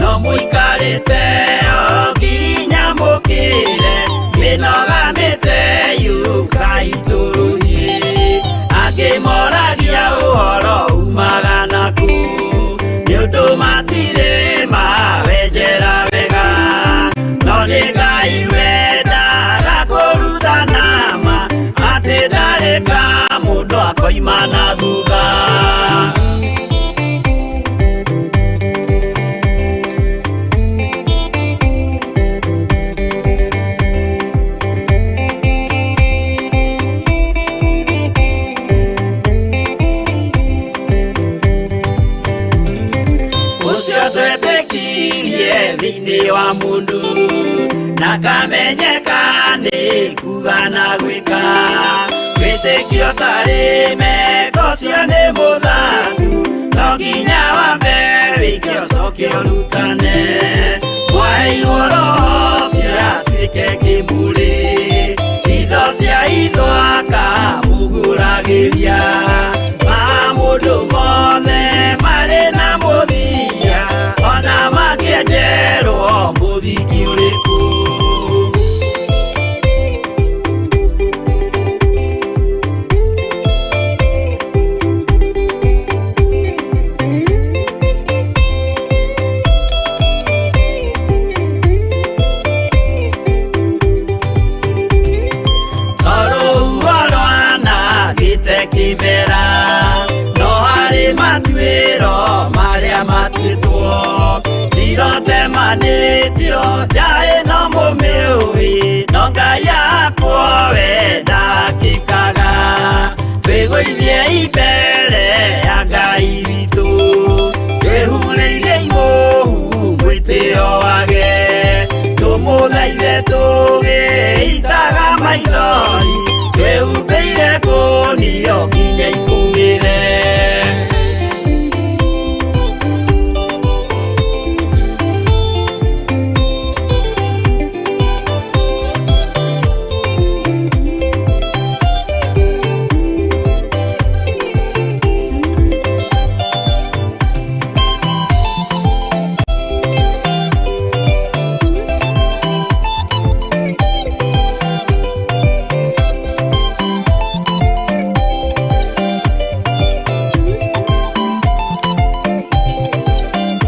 No mũikarĩte o nginya mũkĩre mĩnogamĩte yukai tũrũthiĩ angĩmoragia ũhoro umaga naku nĩũndũ matirĩ mawenjera wega no nĩ Ngai wendaga kũrutana ma atĩ ndareka mũndũ akoima na thutha. Thĩinĩ wa mũndũ na kamenyeka nĩ kuga na gwĩka wĩtĩkio tarĩ meko cio nĩ mũthatu no nginya wambe wĩke ũcoke ũrutane waheirwo roho ciatuĩke kĩmũrĩ itho cia ithwaka mũgũragĩria ma mũndũ mothe marĩ na mũthia ona makĩenjerwo mũthingi ũrĩkũ. Kĩmera no harĩ matuĩro marĩa matuĩtwo cirotemanĩtio njaĩ no mũmĩũĩ no Ngai akwo we ndakĩkaga twĩgũithie imbere ya Ngai witũ twĩhurĩire imũhu mwĩtĩo wage tũmũthaithe tũgĩitaga maitho